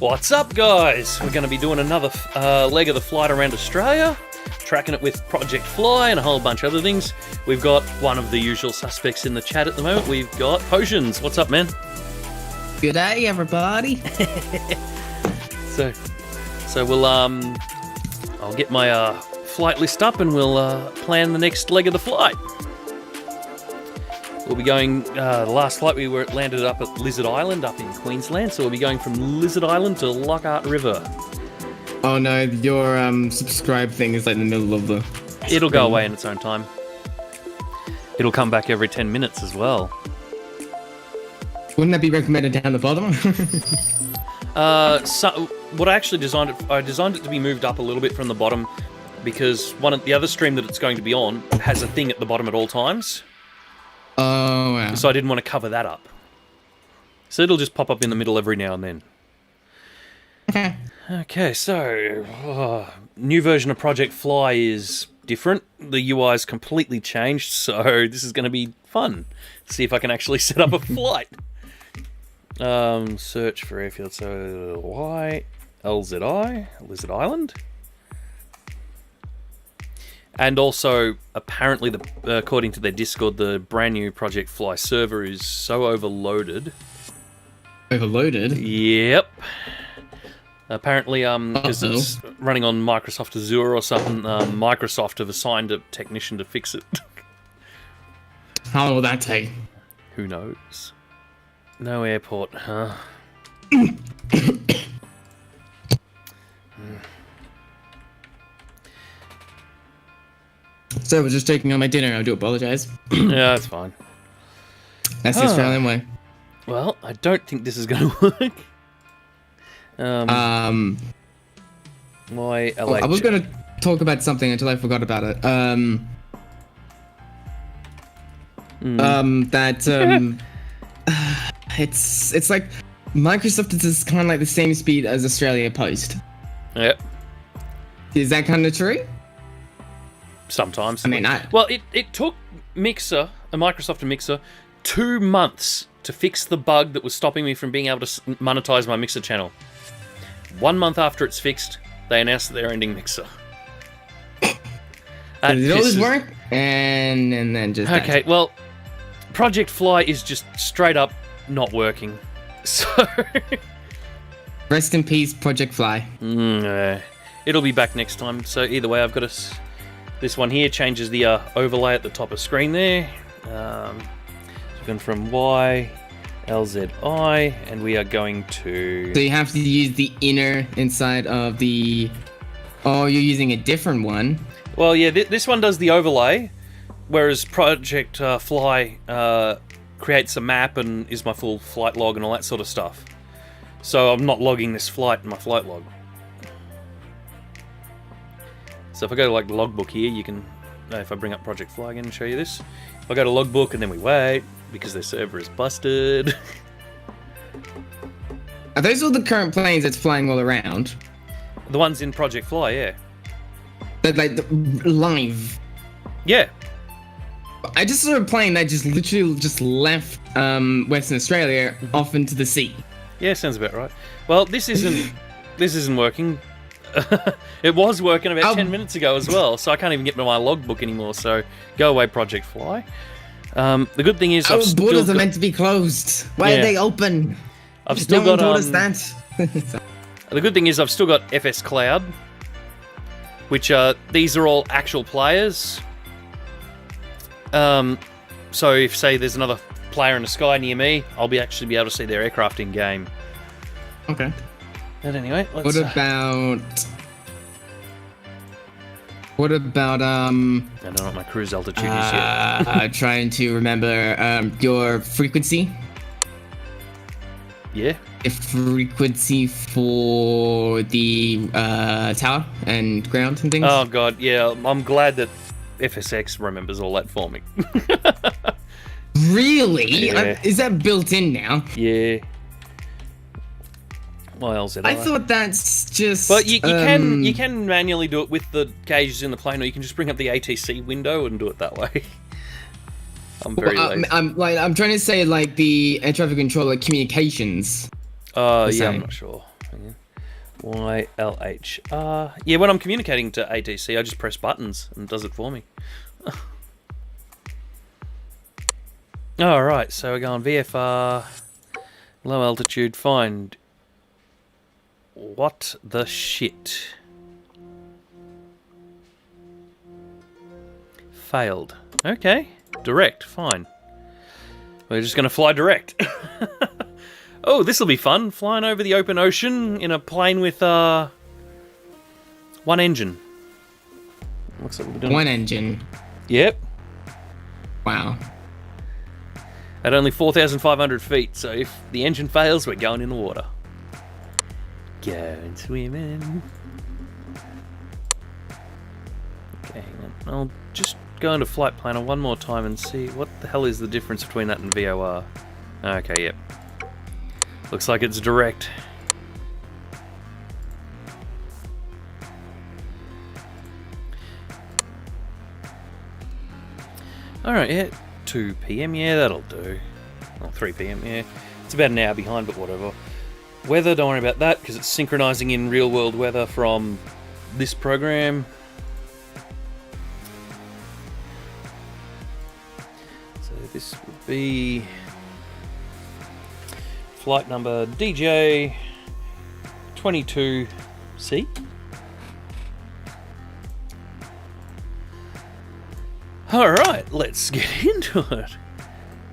What's up, guys? We're going to be doing another leg of the flight around Australia, tracking it with Project Fly and a whole bunch of other things. We've got one of the usual suspects in the chat at the moment. We've got Potions. What's up, man? Good day, everybody. So we'll I'll get my flight list up and we'll plan the next leg of the flight. We'll be going, the last flight we landed up at Lizard Island up in Queensland, so we'll be going from Lizard Island to Lockhart River. Oh no, your subscribe thing is like in the middle of the... It'll go away in its own time. It'll come back every 10 minutes as well. Wouldn't that be recommended down the bottom? So what I actually designed it to be moved up a little bit from the bottom because the other stream that it's going to be on has a thing at the bottom at all times. Oh, wow. So I didn't want to cover that up. So it'll just pop up in the middle every now and then. Okay. Okay, so new version of Project Fly is different. The UI is completely changed, so this is going to be fun. See if I can actually set up a flight. Search for airfield, so LZI, Lizard Island. And also, apparently, according to their Discord, the brand new Project Fly server is so overloaded. Overloaded? Yep. Apparently, because it's running on Microsoft Azure or something, Microsoft have assigned a technician to fix it. How long will that take? Who knows? No airport, huh? So, I was just taking on my dinner. I do apologize. Yeah, that's fine. That's the Australian way. Well, I don't think this is going to work. My LH. I was going to talk about something until I forgot about it. It's like Microsoft is kind of like the same speed as Australia Post. Yep. Is that kind of true? Sometimes. I mean, well, it took Microsoft and Mixer 2 months to fix the bug that was stopping me from being able to monetize my Mixer channel. 1 month after it's fixed, they announced that they're ending Mixer. Did all this work? And then just... Okay, well, Project Fly is just straight up not working. So... Rest in peace, Project Fly. It'll be back next time. So either way, I've got this one here changes the overlay at the top of screen there. Going from Y, LZI, and we are going to... So you have to use the inner inside of the... Oh, you're using a different one. Well, yeah, this one does the overlay, whereas Project Fly creates a map and is my full flight log and all that sort of stuff. So I'm not logging this flight in my flight log. So if I go to like the logbook here, you can, if I bring up Project Fly again and show you this. If I go to logbook and then we wait, because their server is busted. Are those all the current planes that's flying all around? The ones in Project Fly, yeah. But like live? Yeah. I just saw a plane that just literally just left Western Australia off into the sea. Yeah, sounds about right. Well, this isn't working. It was working about 10 minutes ago as well, so I can't even get to my logbook anymore, so go away, Project Fly. The good thing is our borders are meant to be closed. Why are they open? I've still got that. The good thing is I've still got FS Cloud, which these are all actual players. So if say there's another player in the sky near me, I'll actually be able to see their aircraft in game. Okay. But anyway, let's... What about I don't know what my cruise altitude is yet. Trying to remember your frequency. Yeah. The frequency for the tower and ground and things. Oh god, yeah. I'm glad that FSX remembers all that for me. Really? Yeah. Is that built in now? Yeah. What else? I thought that's just... But you can manually do it with the gauges in the plane, or you can just bring up the ATC window and do it that way. I'm very lazy. I'm trying to say like the air traffic controller communications. Yeah, I'm not sure. YLHR. Yeah, when I'm communicating to ATC, I just press buttons and it does it for me. Alright, so we're going VFR, low altitude, find. What the shit? Failed. Okay, direct, fine. We're just going to fly direct. Oh, this will be fun. Flying over the open ocean in a plane with one engine. Looks like we're doing one engine. Yep. Wow. At only 4,500 feet, so if the engine fails, we're going in the water. Going swimming. Okay, I'll just go into Flight Planner one more time and see what the hell is the difference between that and VOR. Okay, yep. Looks like it's direct. Alright, yeah. 2 PM, yeah, that'll do. Well, 3 PM, yeah. It's about an hour behind, but whatever. Weather, don't worry about that, because it's synchronizing in real-world weather from this program. So this would be flight number DazzaJay22T. Alright, let's get into it.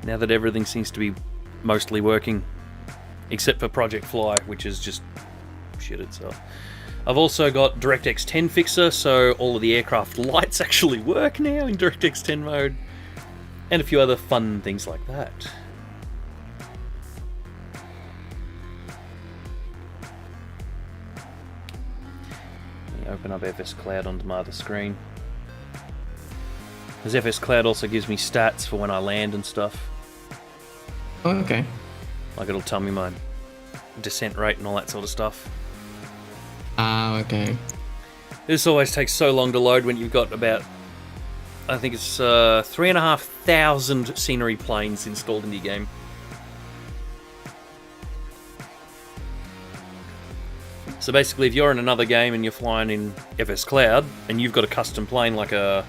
Now that everything seems to be mostly working, except for Project Fly, which is just shit itself. I've also got DirectX 10 Fixer, so all of the aircraft lights actually work now in DirectX 10 mode, and a few other fun things like that. Let me open up FS Cloud onto my other screen. Because FS Cloud also gives me stats for when I land and stuff. Oh, okay. Like it'll tell me my descent rate and all that sort of stuff. Ah, okay. This always takes so long to load when you've got about, I think it's 3,500 scenery planes installed in your game. So basically, if you're in another game and you're flying in FS Cloud and you've got a custom plane like a,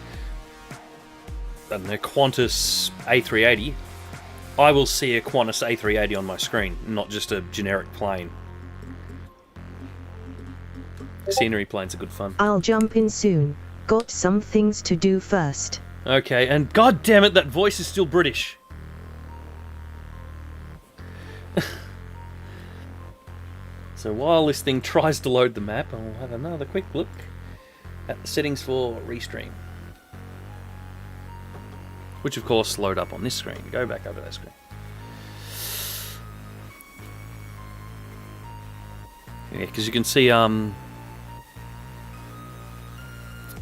I don't know, Qantas A380, I will see a Qantas A380 on my screen, not just a generic plane. Scenery planes are good fun. I'll jump in soon. Got some things to do first. Okay, and god damn it, that voice is still British. So while this thing tries to load the map, I'll have another quick look at the settings for Restream. Which of course load up on this screen. Go back over that screen. Yeah, because you can see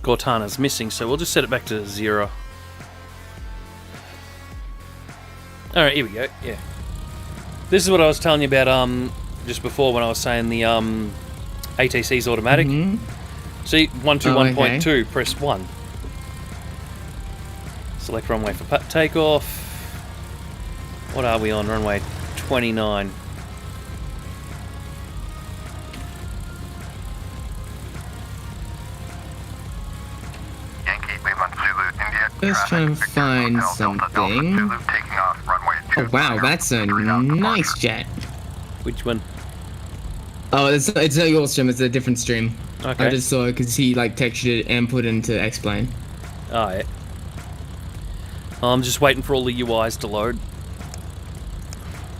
Cortana's missing, so we'll just set it back to 0. Alright, here we go, yeah. This is what I was telling you about just before when I was saying the ATC's automatic. Mm-hmm. See, 121.2, okay. press 1. Select runway for takeoff. What are we on? Runway 29. Just trying to find something. Oh wow, that's a nice jet. Which one? Oh, it's not your stream, it's a different stream. Okay. I just saw it because he like textured it and put it into explain. Oh, yeah. I'm just waiting for all the UIs to load.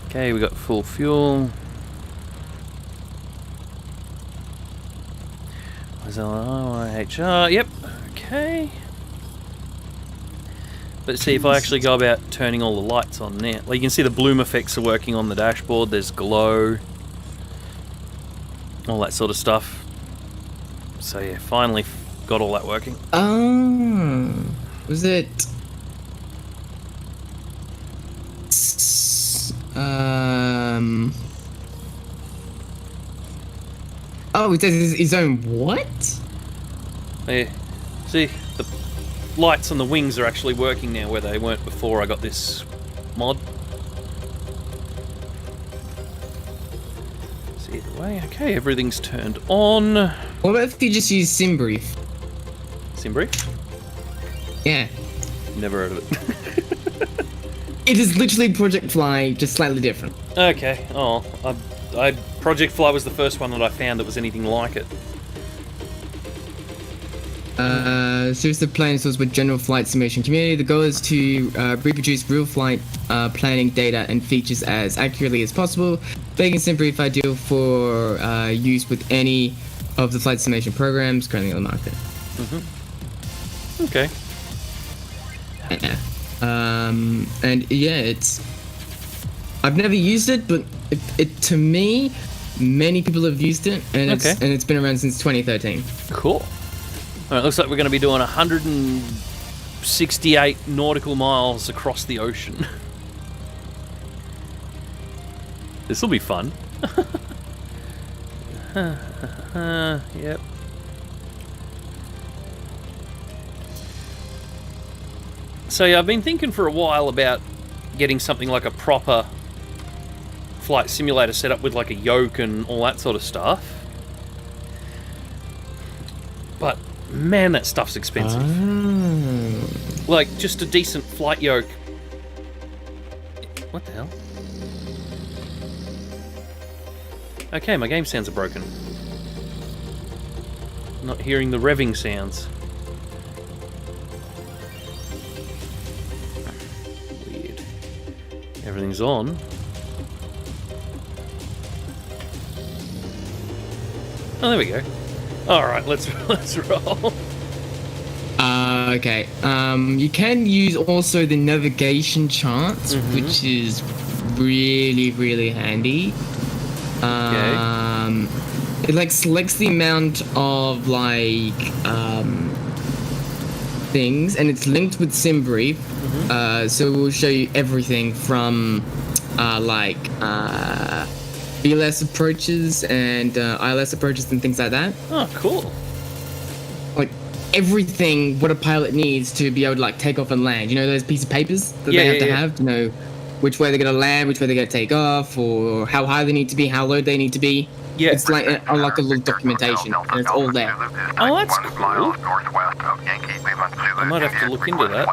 Okay, we got full fuel. HR, yep, okay. Let's see if I actually go about turning all the lights on now. Well, you can see the bloom effects are working on the dashboard. There's glow. All that sort of stuff. So yeah, finally got all that working. Was it... Oh, it says his own what? Yeah. See, the lights on the wings are actually working now where they weren't before I got this mod. So either way, okay, everything's turned on. What about if you just use SimBrief? SimBrief? Yeah. Never heard of it. It is literally Project Fly, just slightly different. Okay, oh, Project Fly was the first one that I found that was anything like it. Serves the planning source with general flight simulation community. The goal is to reproduce real flight planning data and features as accurately as possible, making SimBrief ideal for use with any of the flight simulation programs currently on the market. Mm-hmm. Okay. Yeah. And yeah, it's... I've never used it, but it to me, many people have used it, and it's been around since 2013. Cool. Alright, looks like we're going to be doing 168 nautical miles across the ocean. This will be fun. Yep. So yeah, I've been thinking for a while about getting something like a proper flight simulator set up with like a yoke and all that sort of stuff. But man, that stuff's expensive. Oh. Like, just a decent flight yoke. What the hell? Okay, my game sounds are broken. Not hearing the revving sounds. Weird. Everything's on. Oh, there we go. Alright, let's roll. Okay. You can use also the navigation charts, which is really, really handy. It like selects the amount of like things, and it's linked with SimBrief. So it will show you everything from VLS approaches and ILS approaches and things like that. Oh, cool. Like everything what a pilot needs to be able to like take off and land. You know those pieces of papers that they have to know which way they're gonna land, which way they're gonna take off, or how high they need to be, how low they need to be. Yeah. It's like a little documentation, and it's all there. Oh, that's cool. I might have to look into that.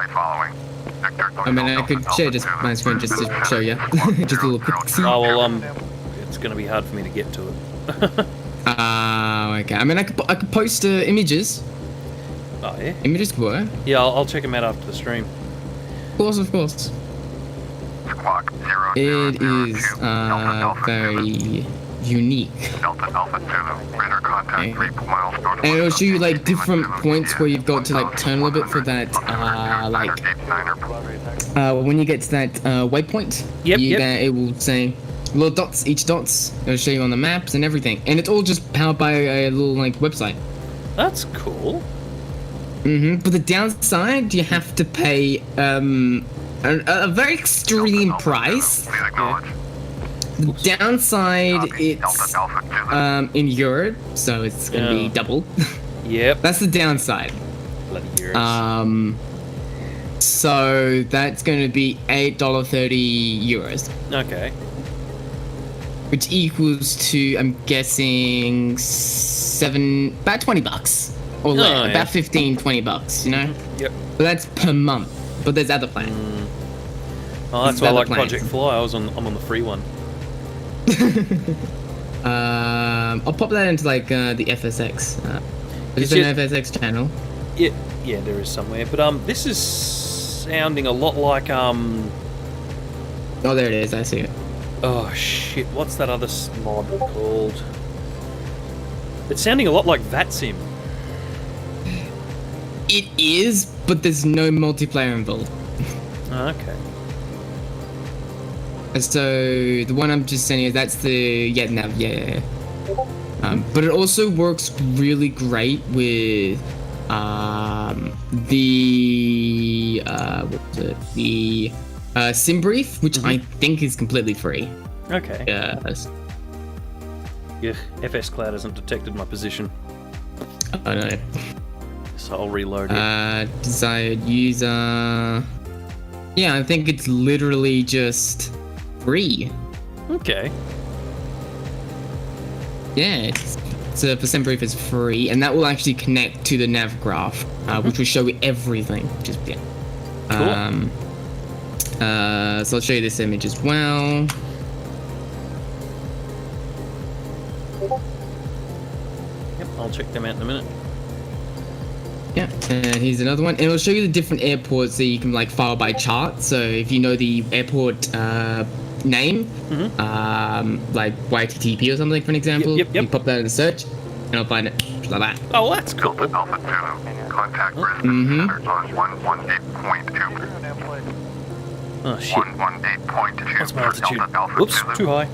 I mean, I could share just my screen just to show you. Just a little quick. Oh, well, it's going to be hard for me to get to it. Okay. I mean, I could post images. Oh, yeah? Images could work. Yeah, I'll check them out after the stream. Of course, of course. It is very unique. Okay. And it'll show you like different points where you've got to like turn a little bit for that when you get to that waypoint. It will say little dots, each dots. It'll show you on the maps and everything, and it's all just powered by a little like website. That's cool. But the downside, you have to pay a very extreme price. The downside, it's in Europe, so it's gonna be double. Yep. That's the downside. Bloody euros. So that's gonna be €8.30. Okay. Which equals to, I'm guessing, about $20 or less, about $15-20. You know. Yep. But that's per month. But there's other plans. Oh, that's why I like Project Fly. I'm on the free one. I'll pop that into like the FSX. There's an FSX channel. Yeah, there is somewhere. But this is sounding a lot like Oh, there it is. I see it. Oh shit! What's that other mod called? It's sounding a lot like VATSIM. It is, but there's no multiplayer involved. Okay. So the one I'm just sending you, that's the but it also works really great with the SimBrief, which I think is completely free. Okay. Yes. Yeah, FS Cloud hasn't detected my position. Oh no. So I'll reload it. Desired user. Yeah, I think it's literally just free. Okay. Yeah, for Sunbrief it's free, and that will actually connect to the nav graph, which will show you everything. Which is yeah. Cool. So I'll show you this image as well. Yep, I'll check them out in a minute. Yeah, and here's another one, and it'll show you the different airports that you can like file by chart. So if you know the airport name, like YTTP or something, for an example, Yep. you pop that in the search, and I'll find it like that. Oh, well, that's cool. Alpha 2, contact risk on 118.2. Oh, shit. 118.2. What's my altitude? Alpha Whoops, Zulu. too high.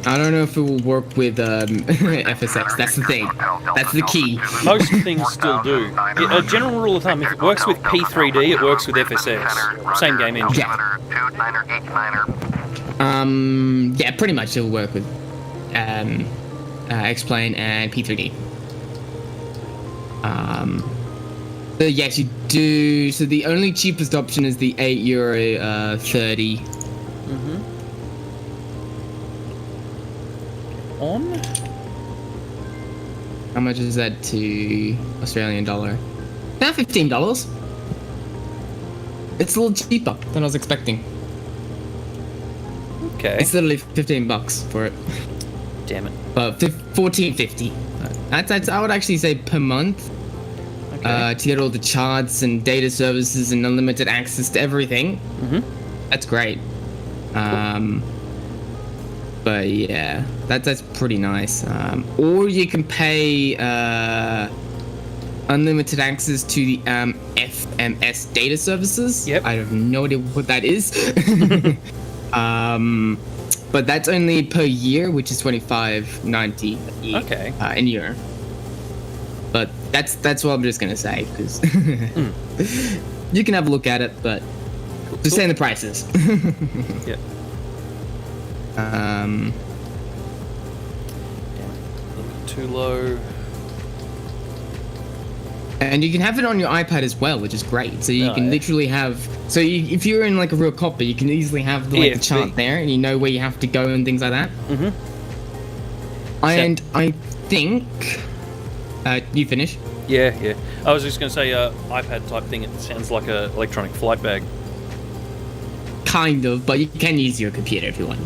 I don't know if it will work with FSX. That's the thing. That's the key. Most things still do. A general rule of thumb, if it works with P3D, it works with FSX. Same game engine. Yeah, pretty much it'll work with X-Plane and P3D. So yes, you do. So the only cheapest option is the €8.30. On? How much is that to Australian dollar? About $15. It's a little cheaper than I was expecting. Okay. It's literally $15 for it. Damn it. But $14.50. That's I would actually say per month. Okay. To get all the charts and data services and unlimited access to everything. That's great. But yeah, that's pretty nice. Or you can pay unlimited access to the FMS data services. Yep. I have no idea what that is. But that's only per year, which is $25.90 Okay. in year. But that's what I'm just gonna say, because you can have a look at it, but just saying the prices. Yep. Too low. And you can have it on your iPad as well, which is great. So you can yeah. literally have. So if you're in like a real copper, you can easily have the chart there, and you know where you have to go and things like that. And I think. You finish? Yeah. I was just going to say, iPad type thing. It sounds like a electronic flight bag. Kind of, but you can use your computer if you want.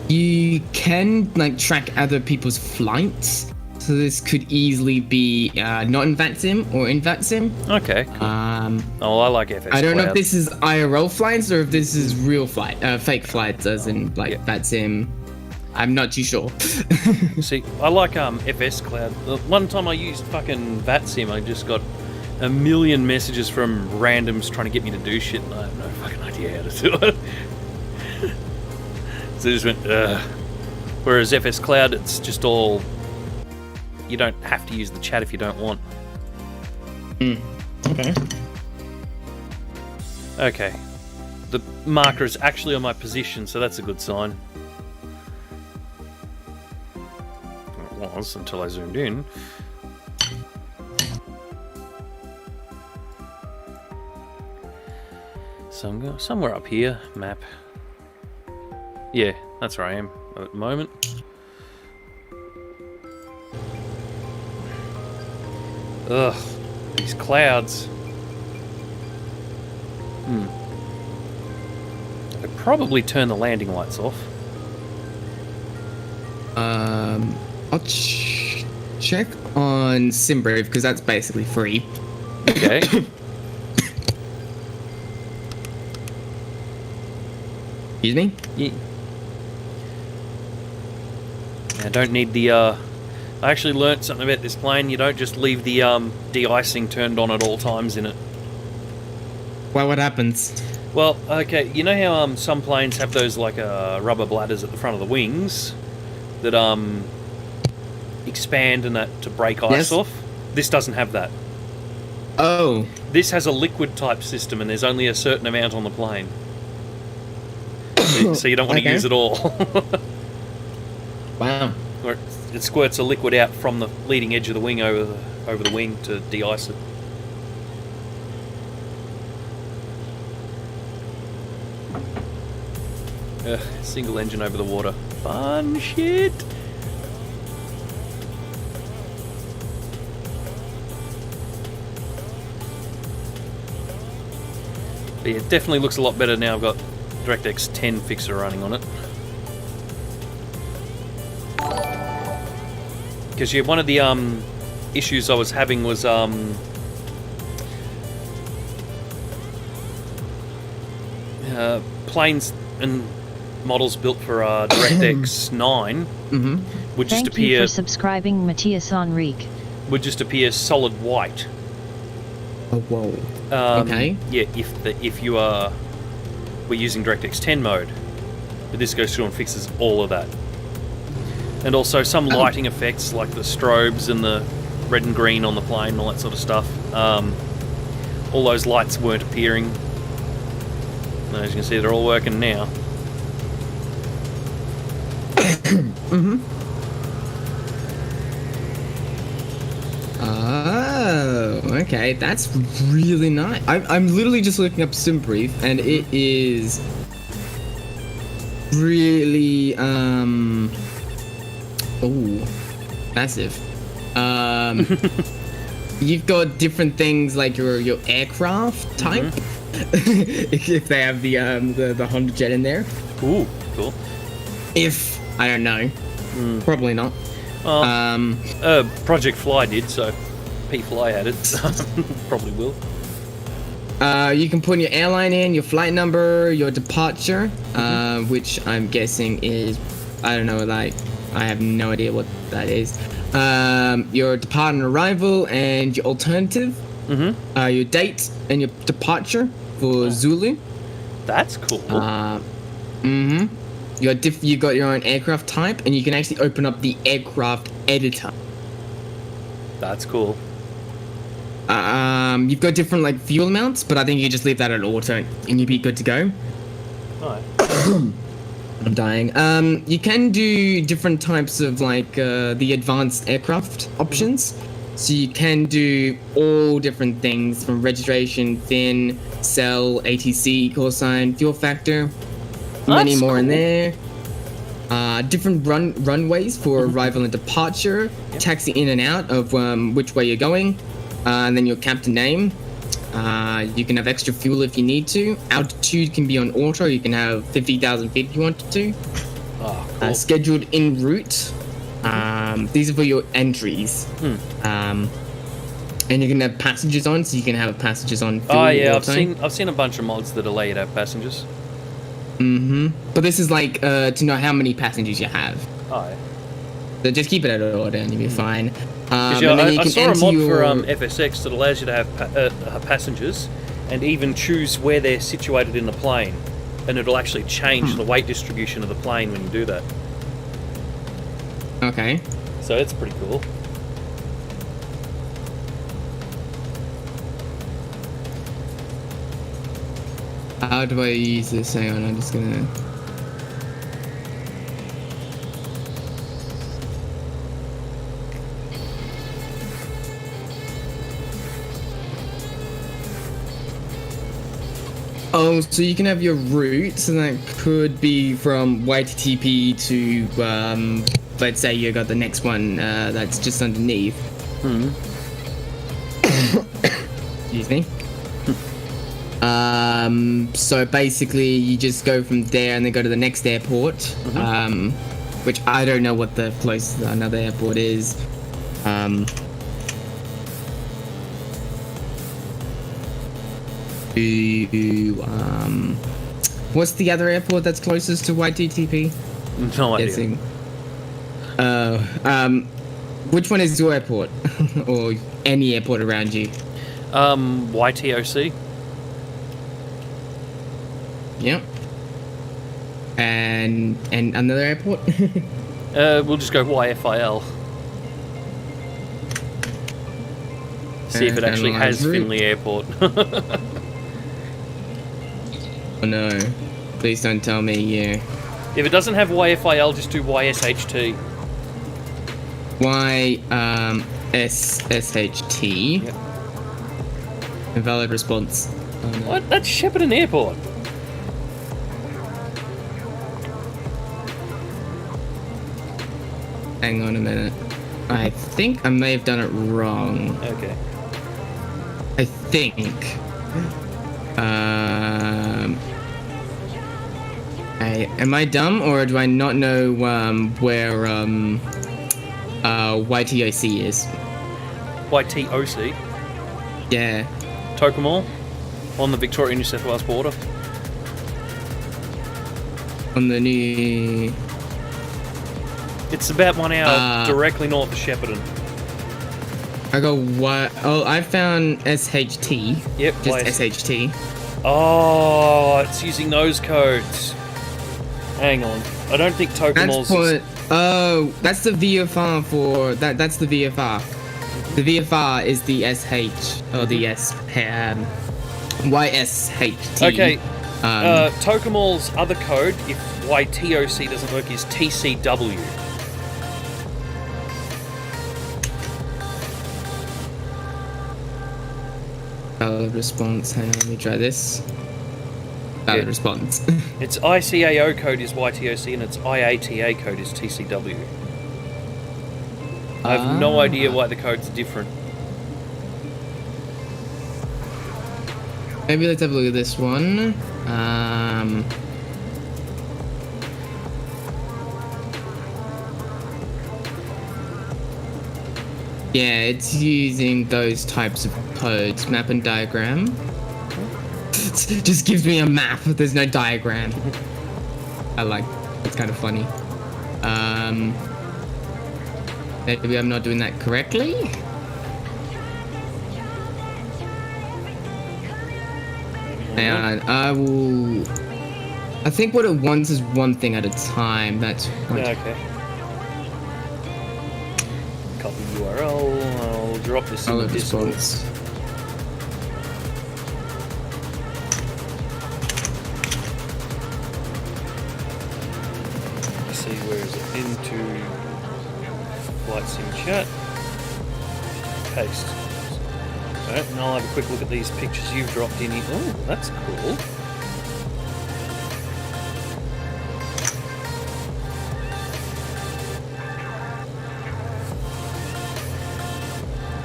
You can like track other people's flights, so this could easily be not in VATSIM or in VATSIM. Okay, cool. Oh, I like FS I don't know if Cloud. this is IRL flights or if this is real fake flights, as in like VATSIM. I'm not too sure. See, I like FS Cloud. The one time I used fucking VATSIM, I just got a million messages from randoms trying to get me to do shit, and I have no fucking idea how to do it. So I just went, ugh. Whereas FS Cloud, it's just all... You don't have to use the chat if you don't want. Okay. Okay. The marker is actually on my position, so that's a good sign. It was until I zoomed in. So I'm going somewhere up here, map. Yeah, that's where I am at the moment. Ugh, these clouds. I could probably turn the landing lights off. I'll check on SimBrave because that's basically free. Okay. Excuse me? Yeah. I don't need the, I actually learnt something about this plane. You don't just leave the, de-icing turned on at all times in it. Well, what happens? Well, okay, you know how, some planes have those, like, rubber bladders at the front of the wings that, expand and that to break ice off? This doesn't have that. Oh. This has a liquid type system and there's only a certain amount on the plane. So you don't want to use it all. Wow. Or it squirts a liquid out from the leading edge of the wing over the wing to de-ice it. Single engine over the water. Fun shit. But yeah, it definitely looks a lot better now. I've got DirectX 10 fixer running on it. Because yeah, one of the issues I was having was planes and models built for DirectX 9 would just Thank you appear for subscribing, Matthias Enrique. would just appear solid white. Oh, whoa. Okay. Yeah, if you were using DirectX 10 mode, but this goes through and fixes all of that. And also some lighting effects like the strobes and the red and green on the plane and all that sort of stuff. All those lights weren't appearing. And as you can see, they're all working now. Oh, okay. That's really nice. I'm literally just looking up SimBrief, and it is really massive. You've got different things like your aircraft type. If they have the Honda jet in there. Ooh, cool. If I don't know, probably not. Project Fly did, so P-Fly had it. Probably will. You can put in your airline in, your flight number, your departure, which I'm guessing is, I don't know, like, I have no idea what that is. Your depart and arrival and your alternative. Your date and your departure for Zulu. That's cool. You got your own aircraft type, and you can actually open up the aircraft editor. That's cool. You've got different like fuel amounts, but I think you just leave that at auto, and you'll be good to go. Alright. I'm dying. You can do different types of like the advanced aircraft options. So you can do all different things from registration, fin, cell, ATC, call sign, fuel factor, many more in there. Different runways for arrival and departure, taxi in and out of which way you're going, and then your captain name. You can have extra fuel if you need to. Altitude can be on auto. You can have 50,000 feet if you wanted to. Oh, cool. Scheduled en route. These are for your entries. And you can have passengers on, so you can have passengers on. Oh yeah, I've seen a bunch of mods that allow you to have passengers. But this is like to know how many passengers you have. Oh yeah. So just keep it at order and you'll be fine. I saw a mod for FSX that allows you to have passengers and even choose where they're situated in the plane, and it'll actually change the weight distribution of the plane when you do that. Okay. So it's pretty cool. How do I use this? Hang on, I'm just gonna... Oh, so you can have your routes, and that could be from YTTP to, let's say you got the next one that's just underneath. Excuse me. So basically you just go from there and then go to the next airport, which I don't know what the closest another airport is. What's the other airport that's closest to YTTP? No idea. Which one is your airport? Or any airport around you? YTOC. Yep. And another airport? We'll just go YFIL. See if it actually has Finley Airport. Oh no. Please don't tell me, yeah. If it doesn't have YFIL, just do YSHT. SSHT. Yep. Invalid response. Oh, no. What? That's Shepparton Airport. Hang on a minute. I think I may have done it wrong. Okay. I think. Am I dumb or do I not know where YTOC is? YTOC? Yeah. Tocumwal? On the Victoria-New South Wales border? On the new... It's about 1 hour directly north of Shepparton. I got what? Oh, I found SHT. Yep, just SHT. Oh, it's using those codes. Hang on. I don't think Tocumwal's... Oh, that's the VFR for... That's the VFR. The VFR is the SH, or the YSHT. Okay. Tocumwal's other code, if YTOC doesn't work, is TCW. Valid response. Hang on, let me try this. Valid response. Its ICAO code is YTOC and its IATA code is TCW. I have no idea why the codes are different. Maybe let's have a look at this one. Yeah, it's using those types of codes. Map and diagram. Just gives me a map, there's no diagram. I like, it's kind of funny. Maybe I'm not doing that correctly? And I think what it wants is one thing at a time. That's yeah, okay. Copy URL. I'll drop this in the Discord. Let's see, where is it? Into Flight Sim chat. Paste. Alright, and I'll have a quick look at these pictures you've dropped in here. Oh, that's cool.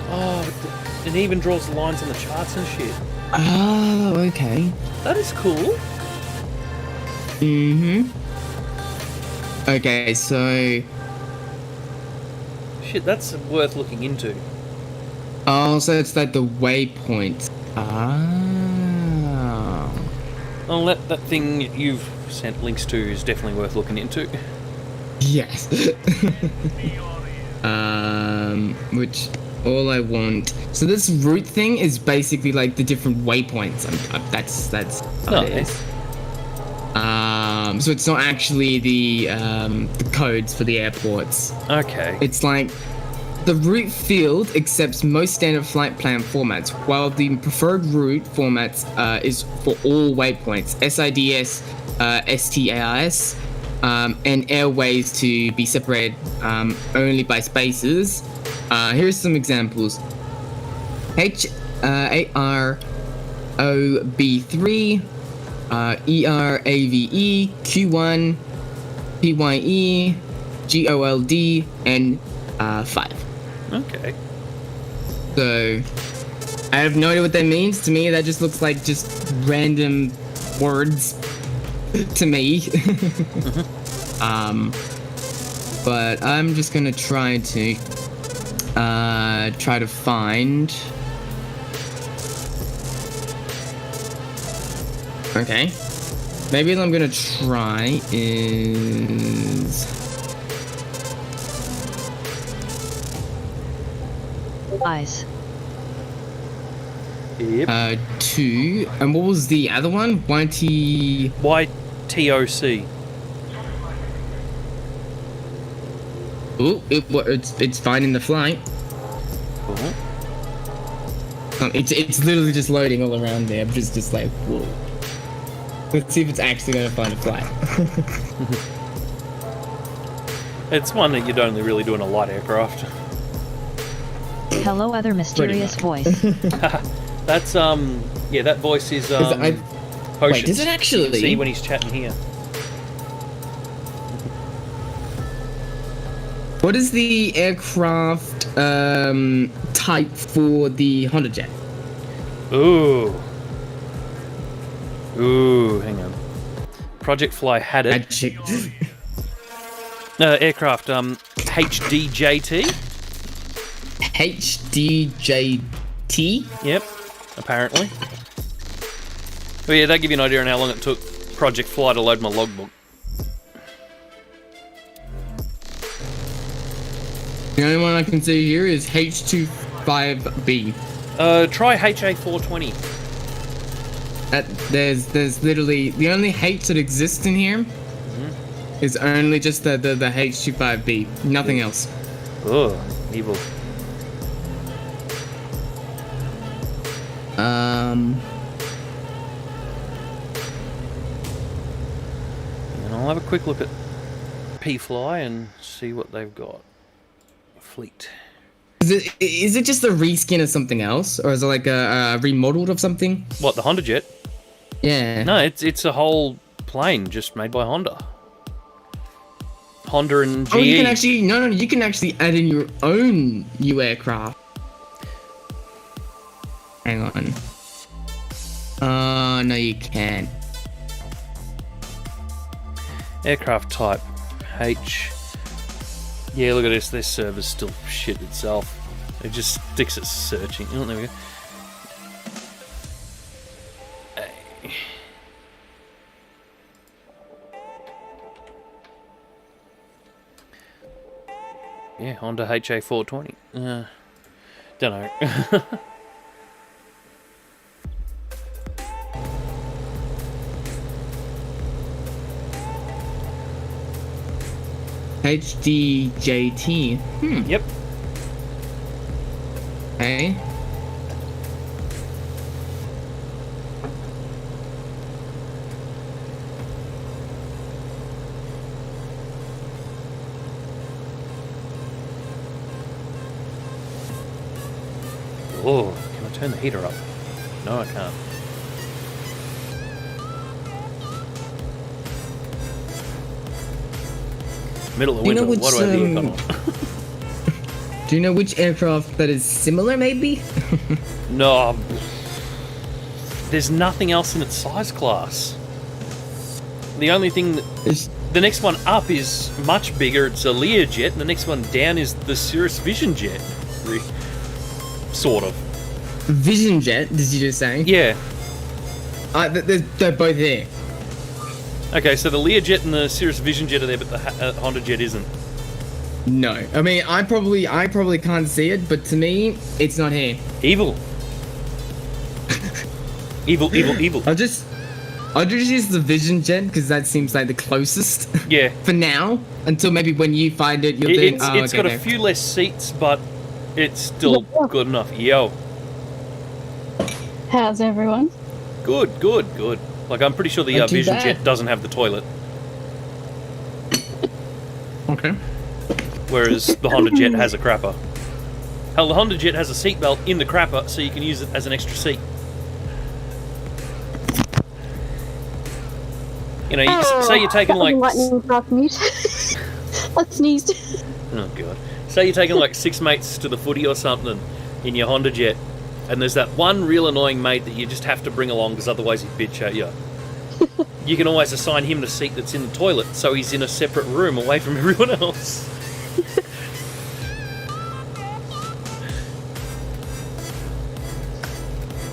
Oh, it even draws the lines on the charts and shit. Oh, okay. That is cool. Okay, so... Shit, that's worth looking into. Oh, so it's like the waypoint. Well, that thing you've sent links to is definitely worth looking into. Yes. Which all I want. So this route thing is basically like the different waypoints. That's how it is. So it's not actually the codes for the airports. Okay. It's like the route field accepts most standard flight plan formats, while the preferred route formats is for all waypoints, SIDS, STAIS, and airways to be separated only by spaces. Here's some examples. HAROB3, ERAVE, Q1, PYE, GOLD, and 5. Okay. So, I have no idea what that means. To me, that just looks like just random words to me. But I'm just gonna try to find. Okay. Maybe what I'm gonna try is. Eyes. Yep. 2. And what was the other one? YTOC. Ooh, it's finding the flight. Cool. It's literally just loading all around there. I'm just like, whoa. Let's see if it's actually gonna find a flight. It's one that you'd only really do in a light aircraft. Hello, other mysterious voice. That's yeah, that voice is Wait, does it actually? You can see when he's chatting here. What is the aircraft type for the Honda jet? Ooh. Ooh, hang on. Project Fly had it. Aircraft, HDJT. HDJT? Yep, apparently. But yeah, that give you an idea on how long it took Project Fly to load my logbook. The only one I can see here is H25B. Try HA420. There's literally the only H that exists in here is only just the H25B, nothing else. Oh, evil. And I'll have a quick look at P-Fly and see what they've got. Fleet. Is it just a reskin of something else, or is it like a remodeled of something? What, the Honda Jet? Yeah. No, it's a whole plane just made by Honda. Honda and GE. Oh, you can actually you can actually add in your own new aircraft. Hang on. No, you can't. Aircraft type H. Yeah, look at this. This server's still shit itself. It just sticks at searching. Oh, there we go. Yeah, Honda HA420. Don't know. HDJT. Yep. Okay. Oh, can I turn the heater up? No, I can't. Middle of winter, what do I have the aircon on? Do you know which aircraft that is similar, maybe? No, there's nothing else in its size class. The only thing that... The next one up is much bigger, it's a Learjet, and the next one down is the Cirrus Vision Jet. Sort of. Vision Jet, did you just say? Yeah. They're both there. Okay, so the Learjet and the Cirrus Vision Jet are there, but the Honda Jet isn't. No. I mean, I probably can't see it, but to me, it's not here. Evil. Evil. I'll just use the Vision Jet because that seems like the closest. Yeah. For now, until maybe when you find it, you'll think, It's got a few less seats, but it's still good enough. Yo. How's everyone? Good. Like, I'm pretty sure the Vision Jet doesn't have the toilet. Okay. Whereas the Honda Jet has a crapper. Hell, the Honda Jet has a seatbelt in the crapper, so you can use it as an extra seat. You know, say you're taking like... Lightning struck mute. I sneezed. Oh, God. Say you're taking like 6 mates to the footy or something in your Honda Jet, and there's that one real annoying mate that you just have to bring along because otherwise he'd bitch at you. You can always assign him the seat that's in the toilet, so he's in a separate room away from everyone else.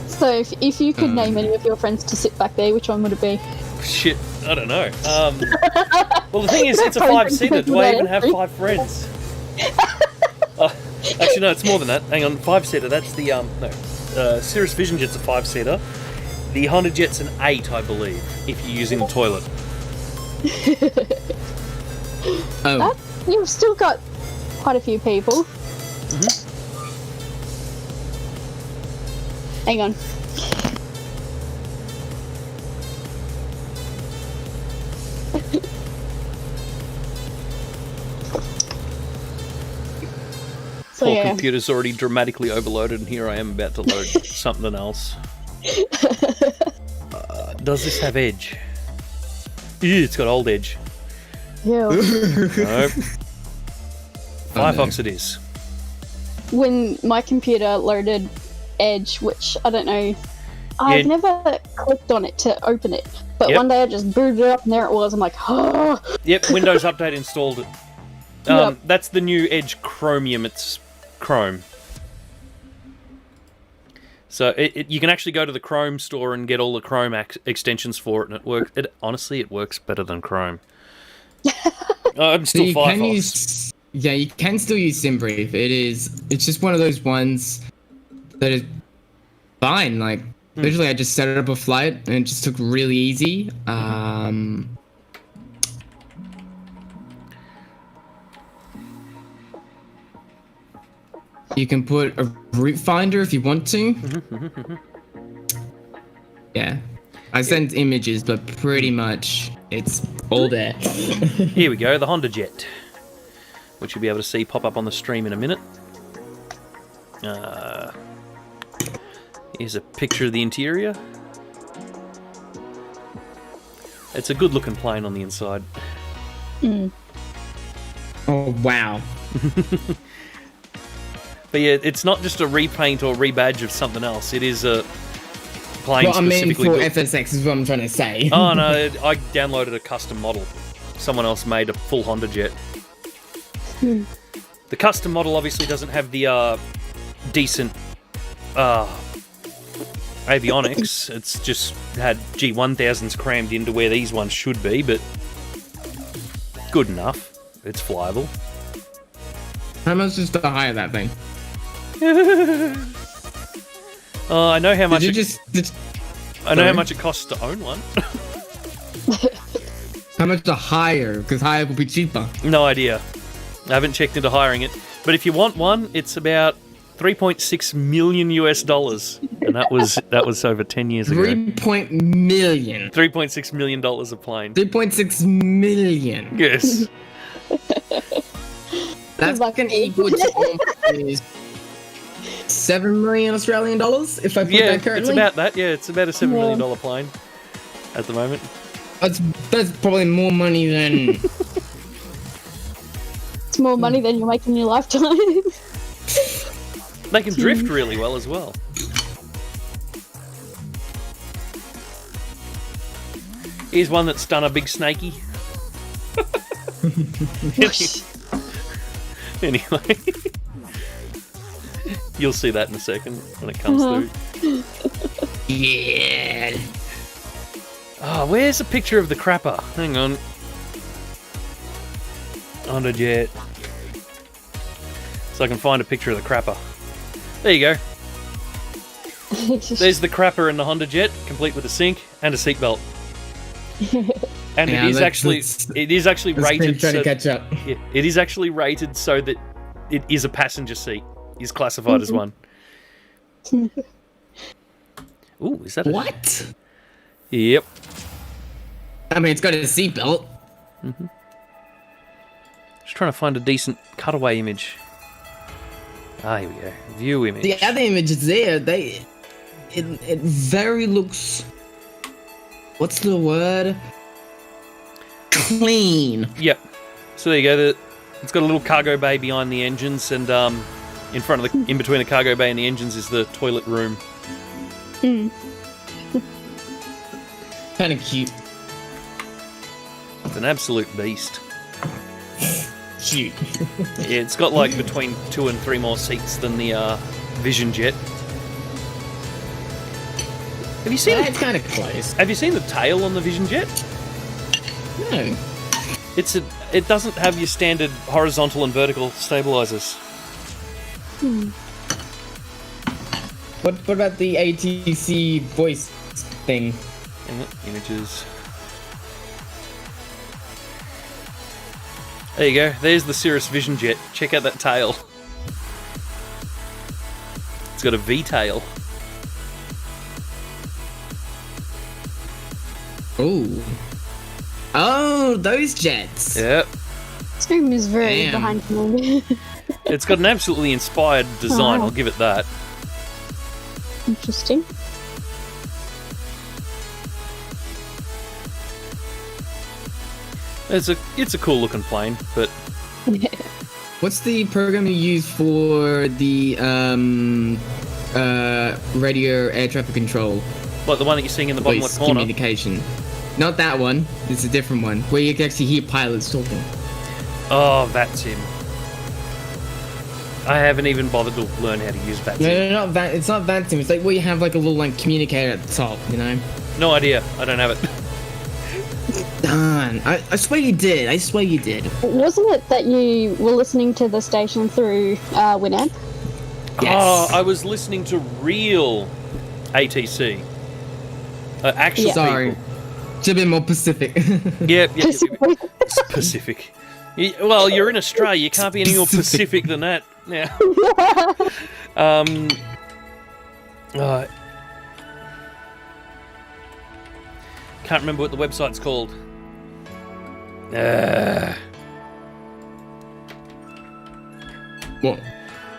So, if you could name any of your friends to sit back there, which one would it be? Shit, I don't know. Well, the thing is, it's a 5-seater. Do I even have 5 friends? Actually, no, it's more than that. Hang on, 5-seater. That's the Cirrus Vision Jet's a 5-seater. The Honda Jet's an 8, I believe, if you're using the toilet. You've still got quite a few people. Hang on. So, Poor computer's already dramatically overloaded, and here I am about to load something else. Does this have edge? Ew, it's got old edge. Yeah. Nope. Firefox it is. When my computer loaded Edge, which I don't know, I've never clicked on it to open it, but one day I just booted it up and there it was. I'm like, oh. Yep, Windows Update installed it. Yep. That's the new Edge Chromium. It's Chrome. So you can actually go to the Chrome store and get all the Chrome extensions for it, and it works. Honestly, it works better than Chrome. I'm still Firefox. You can still use SimBrief. It's just one of those ones that is fine. Like, literally, I just set up a flight, and it just took really easy. You can put a route finder if you want to. Yeah. I sent images, but pretty much it's all there. Here we go, the Honda Jet, which you'll be able to see pop up on the stream in a minute. Here's a picture of the interior. It's a good looking plane on the inside. Oh, wow. But yeah, it's not just a repaint or rebadge of something else. It is a plane specifically for FSX is what I'm trying to say. Oh no, I downloaded a custom model. Someone else made a full Honda Jet. The custom model obviously doesn't have the decent avionics. It's just had G1000s crammed into where these ones should be, but good enough. It's flyable. How much is to hire that thing? I know how much. I know how Sorry? much it costs to own one. How much to hire? Because hire will be cheaper. No idea. I haven't checked into hiring it. But if you want one, it's about $3.6 million US, and that was over 10 years ago. $3.6 million a plane. 3.6 million. Yes. That's fucking equal to 7 million Australian dollars, if I put that correctly. It's about that. Yeah, it's about a $7 million plane at the moment. That's probably more money than. It's more money than you make in your lifetime. They can drift really well as well. Here's one that's done a big snaky. Anyway, you'll see that in a second when it comes through. Yeah. Oh, where's a picture of the crapper? Hang on. Honda Jet. So I can find a picture of the crapper. There you go. There's the crapper in the Honda Jet, complete with a sink and a seatbelt. And Yeah, it is actually rated. Trying to catch up. Yeah, it is actually rated so that it is a passenger seat. Is classified as one. Ooh, is that what? Yep. I mean, it's got a seatbelt. Just trying to find a decent cutaway image. Ah, here we go. View image. The other images there, it very looks. What's the word? Clean. Yep. So there you go. It's got a little cargo bay behind the engines, and in between the cargo bay and the engines is the toilet room. Kind of cute. It's an absolute beast. Cute. Yeah, it's got like between 2 and 3 more seats than the Vision Jet. Have you seen? It's kind of close. Have you seen the tail on the Vision Jet? No. It doesn't have your standard horizontal and vertical stabilizers. What about the ATC voice thing? Hang on, images. There you go. There's the Cirrus Vision Jet. Check out that tail. It's got a V-tail. Ooh. Oh, those jets. Yep. This game is very Damn. behind me. It's got an absolutely inspired design, Wow. I'll give it that. Interesting. It's a cool looking plane, but what's the program you use for the radio air traffic control? What, the one that you're seeing in the bottom left corner? Communication. Not that one. It's a different one where you can actually hear pilots talking. Oh, VATSIM. I haven't even bothered to learn how to use VATSIM. No, it's not VATSIM. It's like where you have like a little like communicator at the top, you know? No idea. I don't have it. Darn. I swear you did. I swear you did. Wasn't it that you were listening to the station through Winamp? Yes. Oh, I was listening to real ATC. Actual Sorry. people. Should be more Pacific. Yep. Pacific. Well, you're in Australia. You can't be any more Pacific than that. Yeah. Can't remember what the website's called. What?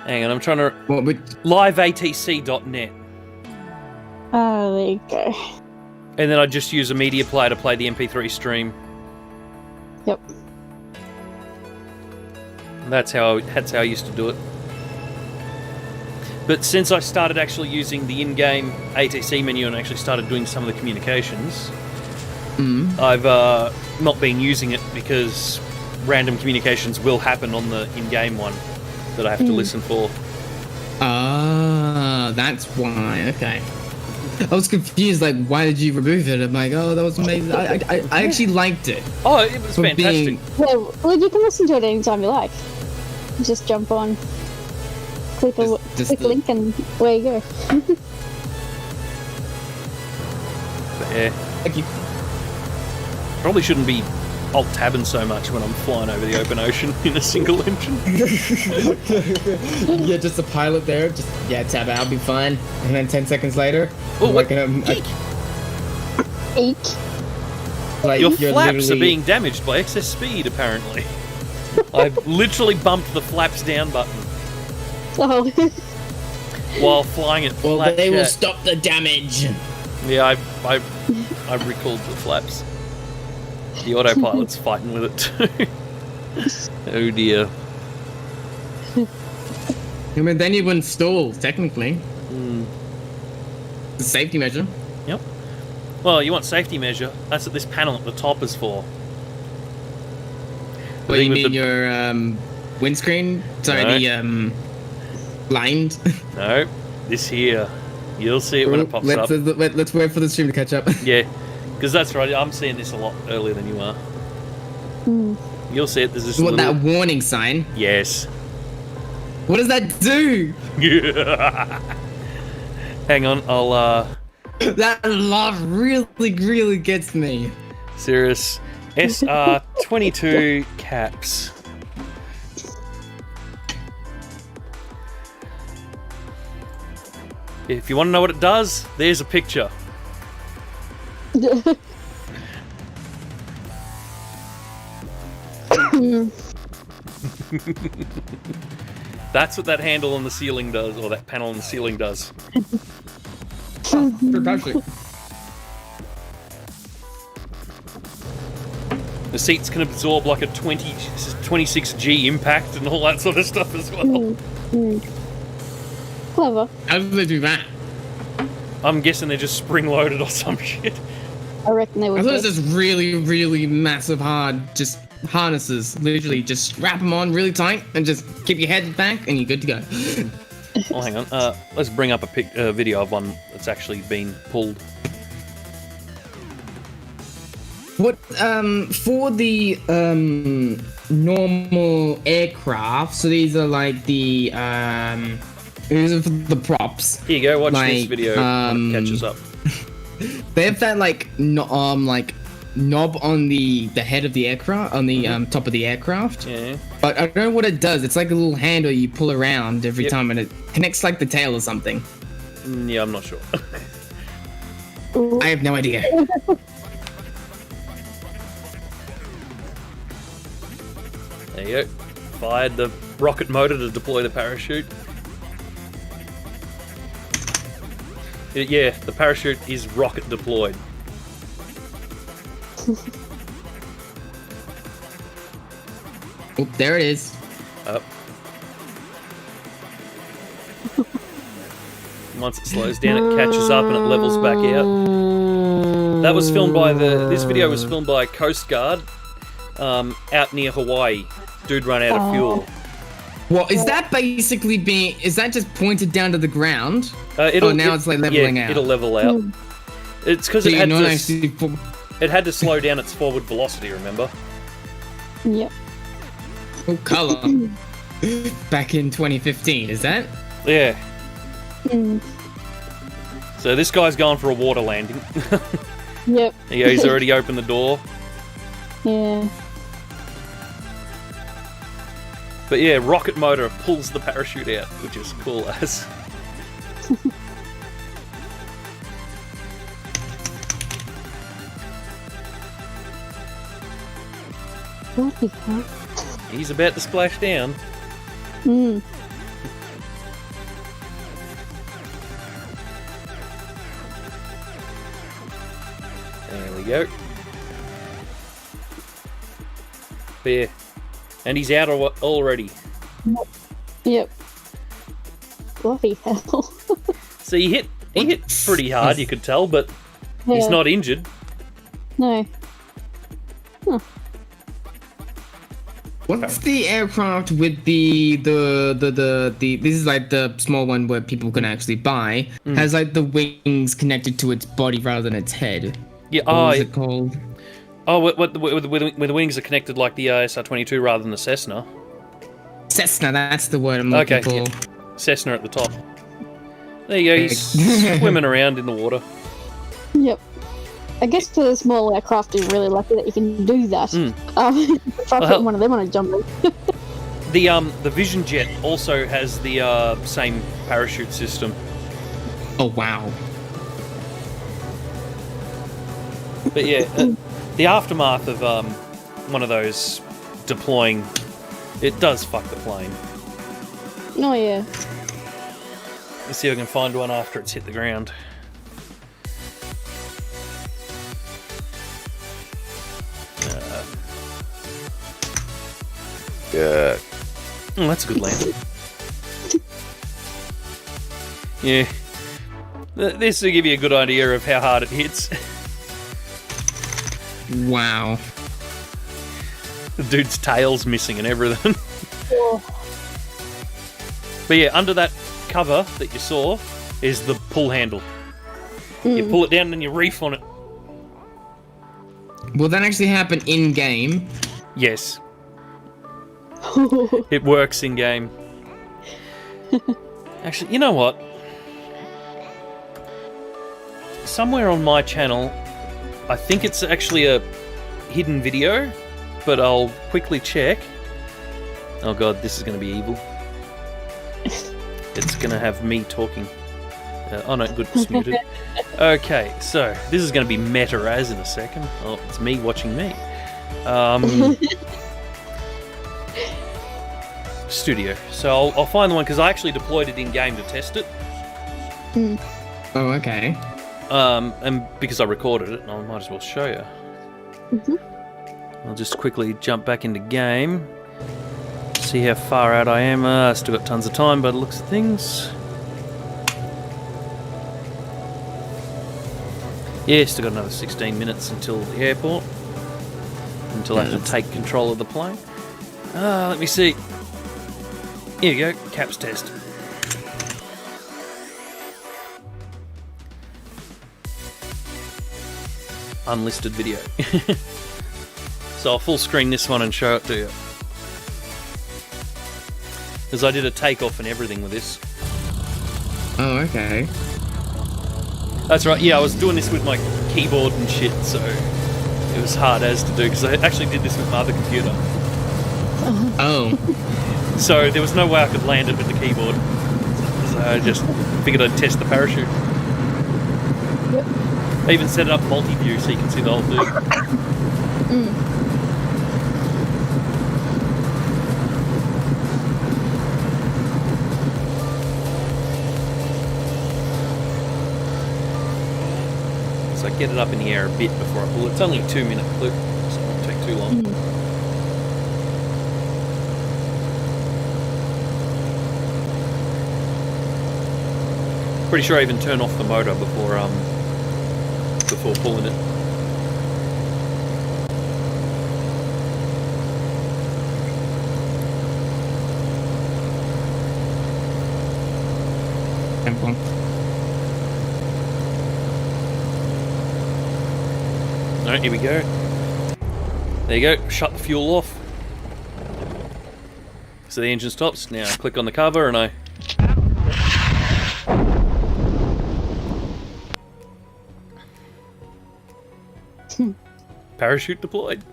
Hang on, I'm trying to... What? liveatc.net. Oh, there you go. And then I just use a media player to play the MP3 stream. Yep. That's how I used to do it. But since I started actually using the in-game ATC menu and actually started doing some of the communications, I've not been using it because random communications will happen on the in-game one that I have to listen for. Ah, that's why. Okay. I was confused, like, why did you remove it? I'm like, oh, that was amazing. I actually liked it. Oh, it was fantastic. Well, you can listen to it anytime you like. Just jump on, click a link, and away you go. But yeah. Thank you. Probably shouldn't be alt-tabbing so much when I'm flying over the open ocean in a single engine. Yeah, just a pilot there. Just, tab out, be fine. And then 10 seconds later, Oh, what? Eek. Like, Your you're flaps are literally- being damaged by excess speed, apparently. I've literally bumped the flaps down button Oh. while flying at Well, flat they will jet. stop the damage. Yeah, I recalled the flaps. The autopilot's fighting with it too. Oh dear. I mean, then you wouldn't stall, technically. It's a safety measure. Yep. Well, you want safety measure? That's what this panel at the top is for. What, you With mean the- your windscreen? Sorry, No. the blind? No, this here. You'll see it when it pops up. Let's wait for the stream to catch up. Yeah, because that's right. I'm seeing this a lot earlier than you are. You'll see it. There's this What, little... that warning sign? Yes. What does that do? Hang on, I'll That laugh really gets me. Cirrus SR22 caps. If you want to know what it does, there's a picture. That's what that handle on the ceiling does, or that panel on the ceiling does. Fantastic. The seats can absorb like a 26G impact and all that sort of stuff as well. Clever. How do they do that? I'm guessing they're just spring-loaded or some shit. I reckon they I would. thought it was just really massive hard, just harnesses. Literally, just strap them on really tight and just keep your head back and you're good to go. Oh, hang on. Let's bring up a video of one that's actually been pulled. What for the normal aircraft? So these are like the these are for the props. Here you go. Watch this Like, video when it catches up. They have that like knob on the head of the aircraft, on the top of the aircraft. Yeah. But I don't know what it does. It's like a little handle you pull around every Yep. time, and it connects like the tail or something. Yeah, I'm not sure. I have no idea. There you go. Fired the rocket motor to deploy the parachute. Yeah, the parachute is rocket deployed. Oh, there it is. Up. Once it slows down, it catches up and it levels back out. That was filmed by this video was filmed by Coast Guard out near Hawaii. Dude ran out of fuel. Well, is that basically is that just pointed down to the ground? Now it's like leveling out. It'll level out. It's because So it you're it had to slow down its forward velocity, remember? Yep. Oh, color. Back in 2015, is that? Yeah. So this guy's going for a water landing. Yep. Yeah, he's already opened the door. Yeah. But yeah, rocket motor pulls the parachute out, which is cool as. Bloody hell. He's about to splash down. Mm. There we go. But yeah. And he's out already. Yep. Bloody hell. So he hit pretty hard, you could tell, but he's Yeah. not injured. No. What's the aircraft with the this is like the small one where people can actually buy, has like the wings connected to its body rather than its head. Yeah. What is it called? Oh, where the wings are connected like the SR22 rather than the Cessna. Cessna, that's the word I'm looking for. Yeah. Cessna at the top. There you go, he's swimming around in the water. Yep. I guess for the small aircraft, you're really lucky that you can do that. If I put one of them on a jumbo. The Vision Jet also has the same parachute system. Oh wow. But yeah, the aftermath of one of those deploying, it does fuck the plane. Oh yeah. Let's see if I can find one after it's hit the ground. Yeah. Oh, that's a good landing. Yeah. This will give you a good idea of how hard it hits. Wow. The dude's tail's missing and everything. Oh. But yeah, under that cover that you saw is the pull handle. You pull it down and you reef on it. Will that actually happen in game? Yes. It works in game. Actually, you know what? Somewhere on my channel, I think it's actually a hidden video, but I'll quickly check. Oh god, this is going to be evil. It's going to have me talking. Oh no, good, it's muted. Okay, so this is going to be meta as in a second. Oh, it's me watching me. Studio. So I'll find the one because I actually deployed it in game to test it. Oh, okay. And because I recorded it, I might as well show you. I'll just quickly jump back into game. See how far out I am. Still got tons of time by the looks of things. Yeah, still got another 16 minutes until the airport. Until I have to take control of the plane. Let me see. Here you go, caps test. Unlisted video. So I'll full screen this one and show it to you. Because I did a takeoff and everything with this. Oh, okay. That's right, yeah, I was doing this with my keyboard and shit, so it was hard as to do, because I actually did this with my other computer. Oh. So there was no way I could land it with the keyboard. So I just figured I'd test the parachute. Yep. I even set it up multi-view so you can see the whole thing. So I get it up in the air a bit before I pull it. It's only a 2-minute clip, so it won't take too long. Pretty sure I even turn off the motor before pulling it. Simple. Alright, here we go. There you go, shut the fuel off. So the engine stops. Now I click on the cover and I... Parachute deployed.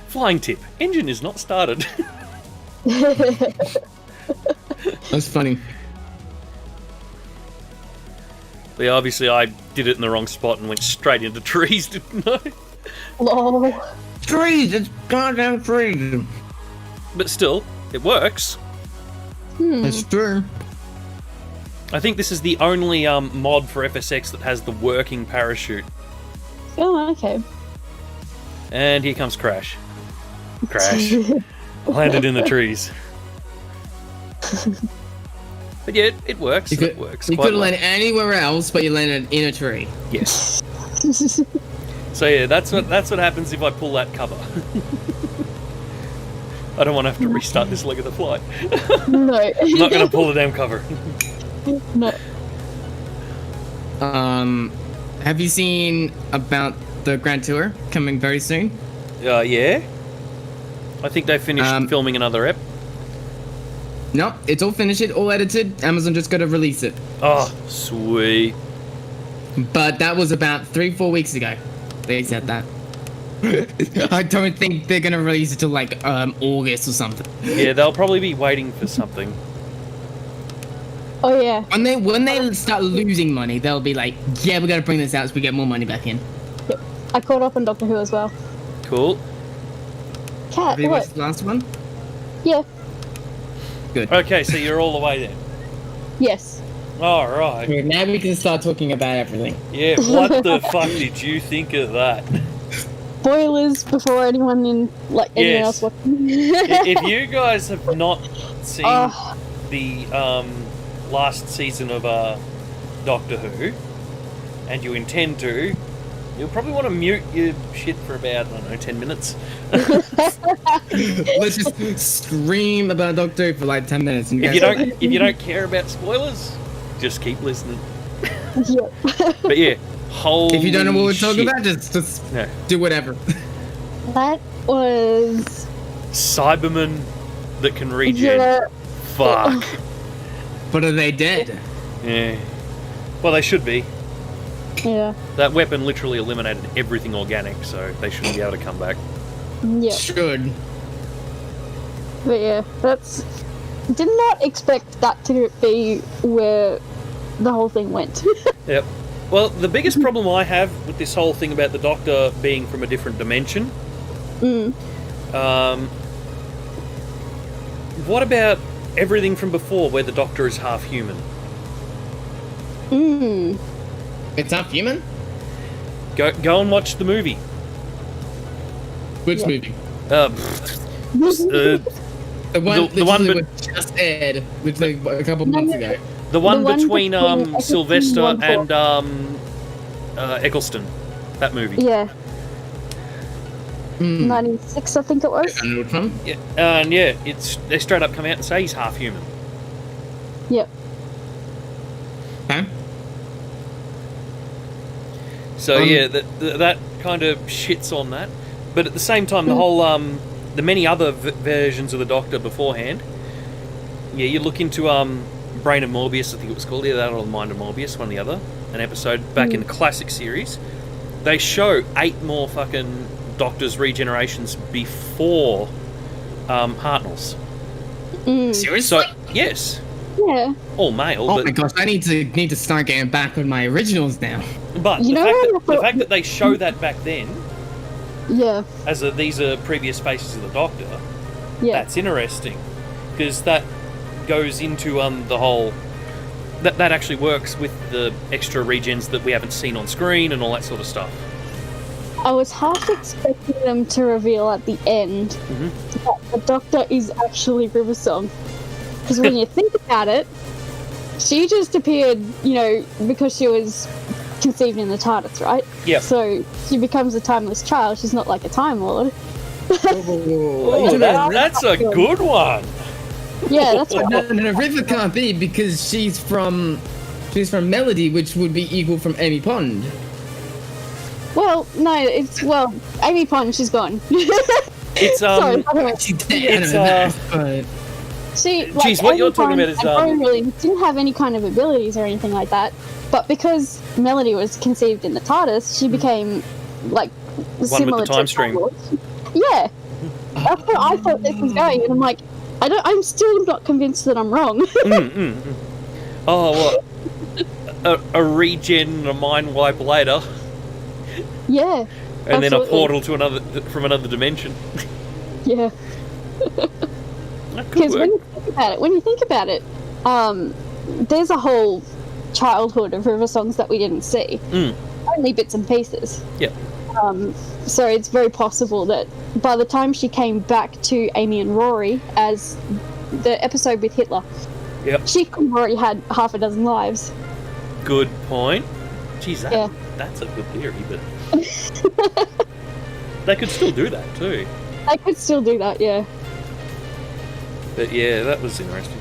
Flying tip. Engine is not started. That's funny. But yeah, obviously I did it in the wrong spot and went straight into trees, didn't I? Lol. Trees! It's goddamn trees! But still, it works. That's true. I think this is the only mod for FSX that has the working parachute. Oh, okay. And here comes Crash. Crash. Landed in the trees. But yeah, it works. It works. You quite could have well. landed anywhere else, but you landed in a tree. Yes. So yeah, that's what happens if I pull that cover. I don't want to have to restart this leg of the flight. No. I'm not going to pull the damn cover. No. Have you seen about the Grand Tour coming very soon? Yeah. I think they finished filming another ep. No, it's all finished, all edited. Amazon just got to release it. Oh, sweet. But that was about 3-4 weeks ago. They said that. I don't think they're gonna release it till like August or something. Yeah, they'll probably be waiting for something. Oh yeah. When they start losing money, they'll be like, yeah, we gotta bring this out so we get more money back in. Yep. I caught up on Doctor Who as well. Cool. Cat, Have you what? watched the last one? Yeah. Good. Okay, so you're all the way there. Yes. All right. Okay, now we can start talking about everything. Yeah, what the fuck did you think of that? Spoilers before anyone anyone else watching. If you guys have not seen Oh. the last season of Doctor Who, and you intend to, you'll probably want to mute your shit for about, I don't know, 10 minutes. Let's just scream about Doctor Who for like 10 minutes. And If you don't care about spoilers, just keep listening. Yep. But yeah, holy if you don't know what we're talking shit. about, just No. do whatever. That was Cybermen that can regen. yeah. Fuck. But are they dead? Yeah. Well, they should be. Yeah. That weapon literally eliminated everything organic, so they shouldn't be able to come back. Yeah. Should. But yeah, that's. Did not expect that to be where the whole thing went. Yep. Well, the biggest problem I have with this whole thing about the Doctor being from a different dimension. What about everything from before, where the Doctor is half human? It's not human? Go and watch the movie. Which Yeah. movie? The The the one was just aired with like, a couple months ago. one one between between Sylvester Eccleston and Eccleston. That movie. Yeah. 96, I think it was. I know which one. Yeah, and yeah, they straight up come out and say he's half human. Yep. Okay. So yeah, that kind of shits on that. But at the same time, the whole the many other versions of the Doctor beforehand. Yeah, you look into Brain of Morbius, I think it was called, either that or Mind of Morbius, one or the other. An episode back in the classic series. They show 8 more fucking Doctor's regenerations before Hartnell's. Seriously? So yes, Yeah. all male. Oh but my gosh, I need to start getting back on my originals now. But You know the fact that they show that back then, Yeah. as these are previous faces of the Doctor, Yeah. that's interesting. Because that goes into the whole... That actually works with the extra regens that we haven't seen on screen and all that sort of stuff. I was half expecting them to reveal at the end the Doctor is actually Riversong. Because when you think about it, she just appeared, because she was conceived in the TARDIS, right? Yeah. So she becomes a timeless child. She's not like a Time Lord. Oh, that's a good one. Yeah, that's right. No, River can't be because she's from Melody, which would be equal from Amy Pond. Well, no, Amy Pond, she's gone. It's Sorry, She's dead. she. Geez, what you're talking about is really didn't have any kind of abilities or anything like that, but because Melody was conceived in the TARDIS, she became like similar with the time to stream. Yeah, that's where I thought this was going, and I'm like, I'm still not convinced that I'm wrong. Oh, what? A regen and a mind wipe later. Yeah. And absolutely. then a portal to from another dimension. Yeah. Because when you think about it, there's a whole childhood of River songs that we didn't see. Only bits and pieces. Yeah. So it's very possible that by the time she came back to Amy and Rory as the episode with Hitler, she could have already had half a dozen lives. Good point. Geez, that's a good theory, but they could still do that too. They could still do that, yeah. But yeah, that was interesting.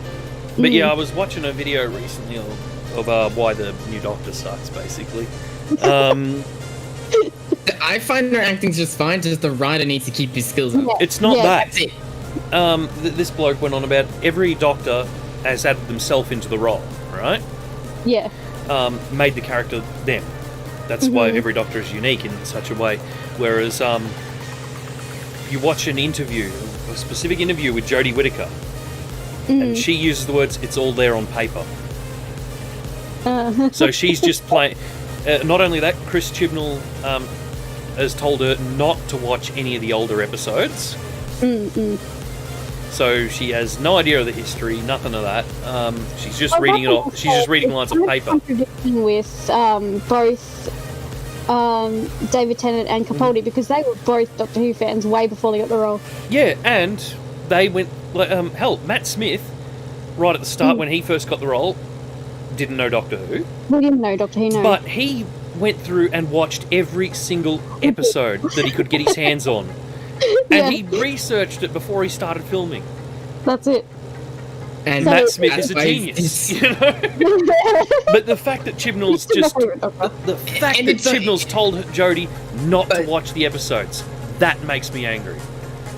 But yeah, I was watching a video recently of why the new Doctor sucks, basically. I find her acting's just fine, just the writer needs to keep his skills up. It's not that. That's it. This bloke went on about every Doctor has added themselves into the role, right? Yeah. Made the character them. That's why every Doctor is unique in such a way. Whereas you watch an interview, a specific interview with Jodie Whittaker, and she uses the words, "It's all there on paper." So she's just playing. Not only that, Chris Chibnall has told her not to watch any of the older episodes. So she has no idea of the history, nothing of that. She's just reading it off. She's just reading lines of paper. Contradicting with both David Tennant and Capaldi because they were both Doctor Who fans way before they got the role. Yeah, and they went. Hell, Matt Smith, right at the start when he first got the role, didn't know Doctor Who. We didn't know Doctor Who, no. But he went through and watched every single episode that he could get his hands on. And he researched it before he started filming. That's it. And Matt Smith is a genius, you know. But the fact that Chibnall's told Jodie not to watch the episodes, that makes me angry.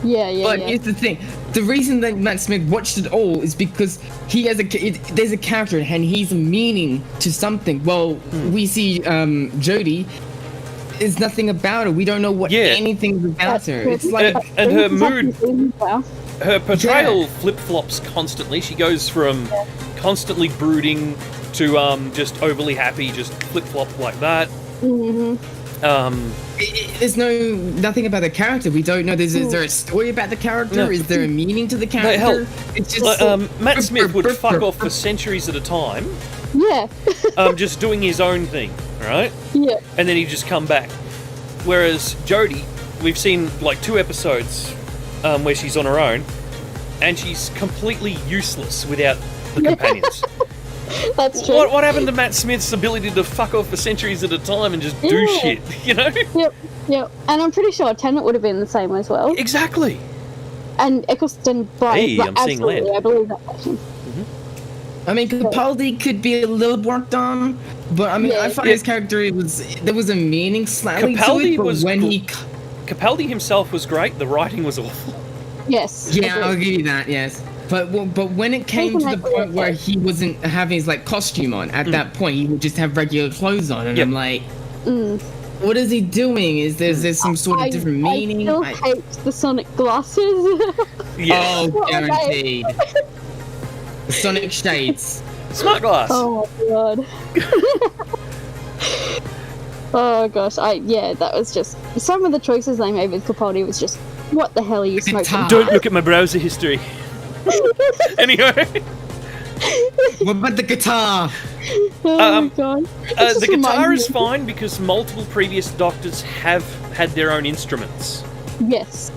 But here's the thing: the reason that Matt Smith watched it all is because he has there's a character and he's a meaning to something. Well, we see Jodie. There's nothing about her. We don't know what anything about her. It's like and her mood, her portrayal flip-flops constantly. She goes from constantly brooding to just overly happy, just flip-flop like that. There's nothing about the character. We don't know. Is there a story about the character? No. Is there a meaning to the character? It's just Matt Smith would fuck off for centuries at a time. Yeah. Just doing his own thing, right? Yeah. And then he'd just come back. Whereas Jodie, we've seen like 2 episodes where she's on her own, and she's completely useless without the companions. That's true. What happened to Matt Smith's ability to fuck off for centuries at a time and just do shit, you know? Yep. And I'm pretty sure Tennant would have been the same as well. Exactly. And Eccleston Bright, I'm seeing land. I believe that person. I mean, Capaldi could be a little worked on, but I mean, I find his character there was a meaning slightly to it. But Capaldi himself was great. The writing was awful. Yes. Yeah, I'll give you that. Yes. But when it came to the point where he wasn't having his costume on, at that point he would just have regular clothes on, and I'm like, what is he doing? Is there some sort of different meaning? I still hate the Sonic glasses. Oh, guaranteed. The Sonic shades. Smart glass. Oh my god. Oh gosh, that was just some of the choices they made with Capaldi was just, what the hell are you smoking? Don't look at my browser history. Anyway. What about the guitar? Oh my god. The guitar is fine because multiple previous Doctors have had their own instruments. Yes.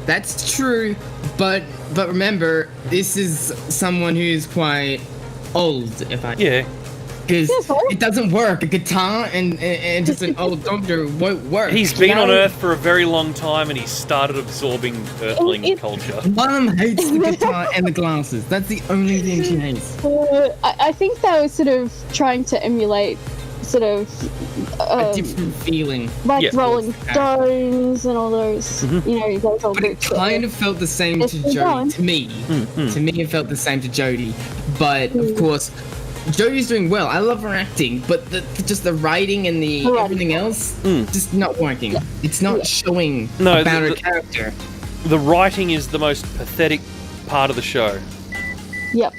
That's true, but remember, this is someone who's quite old. Yeah. Because it doesn't work. A guitar and just an old doctor won't work. He's been on Earth for a very long time, and he started absorbing Earthling culture. Mom hates the guitar and the glasses. That's the only thing she hates. I think they were sort of trying to emulate sort of A different feeling. like Rolling Stones and all those, you know, those old But it groups. kind of felt the same to Jodie. To me. To me, it felt the same to Jodie. But, of course, Jodie's doing well. I love her acting, but just the writing and the everything else, just not working. It's not showing about her character. The writing is the most pathetic part of the show. Yep.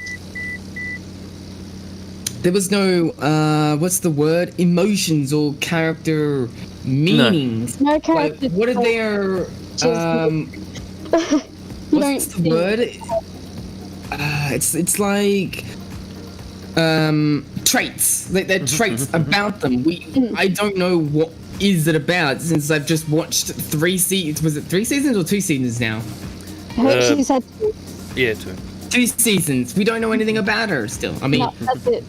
There was no, what's the word? Emotions or character meanings. No character. Like, what are their, what's the word? It's like, traits. They're traits about them. I don't know what is it about since I've just watched 3 seasons. Was it 3 seasons or 2 seasons now? She's had Yeah, 2. 2 seasons. We don't know anything about her still. I mean, no, that's it.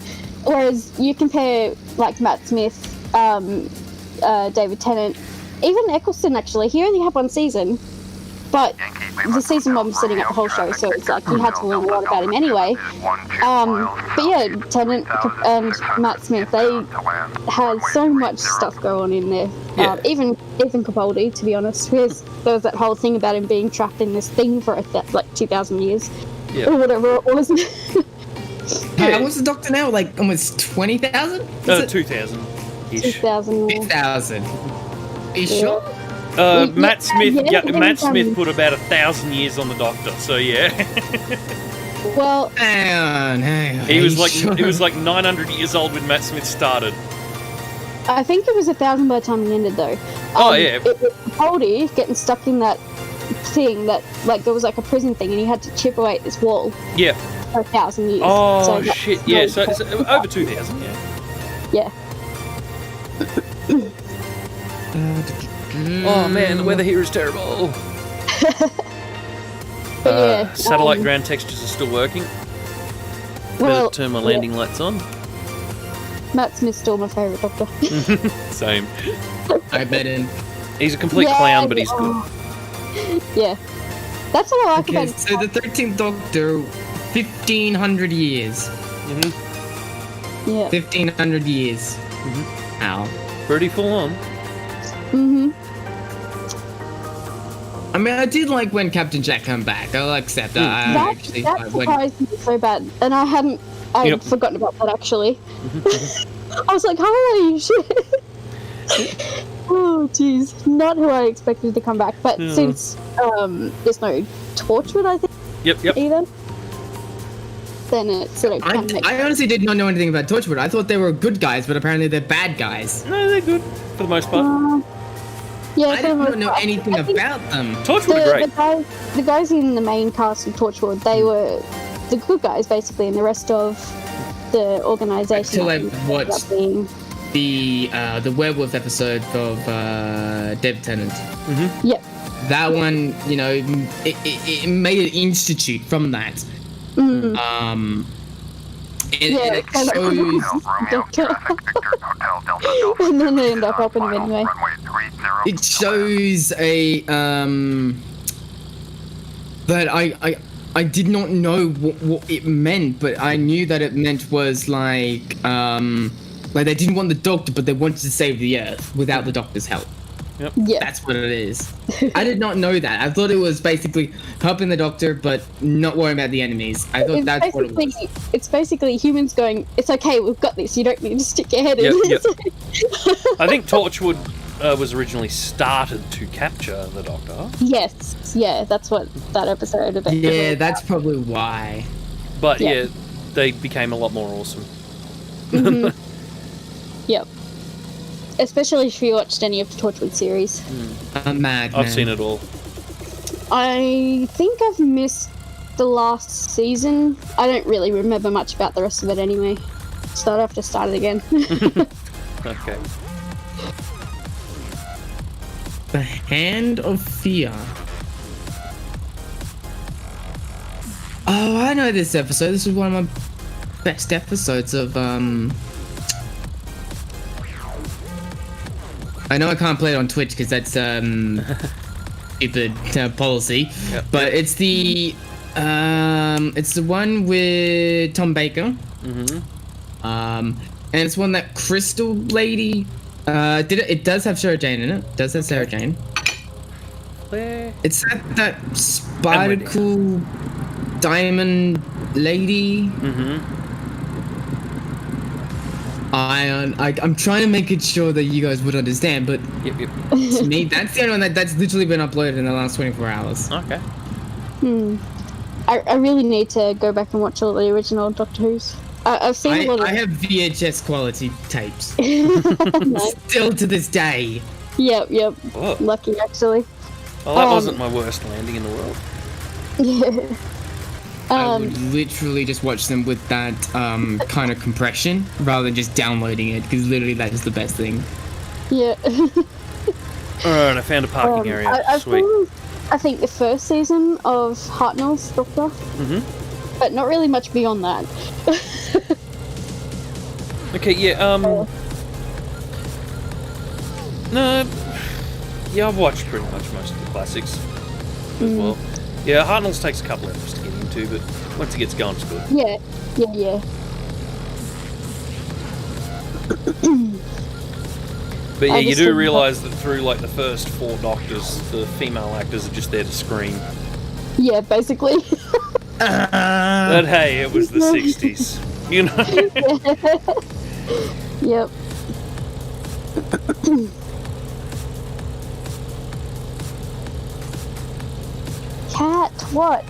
Whereas you compare like Matt Smith, David Tennant, even Eccleston actually, he only had 1 season. But the season 1 was setting up the whole show, so it's like you had to learn a lot about him anyway. But yeah, Tennant and Matt Smith, they had so much stuff going on in there. Yeah. Even Capaldi, to be honest, because there was that whole thing about him being trapped in this thing for like 2,000 years, or whatever it was. what's the doctor now? Like almost 20,000? 2,000 ish. 2,000. 2,000. Are you sure? Matt Smith. Matt Smith anytime- put about 1,000 years on the Doctor. So yeah, Well, Hang on. he was like 900 years old when Matt Smith started. I think it was 1,000 by the time he ended, though. Oh, yeah. It was Capaldi getting stuck in that thing that, like, there was like a prison thing, and he had to chip away at this wall Yeah. for 1,000 years. Oh So that- shit. Yeah. So it's over 2,000. Yeah. yeah. Oh man, the weather here is terrible. But yeah, Satellite ground textures are still working. well, Better turn my landing lights on. Matt Smith's still my favourite Doctor. Same. I bet in. He's a complete clown, but he's good. Yeah. That's what I like Okay, about it. so the 13th Doctor, 1,500 years. Yeah. 1,500 years. Ow. Pretty full on. I mean, I did like when Captain Jack came back. I'll accept that. That surprised me so bad, and I hadn't. I'd forgotten about that actually. I was like, holy shit! Oh jeez, not who I expected to come back. But since there's no Torchwood, I think. Yep. Either. Then it sort of. I honestly did not know anything about Torchwood. I thought they were good guys, but apparently they're bad guys. No, they're good for the most part. Yeah, I didn't know anything about them. Torchwood are great. The guys in the main cast of Torchwood, they were the good guys basically, and the rest of the organisation. Until I watched the werewolf episode of Deb Tennant. Yep. That one, you know, it made an institute from that. It shows. And then they end up helping him anyway. It shows a that I did not know what it meant, but I knew that it meant was like they didn't want the Doctor, but they wanted to save the Earth without the Doctor's help. Yep. Yeah. That's what it is. I did not know that. I thought it was basically helping the Doctor, but not worrying about the enemies. I thought that's what it was. It's basically humans going, it's okay, we've got this, you don't need to stick your head in. Yep. I think Torchwood was originally started to capture the Doctor. Yes, yeah, that's what that episode about. Yeah, that's probably why. But yeah, they became a lot more awesome. Yep. Especially if you watched any of the Torchwood series. I'm mad, man. I've seen it all. I think I've missed the last season. I don't really remember much about the rest of it anyway. So I'd have to start it again. Okay. The Hand of Fear. Oh, I know this episode. This is one of my best episodes of I know I can't play it on Twitch because that's stupid policy. Yep. But it's the one with Tom Baker. And it's one that Crystal Lady did it. It does have Sarah Jane in it. It does have Sarah Jane. Where? It's that Spider-Cool Diamond Lady. I'm trying to make it sure that you guys would understand, but Yep. to me, that's the only one that's literally been uploaded in the last 24 hours. Okay. I really need to go back and watch all the original Doctor Who's. I've seen a lot of. I have VHS quality tapes. Nice. Still to this day. Yep. Oh. Lucky, actually. Well, that wasn't my worst landing in the world. Yeah. I would literally just watch them with that kind of compression rather than just downloading it, because literally that is the best thing. Yeah. Alright, I found a parking area. I've Sweet. seen, I think, the first season of Hartnell's Doctor. But not really much beyond that. Okay, yeah, no. Yeah, I've watched pretty much most of the classics as well. Yeah, Hartnell's takes a couple hours to get into, but once it gets going, it's good. Yeah. But yeah, I you just do didn't- realise that through like the first 4 Doctors, the female actors are just there to scream. Yeah, basically. But hey, it was the 60s, you know? Yep. Cat, what?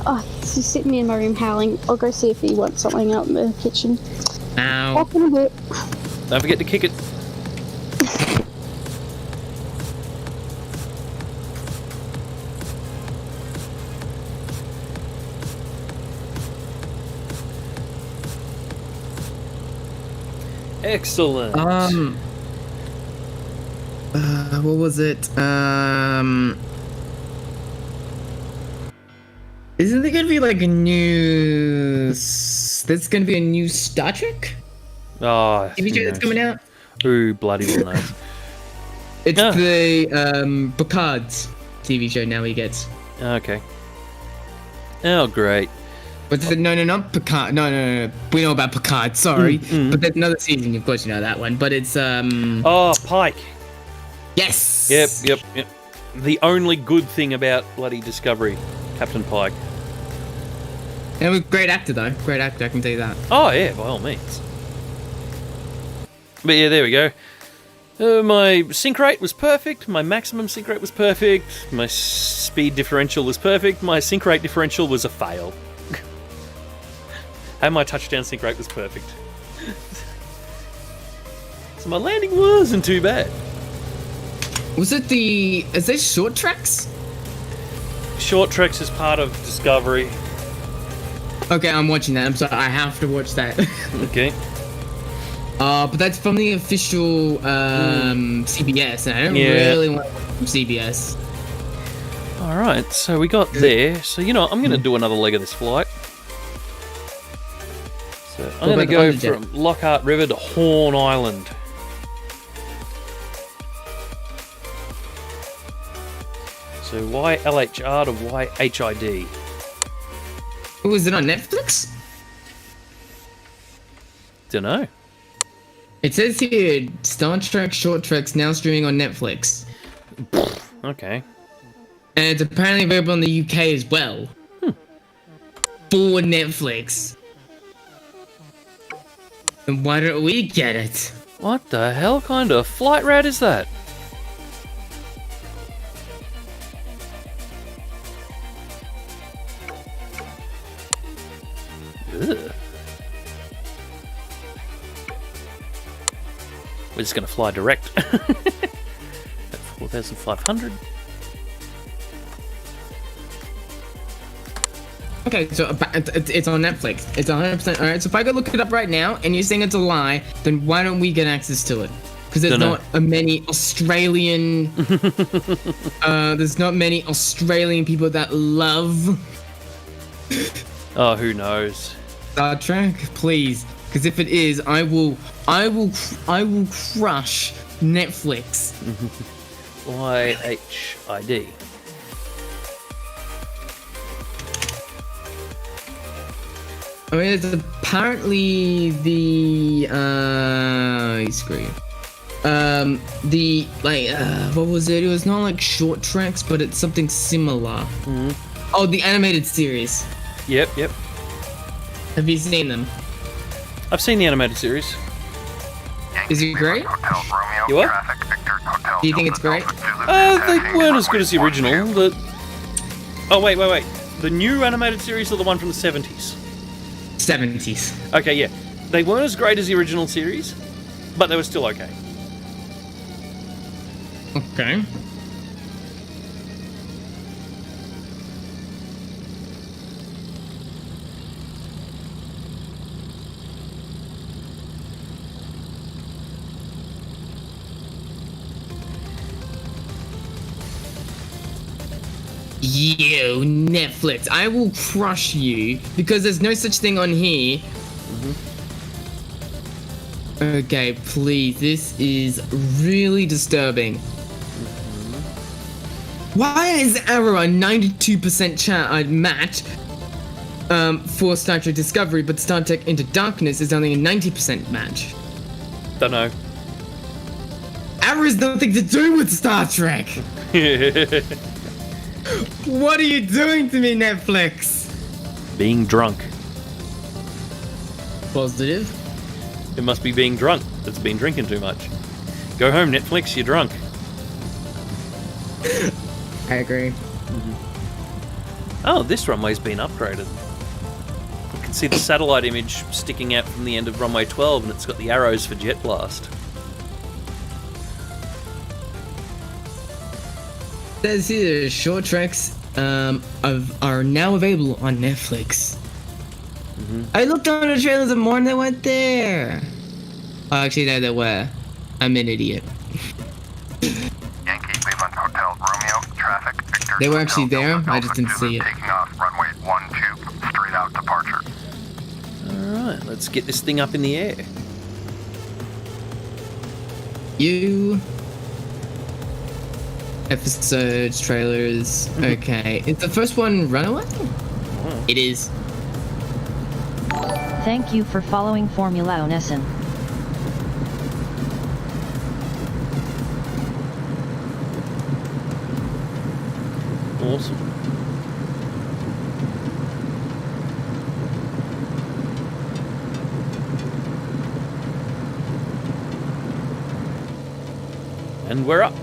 Oh, he's sitting in my room howling. I'll go see if he wants something out in the kitchen. Ow. Back in a bit. Don't forget to kick it. Excellent. What was it? Isn't there gonna be like a new? There's gonna be a new Star Trek Oh, TV show that's coming out. Who bloody well knows? It's Yeah. the Picard's TV show now he gets. Okay. Oh, great. But no, not Picard. No. We know about Picard. Sorry, but there's another season. Of course, you know that one. But it's Oh, Pike. Yes. Yep. The only good thing about bloody Discovery, Captain Pike. And a great actor though. Great actor, I can tell you that. Oh yeah, by all means. But yeah, there we go. My sync rate was perfect. My maximum sync rate was perfect. My speed differential was perfect. My sync rate differential was a fail. And my touchdown sync rate was perfect. So my landing wasn't too bad. Was it is there short tracks? Short treks is part of Discovery. Okay, I'm watching that. I'm sorry, I have to watch that. Okay. But that's from the official CBS, and I don't really want to watch from CBS. Alright, so we got there. So, you know, I'm going to do another leg of this flight. So I'm going to go from Lockhart River to Horn Island. So YLHR to YHID. Oh, is it on Netflix? Dunno. It says here, Star Trek Short Treks now streaming on Netflix. Okay. And it's apparently available in the UK as well. For Netflix. Then why don't we get it? What the hell kind of flight route is that? Ugh. We're just going to fly direct. At 4,500. Okay, so it's on Netflix. It's 100%. Alright, so if I go look it up right now and you're saying it's a lie, then why don't we get access to it? Because there's not many Australian... there's not many Australian people that love Oh, who knows? Star Trek, please, because if it is, I will crush Netflix. YHID. I mean, it's apparently the screw you. What was it? It was not like short tracks, but it's something similar. Oh, the animated series. Yep. Have you seen them? I've seen the animated series. Is it great? You what? Do you think it's great? They weren't as good as the original. Oh, wait. The new animated series or the one from the 70s? 70s. Okay, yeah. They weren't as great as the original series, but they were still okay. Okay. You, Netflix, I will crush you because there's no such thing on here. Okay, please, this is really disturbing. Why is Arrow a 92% match for Star Trek Discovery, but Star Trek Into Darkness is only a 90% match? Don't know. Arrow has nothing to do with Star Trek! What are you doing to me, Netflix? Being drunk. Positive. It must be being drunk that's been drinking too much. Go home, Netflix, you're drunk. I agree. Oh, this runway's been upgraded. You can see the satellite image sticking out from the end of runway 12, and it's got the arrows for Jet Blast. Says here, short tracks are now available on Netflix. I looked on the trailers and more and they weren't there. Oh, actually, there they were. I'm an idiot. Yankee, Cleveland Hotel, Romeo, traffic, Victor. They were actually Hotel, there. Delta, I just didn't Zulu, see it. Taking off, runway 12, straight out departure. Alright, let's get this thing up in the air. You. Episodes, trailers. Okay. Is the first one Runaway? It is. Thank you for following Formula Onessen. Awesome. And we're up.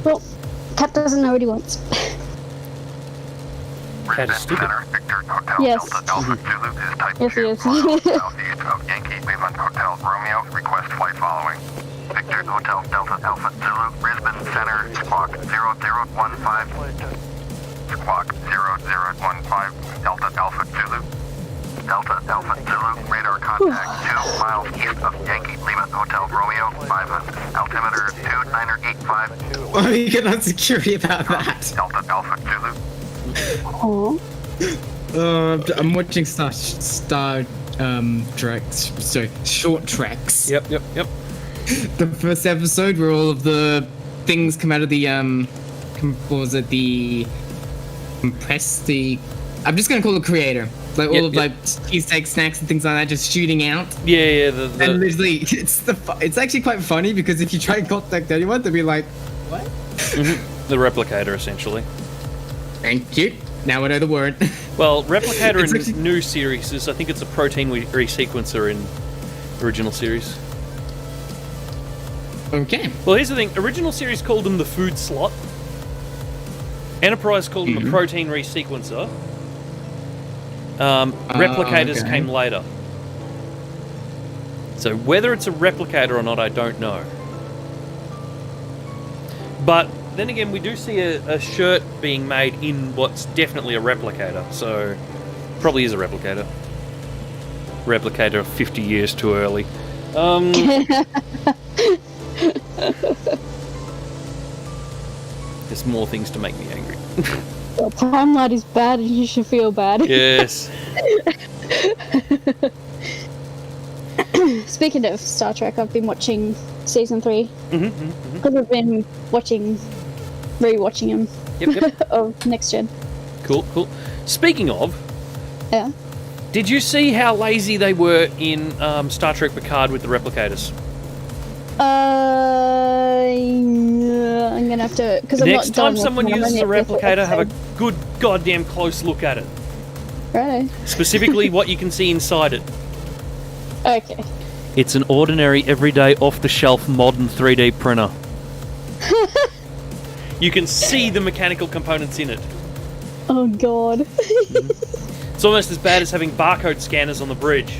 Well, Cat doesn't know what he wants. Cat is stupid. Center, Victor Hotel, Yes. Delta, Alpha, Zulu is type Yes, 2. he is. Southeast of Yankee, Cleveland Hotel, Romeo, request flight following. Victor Hotel, Delta, Alpha, Zulu, Brisbane Center, squawk 0015. Squawk 0015, Delta, Alpha, Zulu. Delta, Alpha, Zulu, radar contact 2 miles east of Yankee, Lima Hotel, Romeo, 500. Altimeter 2985. Why are you getting on security about that? Delta, Alpha, Zulu. Oh. I'm watching tracks. Sorry, short tracks. Yep. The first episode where all of the things come out of the what was it, the compress the I'm just gonna call it creator. Like all of like cheesesteak snacks and things like that just shooting out. Yeah. And literally it's actually quite funny because if you try and contact anyone, they'll be like, what? The replicator, essentially. Thank you. Now I know the word. Well, replicator It's in actually- new series is, I think it's a protein resequencer in original series. Okay. Well, here's the thing. Original series called them the food slot. Enterprise called them a protein resequencer. Replicators okay. came later. So whether it's a replicator or not, I don't know. But then again, we do see a shirt being made in what's definitely a replicator, so probably is a replicator. Replicator 50 years too early. There's more things to make me angry. The timeline is bad and you should feel bad. Yes. Speaking of Star Trek, I've been watching season 3. Because I've been rewatching them Yep. of Next Gen. Cool. Speaking of, Yeah. did you see how lazy they were in Star Trek Picard with the replicators? I'm gonna have to, because I'm not Next time done someone with it, I'm uses a only at the replicator, have a episode. good goddamn close look at it. Right. Specifically what you can see inside it. Okay. It's an ordinary, everyday, off-the-shelf, modern 3D printer. You can see the mechanical components in it. Oh god. It's almost as bad as having barcode scanners on the bridge.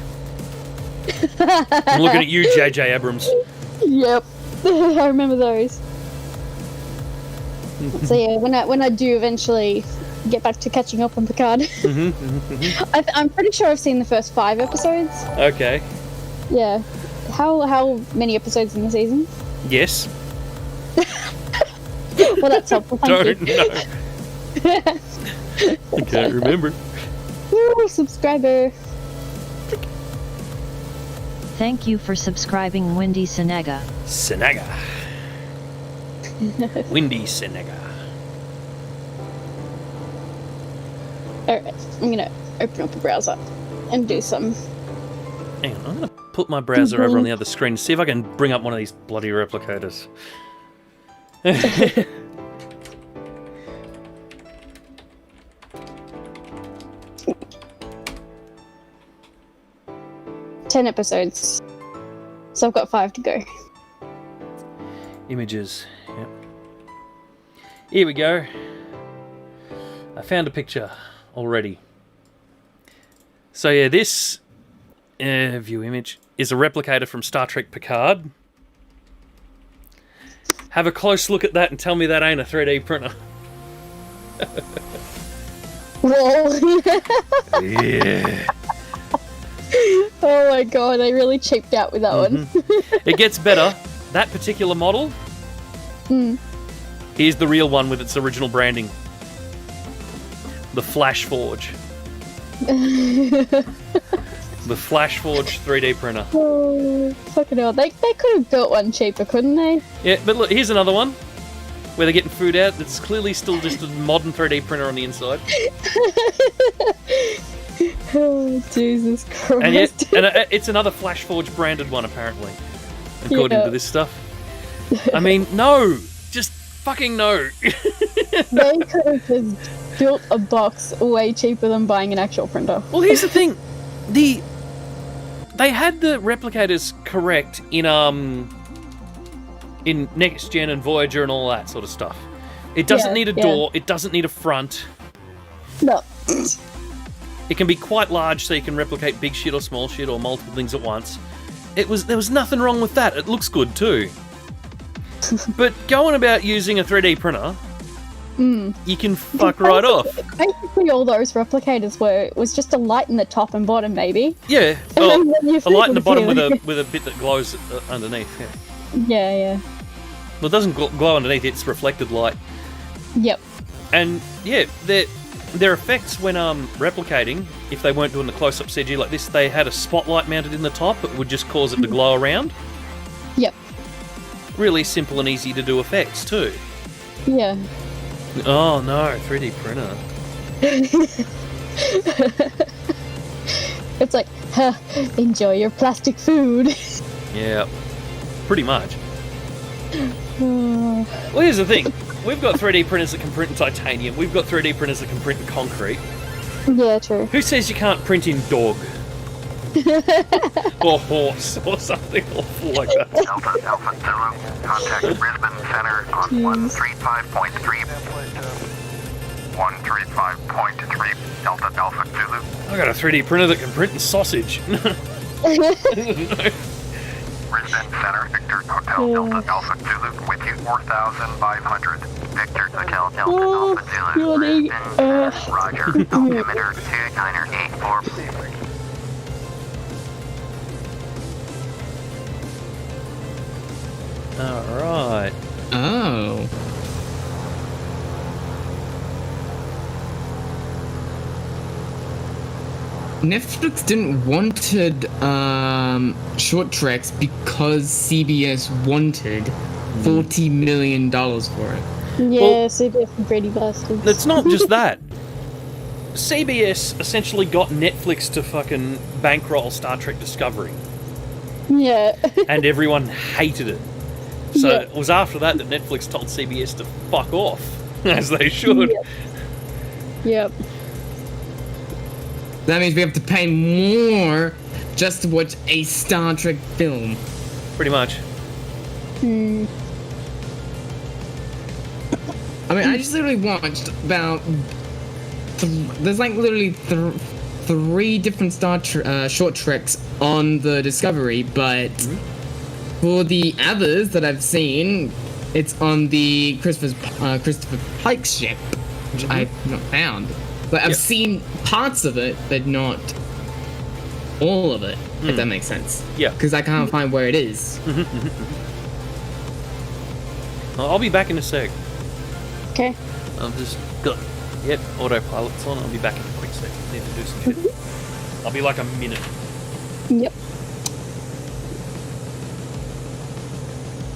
I'm looking at you, J.J. Abrams. Yep. I remember those. So yeah, when I do eventually get back to catching up on Picard, I'm pretty sure I've seen the first 5 episodes. Okay. Yeah. How many episodes in the season? Yes. Well, that's helpful. Thank Don't you. know. I can't remember. Woo, subscriber. Thank you for subscribing, Windy Senega. Senega. Windy Senega. Alright, I'm gonna open up a browser and do some. Hang on, I'm going to put my browser over on the other screen to see if I can bring up one of these bloody replicators. 10 episodes. So I've got 5 to go. Images. Yep. Here we go. I found a picture already. So yeah, this view image is a replicator from Star Trek Picard. Have a close look at that and tell me that ain't a 3D printer. Whoa. Yeah. Oh my god, I really cheaped out with that one. It gets better. That particular model is the real one with its original branding. The Flash Forge. The Flash Forge 3D printer. Oh, fucking hell. They could have built one cheaper, couldn't they? Yeah, but look, here's another one where they're getting food out. It's clearly still just a modern 3D printer on the inside. Oh, Jesus Christ. And yet, it's another Flash Forge branded one, apparently, according to this stuff. I mean, no! Just fucking no! They could have just built a box way cheaper than buying an actual printer. Well, here's the thing. They had the replicators correct in Next Gen and Voyager and all that sort of stuff. It doesn't need a door. It doesn't need a front. No. It can be quite large, so you can replicate big shit or small shit or multiple things at once. There was nothing wrong with that. It looks good too. But going about using a 3D printer, you can fuck right off. Basically, all those replicators was just a light in the top and bottom, maybe. Yeah, And then you a light in the bottom flip with a bit that glows underneath. Yeah. Yeah. Well, it doesn't glow underneath; it's reflected light. Yep. And yeah, their effects when replicating, if they weren't doing the close-up CG like this, they had a spotlight mounted in the top. It would just cause it to glow around. Yep. Really simple and easy to do effects too. Yeah. Oh no, 3D printer. It's like, enjoy your plastic food. Yeah, pretty much. Well, here's the thing. We've got 3D printers that can print in titanium. We've got 3D printers that can print in concrete. Yeah, true. Who says you can't print in dog? Or horse, or something awful like that. Delta Alpha Zulu, contact Brisbane Center on 135.3. 135.3, Delta Alpha Zulu. I got a 3D printer that can print in sausage. Brisbane Center, Victor Hotel Hotel Delta Alpha Zulu with you 4,500. Victor Hotel Delta Alpha Zulu. Lisbon, Roger. Altimeter 2984. Alright. Oh. Netflix didn't wanted short treks because CBS wanted $40 million for it. Yeah, Well- CBS and greedy bastards. It's not just that. CBS essentially got Netflix to fucking bankroll Star Trek Discovery, Yeah. and everyone hated it. So Yeah. it was after that that Netflix told CBS to fuck off, as they should. Yep. Yep. That means we have to pay more just to watch a Star Trek film. Pretty much. Hmm. I mean, I just literally watched about... there's like literally three different short treks on the Discovery, but for the others that I've seen, it's on the Christopher Pike's ship, which I've not found. But I've seen parts of it, but not all of it, if that makes sense. Yeah. Because I can't find where it is. I'll be back in a sec. Okay. I've just got... Yep, autopilot's on. I'll be back in a quick sec. Need to do some shit. I'll be like a minute. Yep.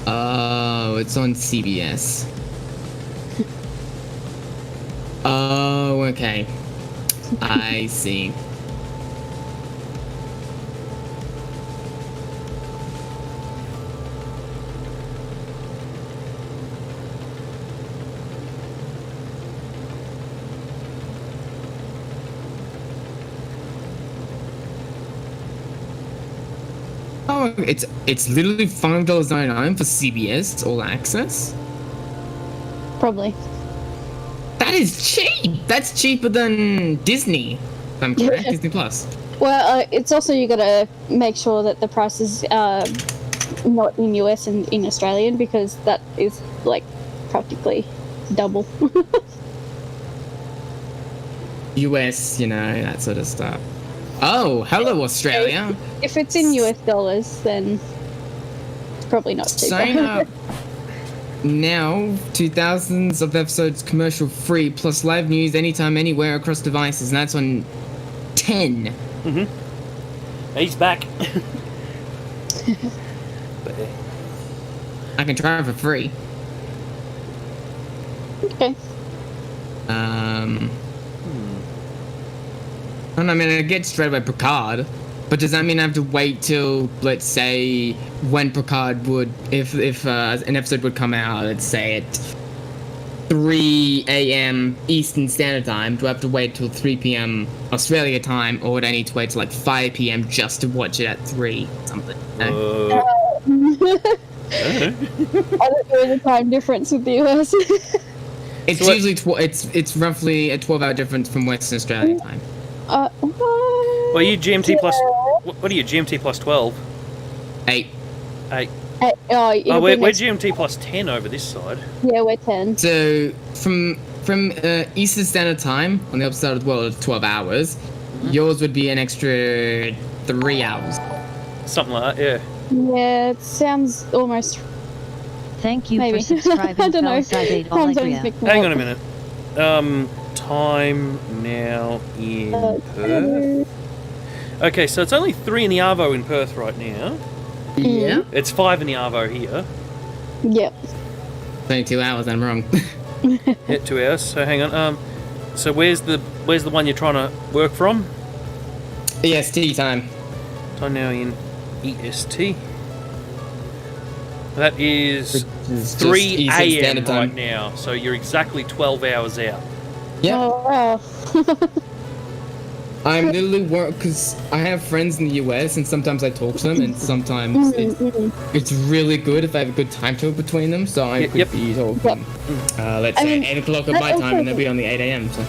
Oh, it's on CBS. Oh, okay. I see. Oh, it's literally $5.99 for CBS All Access. Probably. That is cheap. That's cheaper than Disney. If I'm correct, Disney Plus. Well, it's also you gotta make sure that the price is not in US and in Australian, because that is like practically double. US, you know, that sort of stuff. Oh, hello Australia. If it's in US dollars, then it's probably not cheaper. Sign up now to thousands of episodes commercial free plus live news anytime, anywhere across devices, and that's on 10. He's back. But, I can try it for free. Okay. I mean, I get straight away Picard, but does that mean I have to wait till, let's say, when Picard would, if an episode would come out, let's say at 3 a.m. Eastern Standard Time, do I have to wait till 3 p.m. Australia time, or would I need to wait till like 5 p.m. just to watch it at 3 something? No? I don't know the time difference with the US. It's So what- usually it's roughly a 12-hour difference from Western Australia time. What? well, you GMT plus... What are you, GMT plus 12? 8. 8. Oh, We're GMT plus 10 over this side. Yeah, we're 10. So from Eastern Standard Time on the other side of the world, 12 hours. Yours would be an extra 3 hours. Something like that, yeah. Yeah, it sounds almost. Thank you Maybe. for subscribing, I don't know. DazzaJay. Time zones mix me Hang up. on a minute. Time now in Perth. Okay, so it's only 3 in the Arvo in Perth right now. Yeah. It's 5 in the Arvo here. Yep. It's only 2 hours, I'm wrong. Yeah, 2 hours. So hang on. So where's the one you're trying to work from? EST time. Time now in EST. That is It's 3 just Eastern a.m. Standard Time. right now. So you're exactly 12 hours out. Yeah. Oh, wow. I'm literally because I have friends in the US and sometimes I talk to them and sometimes it's really good if I have a good time to between them. So I could Yep. be talking, let's I say mean, 8 o'clock at that my time also- and they'll be on the 8 a.m. So.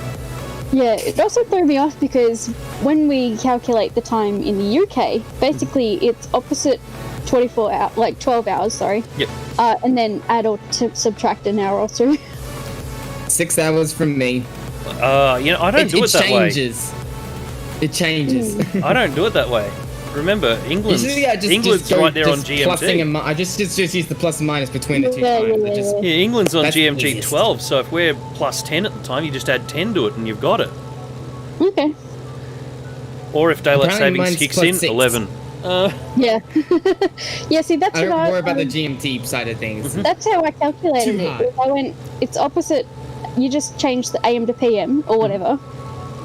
Yeah, it also threw me off because when we calculate the time in the UK, basically it's opposite 24 hours, like 12 hours, sorry. Yep. And then add or subtract an hour or two. 6 hours from me. I don't do it that way. It changes. I don't do it that way. Remember, England's go right there on plussing GMT. I just use the plus and minus between the two Yeah, times. yeah, yeah. Yeah, England's on That's GMT easiest. 12, so if we're plus 10 at the time, you just add 10 to it and you've got it. Okay. Or if daylight Apparently savings mine's kicks plus in, 6. 11. Yeah. Yeah, see, that's I don't what worry about the GMT side of Mm-hmm. things. That's how I calculated Too it. hard. I went, it's opposite. You just change the AM to PM or whatever,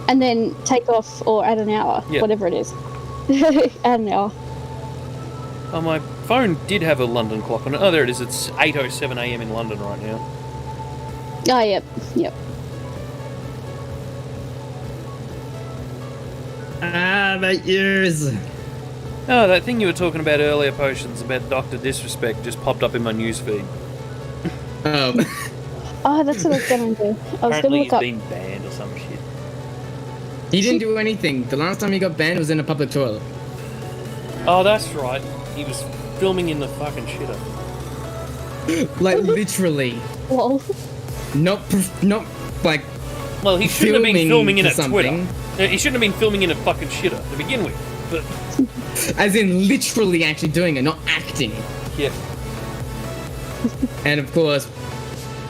and then take off or add an hour, Yeah. whatever it is. Add an hour. Oh, my phone did have a London clock on it. Oh, there it is. It's 8:07 a.m. in London right now. Oh, yep. That yours. Oh, that thing you were talking about earlier, Potions, about Dr. Disrespect just popped up in my newsfeed. Oh, that's what I was going to do. I was going to Apparently look he's up. been banned or some shit. He didn't do anything. The last time he got banned was in a public toilet. Oh, that's right. He was filming in the fucking shitter. Like literally, Lol. not like Well, he shouldn't have been filming in for a Twitter. something. He shouldn't have been filming in a fucking shitter to begin with. But, as in literally actually doing it, not acting. yeah. And of course,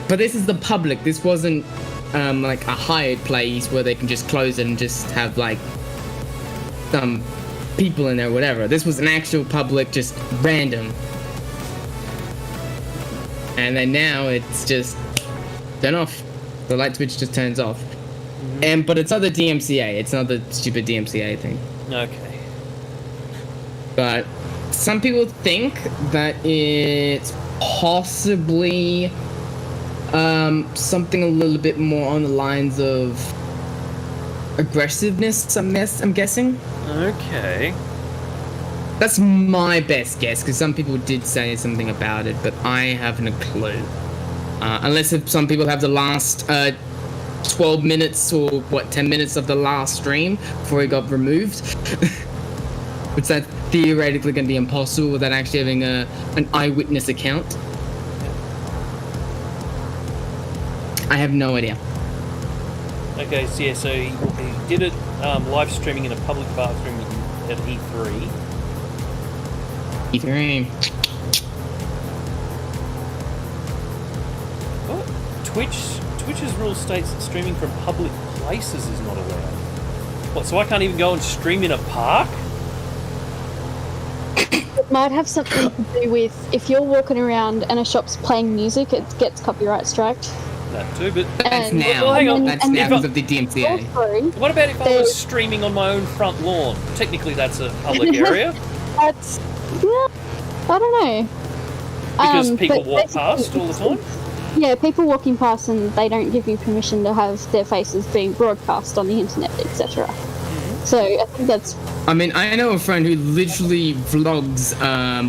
but this is the public. This wasn't like a hired place where they can just close it and just have like some people in there, or whatever. This was an actual public, just random. And then now it's just turn off. The light switch just turns off. But it's not the DMCA. It's not the stupid DMCA thing. Okay. But some people think that it's possibly something a little bit more on the lines of aggressiveness, I'm guessing. Okay. That's my best guess, because some people did say something about it, but I haven't a clue. Unless if some people have the last 12 minutes or 10 minutes of the last stream before it got removed. Which that's theoretically going to be impossible without actually having an eyewitness account. I have no idea. Okay, so yeah, so he did it live streaming in a public bathroom at E3. E3. What? Twitch's rule states that streaming from public places is not allowed. What, so I can't even go and stream in a park? It might have something to do with if you're walking around and a shop's playing music, it gets copyright striked. That too, but That's And- now. Well, hang on. That's and now then- because of the DMCA. Also, what about if I There- was streaming on my own front lawn? Technically that's a public area, that's I don't know. because people but walk basically- past all the time? Yeah, people walking past and they don't give you permission to have their faces being broadcast on the internet, etc. So I think that's I mean, I know a friend who literally vlogs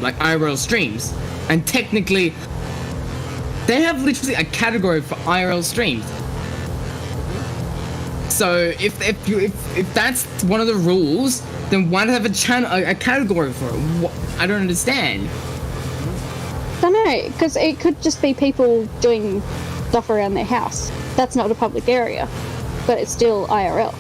like IRL streams, and technically, they have literally a category for IRL streams. So if that's one of the rules, then why not have a category for it? I don't understand. I don't know, because it could just be people doing stuff around their house. That's not a public area, but it's still IRL.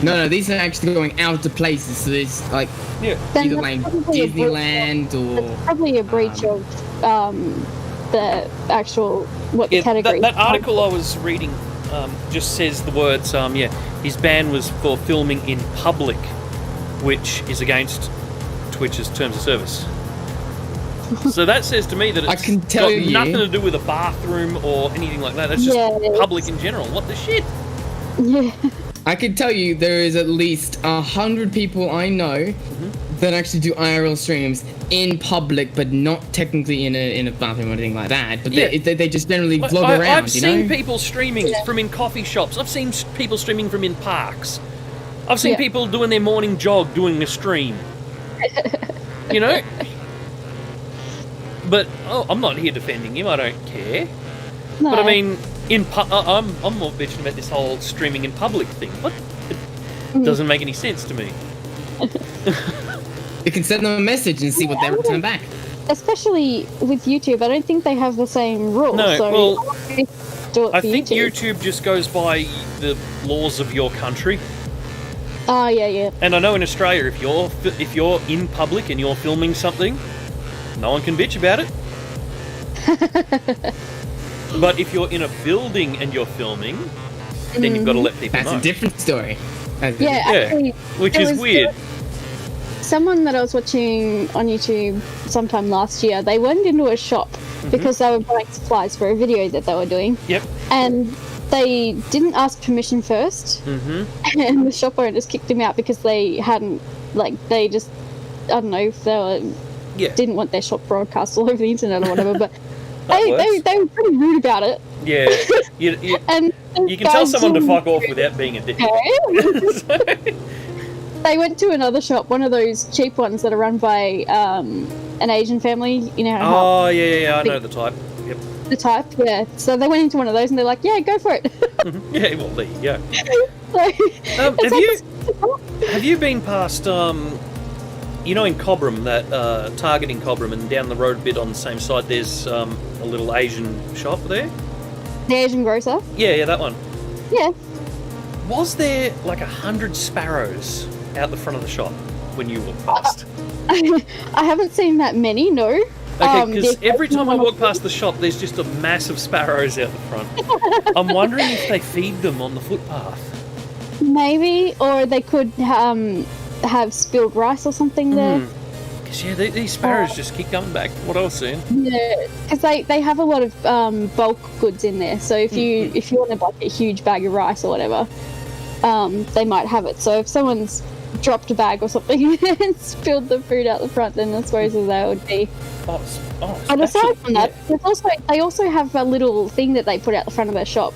No, these are actually going out to places. So there's like Yeah. Then either that's like probably a breach- Disneyland or It's probably a breach of the actual what the Yeah, category. that article I was reading just says the words, his ban was for filming in public, which is against Twitch's terms of service. So that says to me that it's I can tell got you- nothing to do with a bathroom or anything like that. That's just Yeah, it is. public in general. What the shit? Yeah. I can tell you there is at least 100 people I know that actually do IRL streams in public, but not technically in a bathroom or anything like that. But they just generally vlog around. I've seen know? people streaming from in coffee shops. I've seen people streaming from in parks. I've seen people doing their morning jog doing a stream. You know? But I'm not here defending him. I don't care. No. But I mean, I'm more bitching about this whole streaming in public thing. What? It doesn't make any sense to me. You can send them a message and see what they return back. Especially with YouTube, I don't think they have the same rules. No, so well, do it I for think YouTube just goes by the laws of your country. Oh, yeah. And I know in Australia, if you're in public and you're filming something, no one can bitch about it. But if you're in a building and you're filming, then you've got to let people know. That's a different story. Yeah, actually, which is weird. Someone that I was watching on YouTube sometime last year, they went into a shop because they were buying supplies for a video that they were doing. Yep. And they didn't ask permission first. And the shop owner just kicked him out because they hadn't, they just, I don't know if they were, didn't want their shop broadcast all over the internet or whatever, but they were pretty rude about it. Yeah. And you can tell someone to fuck off without being a dick. They went to another shop, one of those cheap ones that are run by an Asian family, you know. Oh, yeah, I know the type. Yep. The type, yeah. So they went into one of those and they're like, yeah, go for it. Yeah, well, there you go. So, have you been past, you know, in Cobram, that Target in Cobram, and down the road a bit on the same side, there's a little Asian shop there? The Asian grocer? Yeah, that one. Yeah. Was there like 100 sparrows out the front of the shop when you walked past? I haven't seen that many, no. Okay, because every time I walk past the shop, there's just a mass of sparrows out the front. I'm wondering if they feed them on the footpath. Maybe, or they could have spilled rice or something there. Because, yeah, these sparrows just keep coming back. What I was saying. Yeah, because they have a lot of bulk goods in there. So if you want to buy a huge bag of rice or whatever, they might have it. So if someone's dropped a bag or something and spilled the food out the front, then I suppose they would be. And aside from that, they also have a little thing that they put out the front of their shop.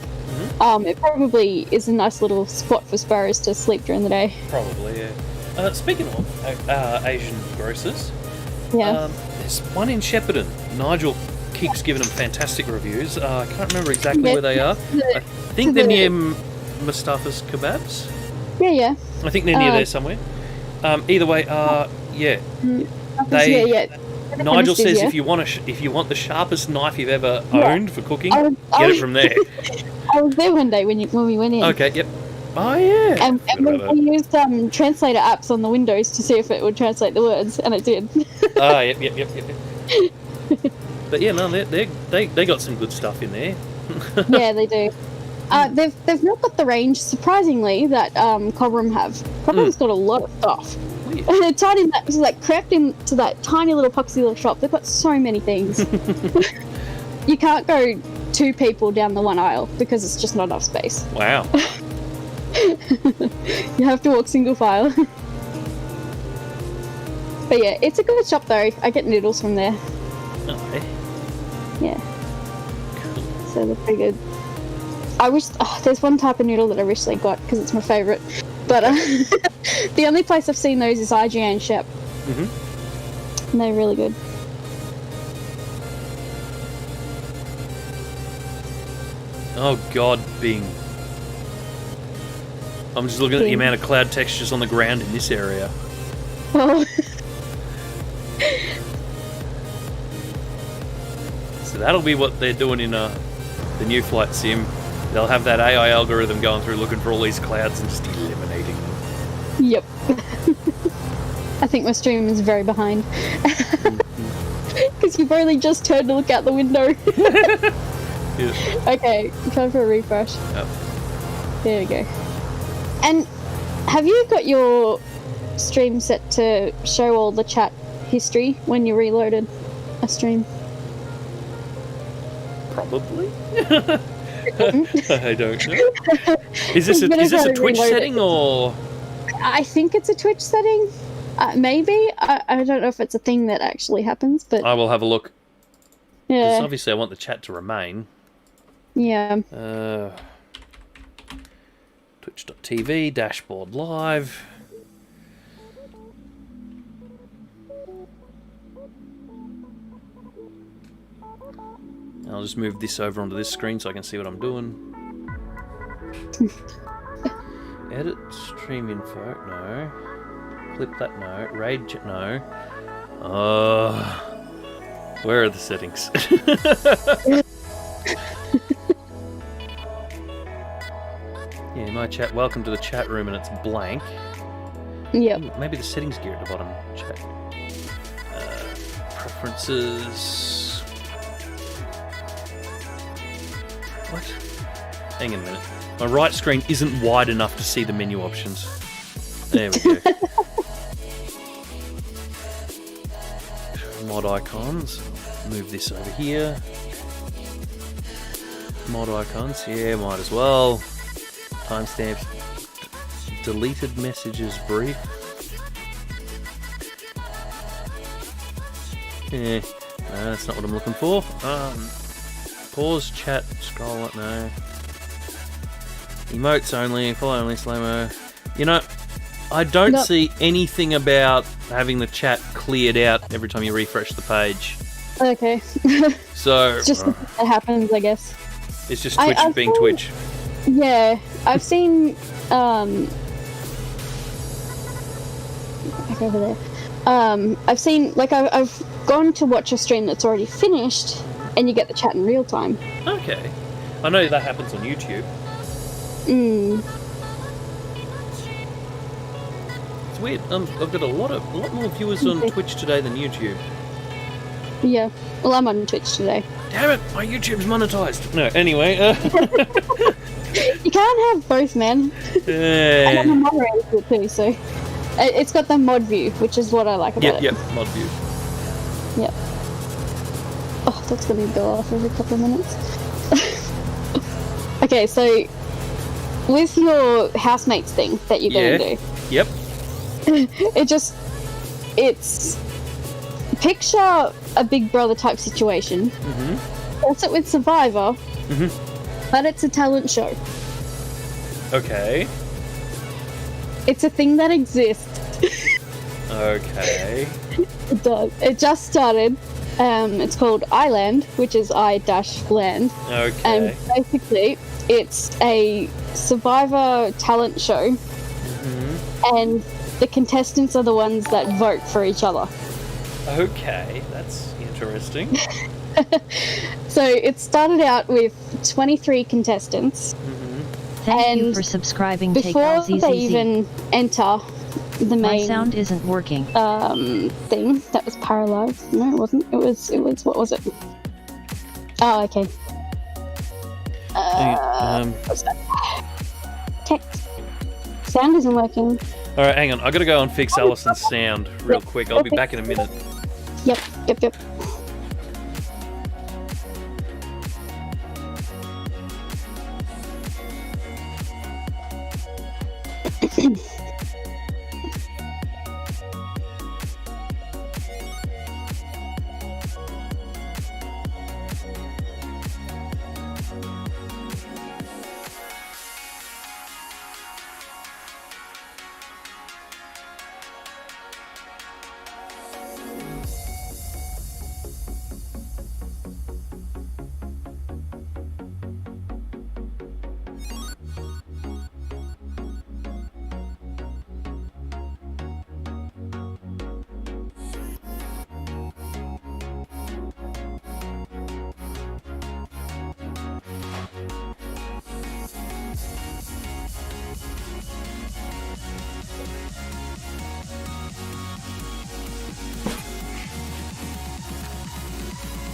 It probably is a nice little spot for sparrows to sleep during the day. Probably, yeah. Speaking of Asian grocers, there's one in Shepparton. Nigel keeps giving them fantastic reviews. I can't remember exactly where they are. I think they're near Mustafa's Kebabs. Yeah. I think they're near there somewhere. Either way, Nigel says if you want the sharpest knife you've ever owned for cooking, get it from there. I was there one day when we went in. Okay, yep. Oh yeah. And we used translator apps on the Windows to see if it would translate the words, and it did. Oh yep. But yeah, no, they got some good stuff in there. Yeah, they do. They've not got the range, surprisingly, that Cobram have. Cobram's got a lot of stuff. It's like cracked into that tiny little poxy little shop. They've got so many things. You can't go 2 people down the one aisle because it's just not enough space. Wow. You have to walk single file. But yeah, it's a good shop though. I get noodles from there. Okay. Yeah. So they're pretty good. I wish there's one type of noodle that I wish they got because it's my favourite. But the only place I've seen those is IGA and Shep. And they're really good. Oh God, Bing. I'm just looking at the amount of cloud textures on the ground in this area. Oh. So that'll be what they're doing in the new flight sim. They'll have that AI algorithm going through looking for all these clouds and just eliminating them. Yep. I think my stream is very behind. Because you've only just turned to look out the window. Yeah. Okay, time for a refresh. Yep. There we go. And have you got your stream set to show all the chat history when you reloaded a stream? Probably. I don't know. Is this a Twitch setting or? I think it's a Twitch setting. Maybe. I don't know if it's a thing that actually happens, but I will have a look. Yeah. Because obviously I want the chat to remain. Yeah. Twitch.tv, dashboard live. I'll just move this over onto this screen so I can see what I'm doing. Edit stream info, no. Clip that, no. Raid, no. Oh, where are the settings? Yeah, my chat. Welcome to the chat room, and it's blank. Yep. Ooh, maybe the settings gear at the bottom. Chat. Preferences. What? Hang on a minute. My right screen isn't wide enough to see the menu options. There we go. Mod icons. Move this over here. Mod icons. Yeah, might as well. Timestamps. Deleted messages brief. Yeah, no, that's not what I'm looking for. Pause, chat, scroll it, no. Emotes only, follow only, slow-mo. You know, I don't see anything about having the chat cleared out every time you refresh the page. Okay. So... It's just it happens, I guess. It's just Twitch being Twitch. Yeah, I've seen... Back over there. I've seen... Like, I've gone to watch a stream that's already finished, and you get the chat in real time. Okay. I know that happens on YouTube. It's weird. I've got a lot more viewers on Twitch today than YouTube. Yeah. Well, I'm on Twitch today. Damn it! My YouTube's monetized. No. Anyway. You can't have both, man. And I'm a moderator to it too, so it's got the mod view, which is what I like about it. Yep. Mod view. Yep. Oh, that's gonna go off every couple of minutes. Okay, so with your housemates thing that you're going to do. Yep. It's picture a Big Brother type situation. That's it with Survivor, but it's a talent show. Okay. It's a thing that exists. Okay. It does. It just started. It's called iLand, which is I-land. Okay. And basically, it's a Survivor talent show, and the contestants are the ones that vote for each other. Okay, that's interesting. So it started out with 23 contestants. Thank you for subscribing. Before they even enter the main... My sound isn't working. Thing that was paralyzed. No, it wasn't. It was. What was it? Oh, okay. What's that? Text. Sound isn't working. All right, hang on. I got to go and fix Alison's sound real quick. I'll be back in a minute. Yep.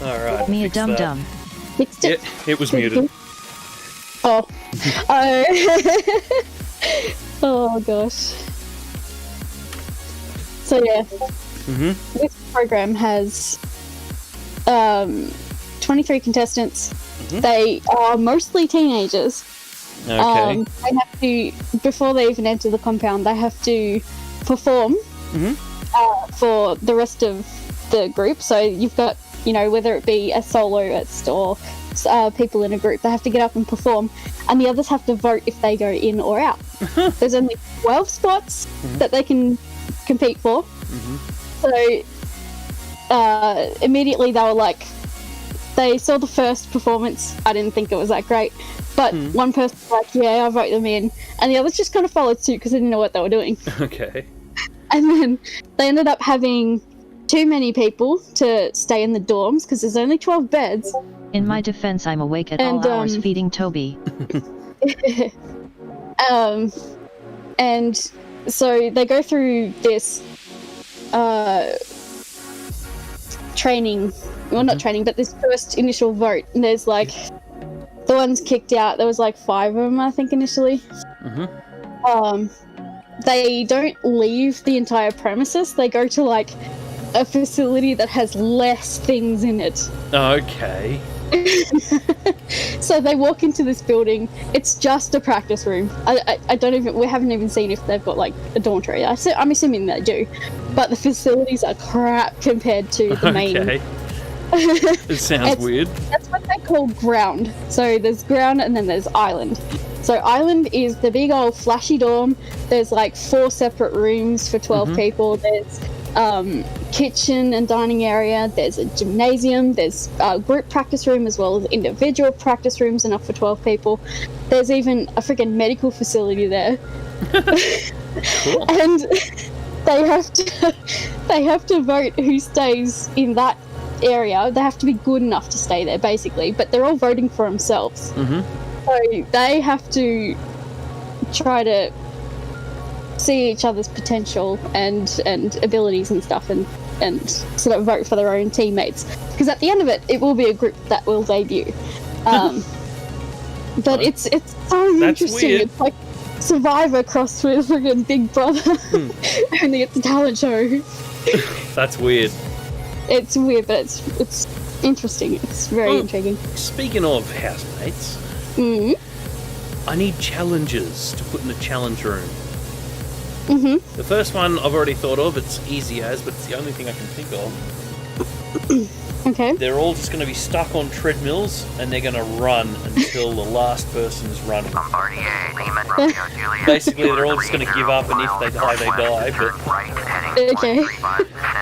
All right. Me a dum dum. Fixed it. It was muted. Oh. Oh gosh. So yeah. This program has 23 contestants. They are mostly teenagers. Okay. They have to, before they even enter the compound, they have to perform for the rest of the group. So you've got, you know, whether it be a soloist or people in a group, they have to get up and perform, and the others have to vote if they go in or out. There's only 12 spots that they can compete for. So immediately they were like, they saw the first performance. I didn't think it was that great, but one person was like, yeah, I'll vote them in, and the others just kind of followed suit because they didn't know what they were doing. Okay. And then they ended up having too many people to stay in the dorms because there's only 12 beds. In my defense, I'm awake at all hours feeding Toby. And so they go through this training, well, not training, but this first initial vote. And there's like, the ones kicked out, there was like 5 of them, I think, initially. They don't leave the entire premises. They go to like a facility that has less things in it. Okay. So they walk into this building. It's just a practice room. I don't even. We haven't even seen if they've got like a dormitory. I'm assuming they do, but the facilities are crap compared to the main. Okay. It sounds weird. That's what they call ground. So there's ground and then there's island. So island is the big old flashy dorm. There's like 4 separate rooms for 12 people. There's kitchen and dining area. There's a gymnasium. There's a group practice room as well as individual practice rooms enough for 12 people. There's even a freaking medical facility there. Cool. And they have to vote who stays in that area. They have to be good enough to stay there, basically, but they're all voting for themselves. So they have to try to see each other's potential and abilities and stuff, and sort of vote for their own teammates, because at the end of it will be a group that will debut. But it's so interesting. Weird. It's like Survivor crossed with friggin' Big Brother. Only it's a talent show. That's weird. It's weird, but it's interesting. It's very intriguing. Speaking of housemates, I need challenges to put in the challenge room. The first one I've already thought of. It's easy as, but it's the only thing I can think of. Okay. They're all just going to be stuck on treadmills, and they're going to run until the last person is running. Basically, they're all just going to give up, and if they die, they die. But Okay.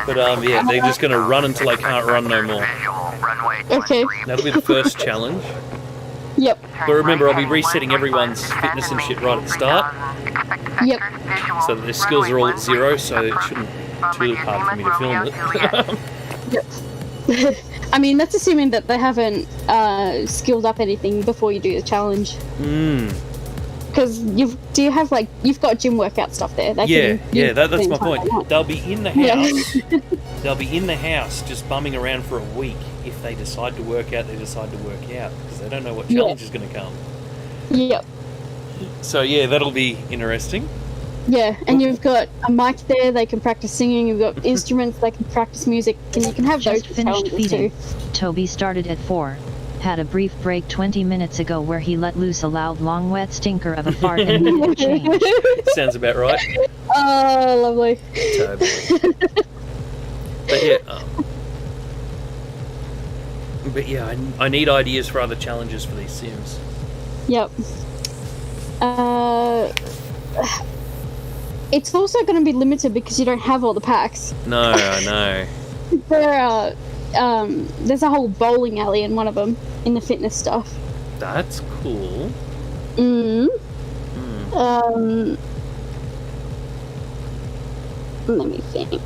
but yeah, they're just going to run until they can't run no more. Okay. That'll be the first challenge. Yep. But remember, I'll be resetting everyone's fitness and shit right at the start, Yep. so that their skills are all at 0, so it shouldn't be too hard for me to film it. Yep. I mean, that's assuming that they haven't skilled up anything before you do the challenge. Because you've got gym workout stuff there. That's my point. They'll be in the house. They'll be in the house just bumming around for a week. If they decide to work out, they decide to work out, because they don't know what challenge is going to come. Yep. So yeah, that'll be interesting. Yeah, and you've got a mic there. They can practice singing. You've got instruments. They can practice music, and you can have Just those finished challenges feeding. too. Toby started at 4. Had a brief break 20 minutes ago where he let loose a loud, long, wet stinker of a fart and needed to change. Sounds about right. Oh, lovely. But yeah, I need ideas for other challenges for these Sims. Yep. It's also going to be limited because you don't have all the packs. No, I know. There's a whole bowling alley in one of them in the fitness stuff. That's cool. Let me think.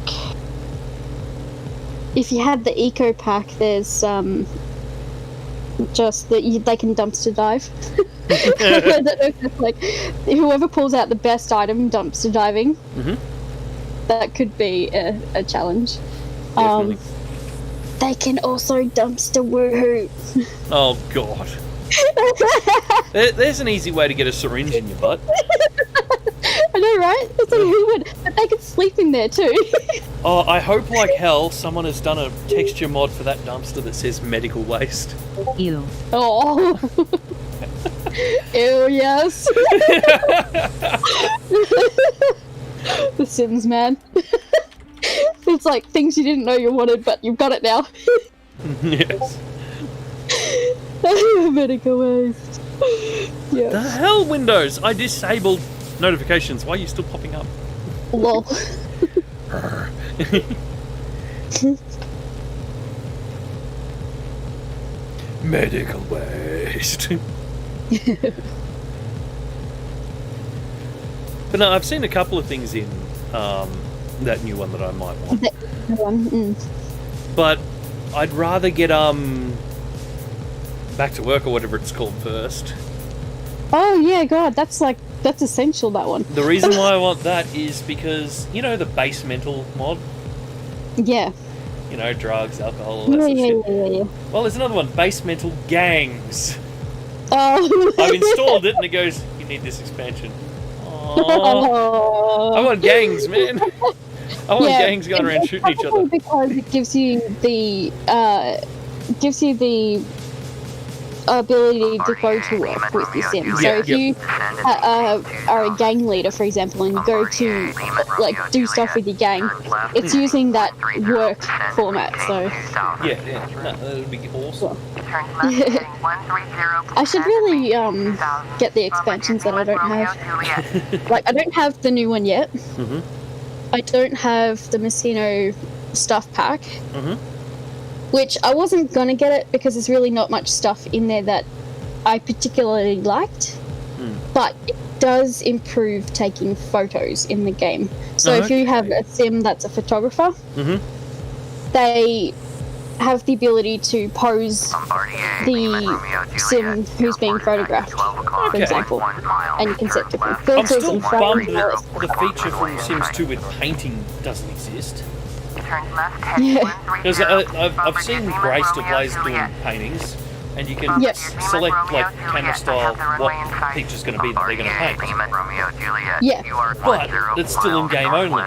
If you had the eco pack, there's just that they can dumpster dive. I don't know if it's like whoever pulls out the best item dumpster diving. That could be a challenge. Definitely. They can also dumpster woohoo. Oh god. There's an easy way to get a syringe in your butt. I know, right? It's like, who would? But they could sleep in there too. Oh, I hope like hell someone has done a texture mod for that dumpster that says medical waste. Ew. Oh. Ew, yes. The Sims, man. It's like things you didn't know you wanted, but you've got it now. Yes. Medical waste. Yeah. The hell, Windows! I disabled notifications. Why are you still popping up? Lol. Medical waste. But no, I've seen a couple of things in that new one that I might want. The one. But I'd rather get back to work or whatever it's called first. Oh yeah, God, that's essential, that one. The reason why I want that is because, you know, the base mental mod? Yeah. You know, drugs, alcohol, all that sort of shit. Yeah. Well, there's another one, base mental gangs. Oh. I've installed it and it goes, you need this expansion. Aww. Oh. I want gangs, man. I want gangs going around shooting each other. Because it gives you the ability to go to work with your sim. So if you are a gang leader, for example, and you go to like do stuff with your gang, it's using that work format. So yeah, no, that would be awesome. I should really get the expansions that I don't have. Like I don't have the new one yet. Mm-hmm. I don't have the Messino stuff pack. Mm-hmm. Which I wasn't going to get it because there's really not much stuff in there that I particularly liked. But it does improve taking photos in the game. So if you have a sim that's a photographer, they have the ability to pose the sim who's being photographed, for example. And you can set different I'm filters still and bummed that the feature from Sims 2 with painting doesn't exist. Because I've seen Grace to Blaze doing paintings, and you can select like camera style what picture's going to be that they're going to paint. Yeah. But it's still in game only.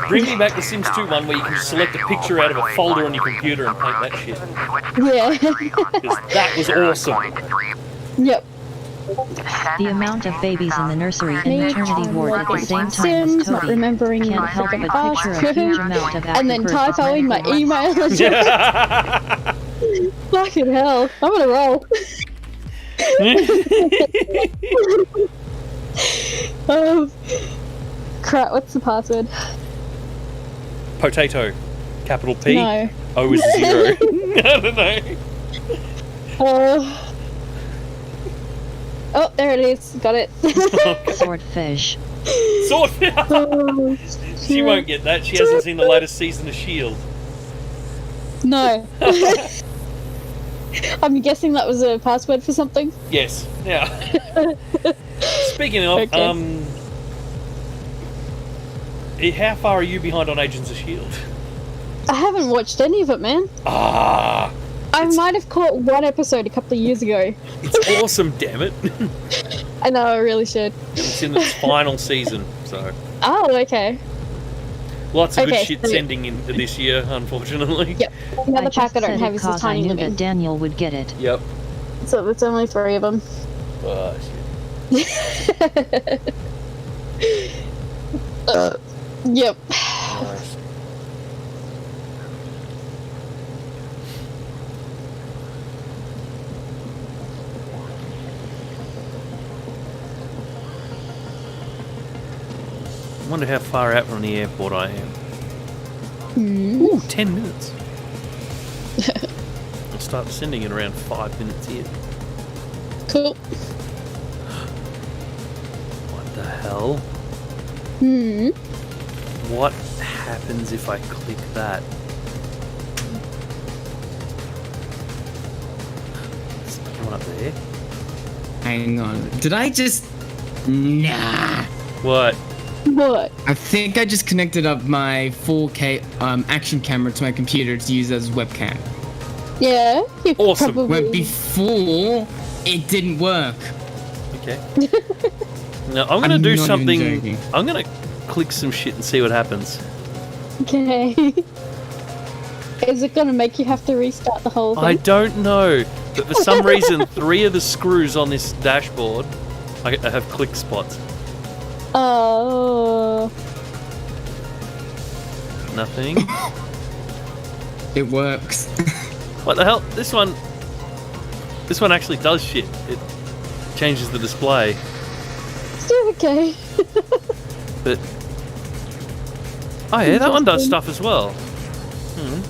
Bring me back the Sims 2 one where you can just select a picture out of a folder on your computer and paint that shit. Yeah. Because that was awesome. Yep. The amount of babies in the nursery and maternity ward at the same time as Sims, not Toby remembering can't what help to but ask, picture a huge amount of and then afterbirth typoing my behind email address. Fucking hell, I'm on a roll. Crap, what's the password? Potato. Capital P. No. O is 0. I don't know. Oh, there it is. Got it. Swordfish. Swordfish! She won't get that. She hasn't seen the latest season of S.H.I.E.L.D. No. I'm guessing that was a password for something. Yes. Now, speaking of, how far are you behind on Agents of S.H.I.E.L.D.? I haven't watched any of it, man. I might have caught one episode a couple of years ago. It's awesome, damn it. I know, I really should. It's in its final season, so. Oh, okay. Lots of good shit sending in this year, unfortunately. Yep. The other pack I don't have is the I Tiny knew Living. that Daniel would get it. Yep. So it's only 3 of them. Oh, shit. Yep. Nice. I wonder how far out from the airport I am. Ooh, 10 minutes. I'll start sending it around 5 minutes in. Cool. What the hell? What happens if I click that? Is the one up there? Hang on. Did I just... Nah. What? What? I think I just connected up my 4K action camera to my computer to use as webcam. Yeah. Awesome. But before, it didn't work. Okay. Now I'm gonna do not something. even joking. I'm gonna click some shit and see what happens. Okay. Is it gonna make you have to restart the whole thing? I don't know, but for some reason, 3 of the screws on this dashboard, I have click spots. Oh. Nothing. It works. What the hell? This one actually does shit. It changes the display. Still okay. But oh yeah, that one does stuff as well.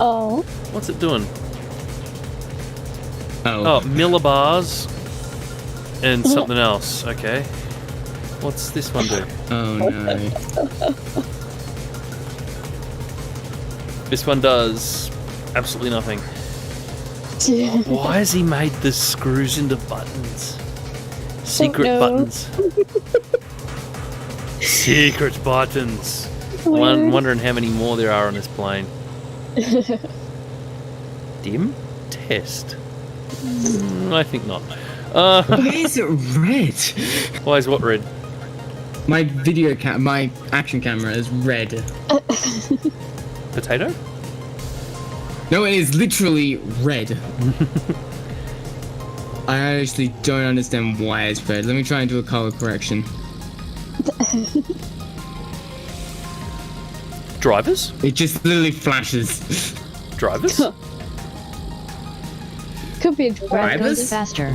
Oh. What's it doing? Oh. Oh, millibars and something else. Okay. What's this one do? Oh no. This one does absolutely nothing. Why has he made the screws into buttons? Secret buttons. Secret buttons. Wondering how many more there are on this plane. Dim test. I think not. Why is it red? Why is what red? My my action camera is red. Potato? No, it is literally red. I actually don't understand why it's red. Let me try and do a color correction. Drivers? It just literally flashes. Drivers? Could be a Goes Drivers? faster.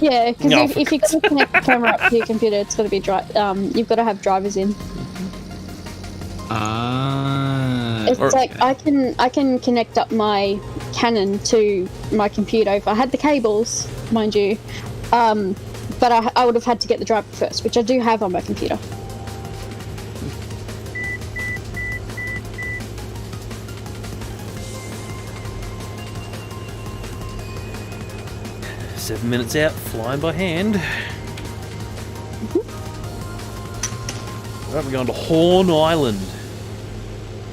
Yeah, because No, if you can connect the camera up to your computer, it's got to be you've got to have drivers in. It's like I can connect up my Canon to my computer if I had the cables, mind you. But I would have had to get the driver first, which I do have on my computer. Seven minutes out, flying by hand. Right, we're going to Horn Island.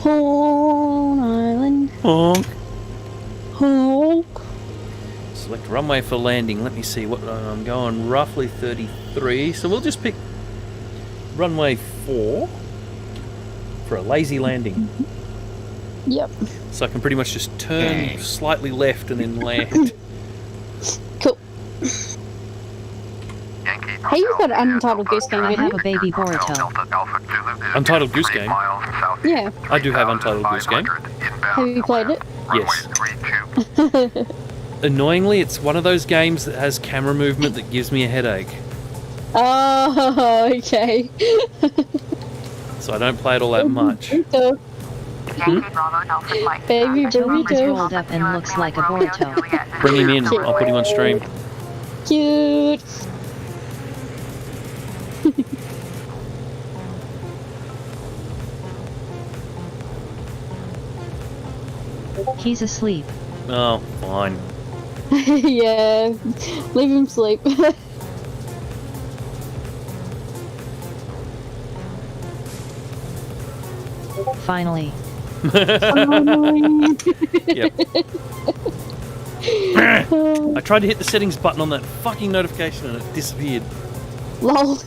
Horn Island. Honk. Honk. Select runway for landing. Let me see what I'm going. Roughly 33. So we'll just pick runway 4 for a lazy landing. Yep. So I can pretty much just turn slightly left and then land. Cool. Yankee Hey, you've got an Untitled Goose Game, I haven't have you? a baby Boruto. Delta Alpha Zulu is Untitled Goose 3 Game? miles southeast, Yeah. I do have Untitled Goose Game. 3,500 inbound Have you played it? Yes. Runway 32. Annoyingly, it's one of those games that has camera movement that gives me a headache. Oh, okay. So I don't play it all that much. So, Yankee Bravo Delta flight. baby He's burrito. rolled up and looks like a Boruto. Bring him in. I'll put him on stream. Cute. He's asleep. Oh, fine. Yeah. Leave him sleep. Finally. Yep. I tried to hit the settings button on that fucking notification and it disappeared. Lol.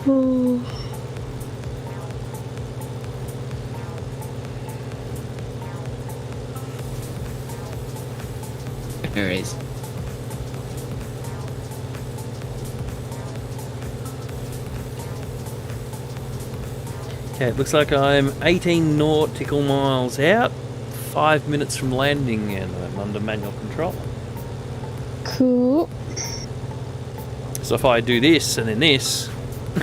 Oh. There it is. Okay, it looks like I'm 18 nautical miles out, 5 minutes from landing, and I'm under manual control. Cool. So if I do this and then this,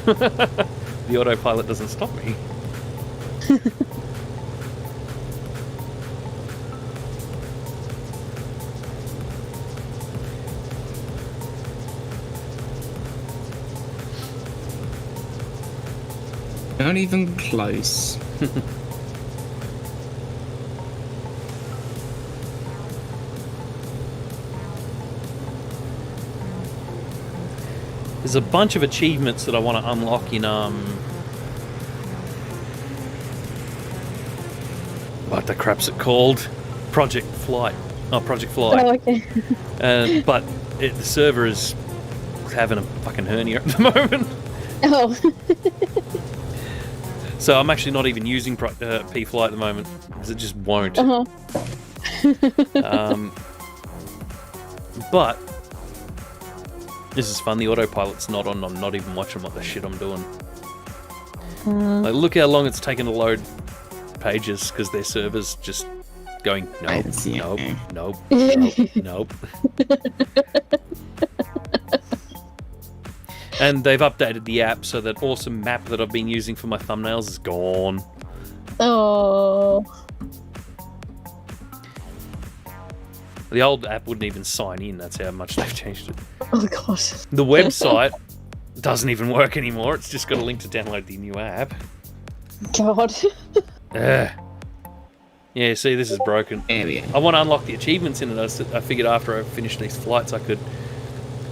the autopilot doesn't stop me. Not even close. There's a bunch of achievements that I want to unlock in what the crap's it called? Project Flight. Oh, Project Flight. Oh, okay. But the server is having a fucking hernia at the moment. Oh. So I'm actually not even using P-Flight at the moment because it just won't. Uh-huh. But this is fun. The autopilot's not on. I'm not even watching what the shit I'm doing. Like, look how long it's taken to load pages because their server's just going nope, nope, nope, nope, nope. And they've updated the app so that awesome map that I've been using for my thumbnails is gone. Oh. The old app wouldn't even sign in. That's how much they've changed it. Oh, God. The website doesn't even work anymore. It's just got a link to download the new app. God. Yeah, see, this is broken. There we go. I want to unlock the achievements in it. I figured after I finish these flights, I could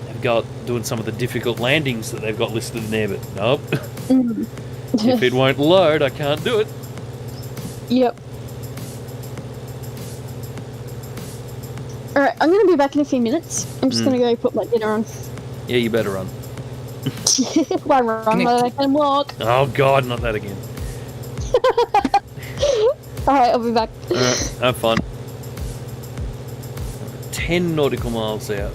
have got doing some of the difficult landings that they've got listed in there, but nope. If it won't load, I can't do it. Yep. Alright, I'm gonna be back in a few minutes. I'm just gonna go put my dinner on. Yeah, you better run. Why run when I can walk? Oh god, not that again. Alright, I'll be back. Alright, have fun. 10 nautical miles out.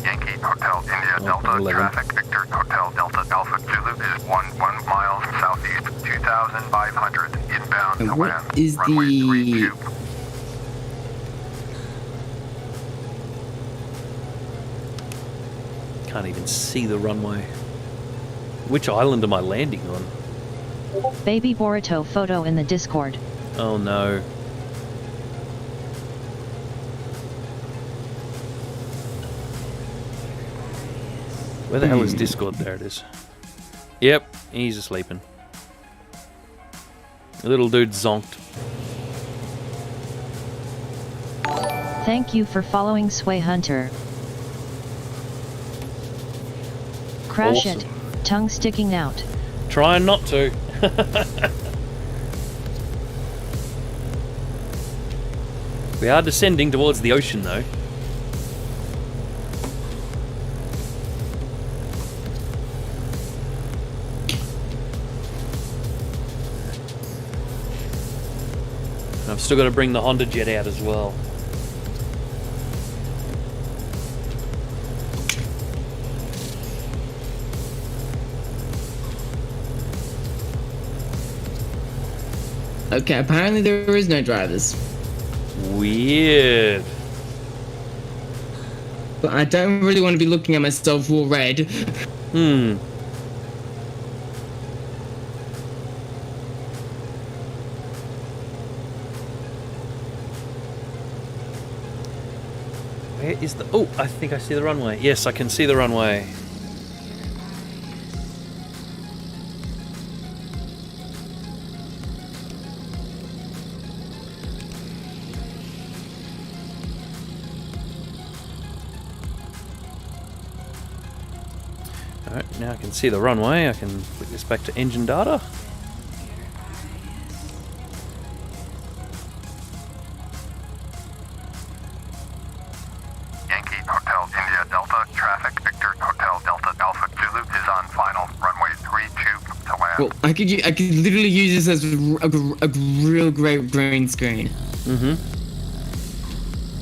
Yankee Hotel India Delta 11. traffic Victor Hotel Delta Alpha Zulu is 1 miles southeast 2,500 inbound And to what land. is Runway the- 32. Can't even see the runway. Which island am I landing on? Baby Boruto photo in the Discord. Oh no. Where the hell is Discord? There it is. Yep, he's asleeping. The little dude zonked. Thank you for following Sway Hunter. Crash Awesome. it. Tongue sticking out. Trying not to. We are descending towards the ocean though. And I've still got to bring the Honda Jet out as well. Okay, apparently there is no drivers. Weird. But I don't really want to be looking at myself all red. Hmm. Where is the... Oh, I think I see the runway. Yes, I can see the runway. Alright, now I can see the runway. I can flick this back to engine data. Yankee Hotel India Delta traffic Victor Hotel Delta Alpha Zulu is on final runway 32 to land. Well, I could literally use this as a real great green screen. Mm-hmm.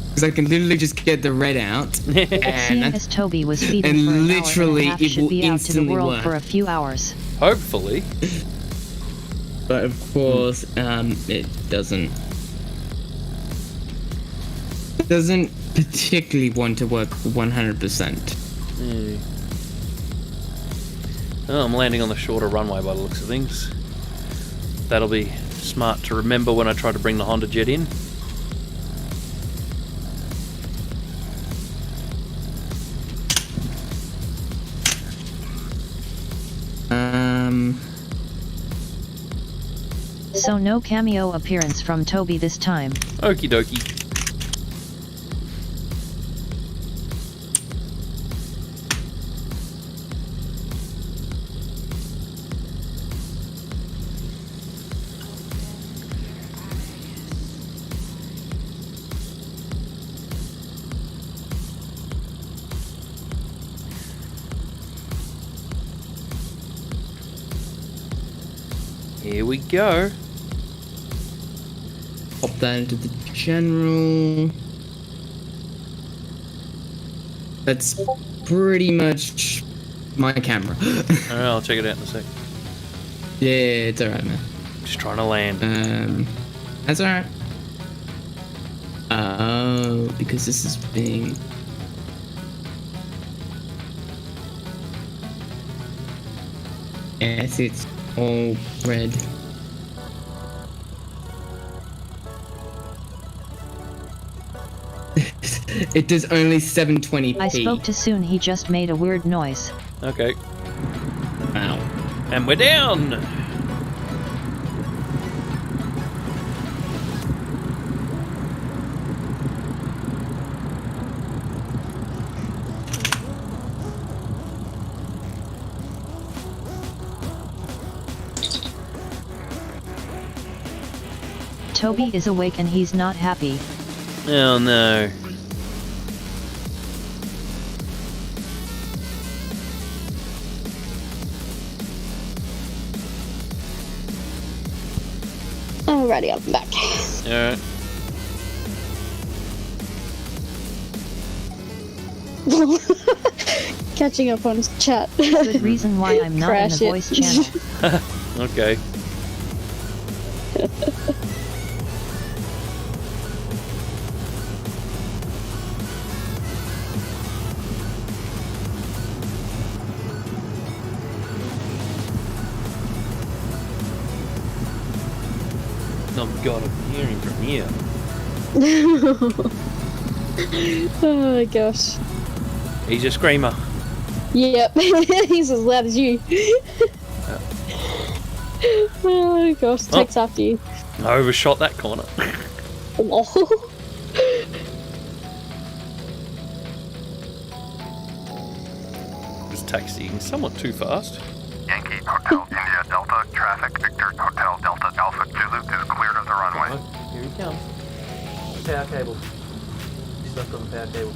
Because I can literally just get the red out. Seeing and as Toby was feeding and for an literally hour and a half, it should will be out to the instantly world work. for a few hours. Hopefully. But of course, it doesn't particularly want to work 100%. Oh, I'm landing on the shorter runway by the looks of things. That'll be smart to remember when I try to bring the Honda Jet in. So no cameo appearance from Toby this time. Okie dokie. Here we go. Pop that into the general. That's pretty much my camera. Alright, I'll check it out in a sec. Yeah, it's alright, man. Just trying to land. That's alright. Oh, because this is being... Yes, it's all red. It does only 720p. I spoke too soon, he just made a weird noise. Okay. Wow. And we're down! Toby is awake and he's not happy. Oh no. Alrighty, I'm back. Alright. Catching up on chat. Good reason why I'm not in Crash the it. voice channel. Okay. Oh god, I'm hearing from here. Oh my gosh. He's a screamer. Yep, he's as loud as you. Oh my gosh, takes after you. I overshot that corner. Oh. Just taxiing somewhat too fast. Yankee Hotel India Delta traffic. Victor Hotel Delta Alpha Zulu is cleared of the runway. Here he comes. Power cable. Stuck on the power cable.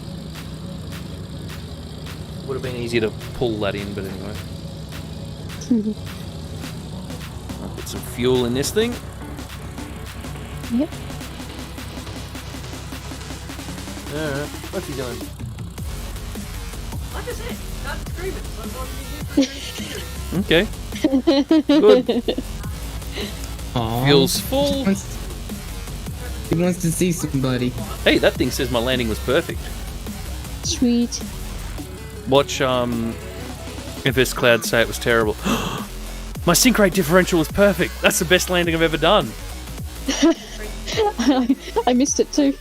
Would have been easier to pull that in, but anyway. I'll put some fuel in this thing. Yep. Alright, what's he doing? Like I said, start screaming. Okay. Good. Aw. Fuel's full. He wants to see somebody. Hey, that thing says my landing was perfect. Sweet. Watch FS Cloud say it was terrible. My sync rate differential was perfect. That's the best landing I've ever done. I missed it too.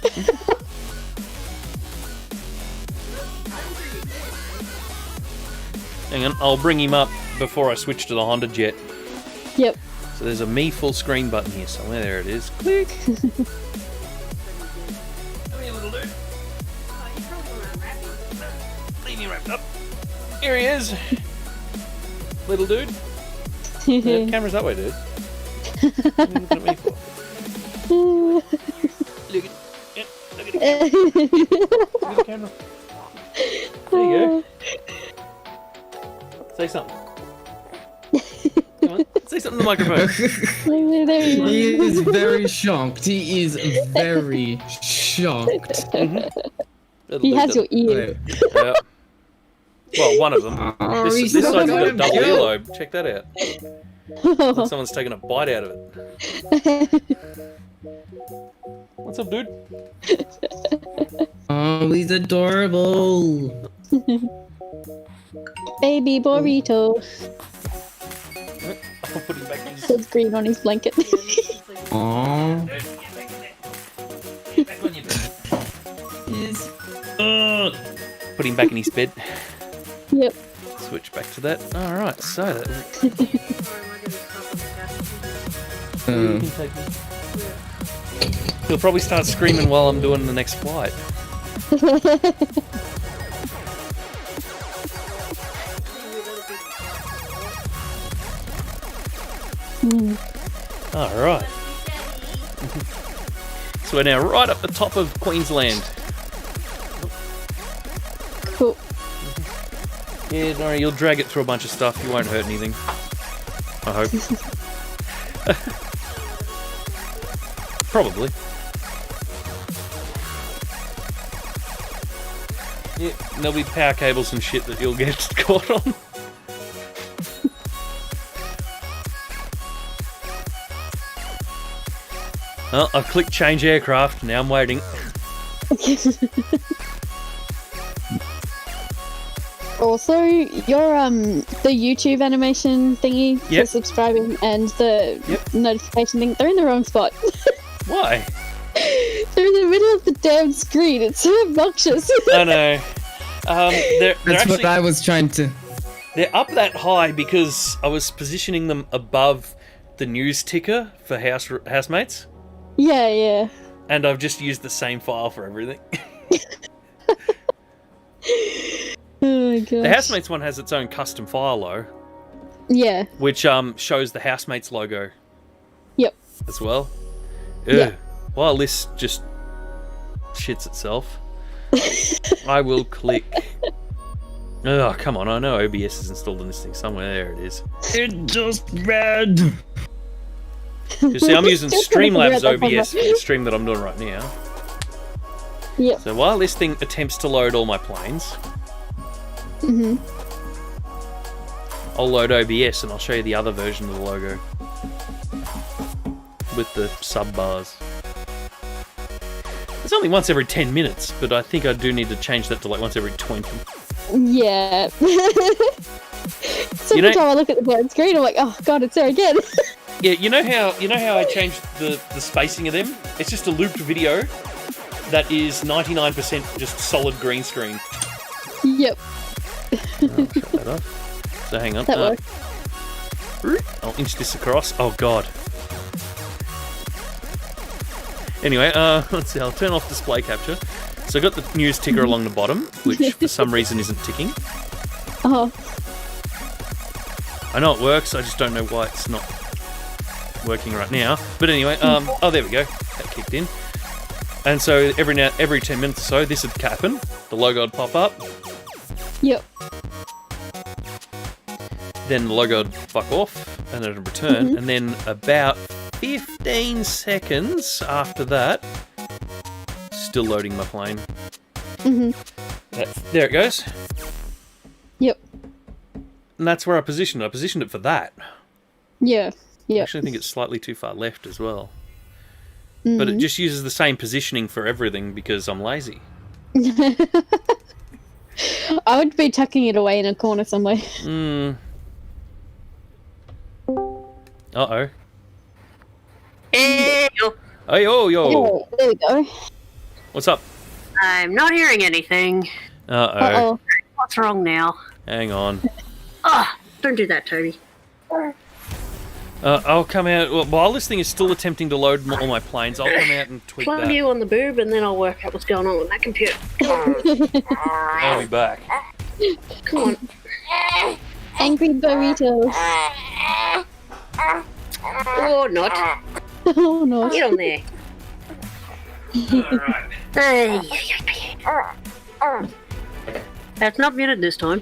Hang on, I'll bring him up before I switch to the Honda Jet. Yep. So there's a me full screen button here somewhere. There it is. Click. Come here, little dude. Oh, you probably want to unwrap him. Leave me wrapped up. Here he is. Little dude. The camera's that way, dude. What are you looking at me for? Look at, yep, look at it. Look at the camera. There you go. Say something. Come on, say something to the microphone. There he He is. is very shocked. He is very shocked. He has your ear. Yeah. Well, one of them. Oh, This he's side's not got a gonna double kill. earlobe. Check that out. Like someone's taken a bite out of it. What's up, dude? Oh, he's adorable. Baby burrito. I'll put him back in. Says green on his blanket. Aww. Back on your bed. Put him back in his bed. Yep. Switch back to that. Alright, so that. You can take me. He'll probably start screaming while I'm doing the next flight. Alright. So we're now right up the top of Queensland. Cool. Yeah, no, you'll drag it through a bunch of stuff. You won't hurt anything. I hope. Probably. Yeah, there'll be power cables and shit that you'll get caught on. Well, I've clicked change aircraft. Now I'm waiting. Also, your the YouTube animation thingy Yep. for subscribing and the Yep. notification thing, they're in the wrong spot. Why? They're in the middle of the damn screen. It's so obnoxious. I know. They're That's actually what I was trying to. they're up that high because I was positioning them above the news ticker for housemates, Yeah. and I've just used the same file for everything. Oh my god. The housemates one has its own custom file though, Yeah. which shows the housemates logo Yep. as well. Yeah. While this just shits itself, I will click. Oh, come on. I know OBS is installed in this thing somewhere. There it is. It just read. You see, I'm using Just Streamlabs gonna figure out OBS for the stream that I'm doing right now. Yep. So while this thing attempts to load all my planes, Mhm. I'll load OBS and I'll show you the other version of the logo with the sub bars. It's only once every 10 minutes, but I think I do need to change that to like once every 20. Yeah. So You know- every time I look at the parent screen, I'm like, oh god, it's there again. Yeah, you know how I changed the spacing of them? It's just a looped video that is 99% just solid green screen. Yep. Shut that off. So hang on. That works. I'll inch this across. Oh god. Anyway, let's see. I'll turn off display capture. So I got the news ticker along the bottom, which for some reason isn't ticking. Oh. I know it works. I just don't know why it's not working right now. But anyway, oh there we go. That kicked in. And so every 10 minutes or so, this would happen. The logo would pop up. Yep. Then the logo would fuck off, and then it would return. And then about 15 seconds after that, still loading my plane. There it goes. Yep. And that's where I positioned it. I positioned it for that. Yeah. I Yeah. actually think it's slightly too far left as well. But it just uses the same positioning for everything because I'm lazy. I would be tucking it away in a corner somewhere. Uh-oh. Hey, Hey, yo. Oh, there we go. What's up? I'm not hearing anything. Uh-oh. Uh-oh. What's wrong now? Hang on. Don't do that, Toby. I'll come out... Well, while this thing is still attempting to load all my planes, I'll come out and tweak Plug that. you on the boob, and then I'll work out what's going on with that computer. Come on. I'll be back. Come on. Angry burritos. Or not. Oh no. Get on there. Hey. That's not muted this time.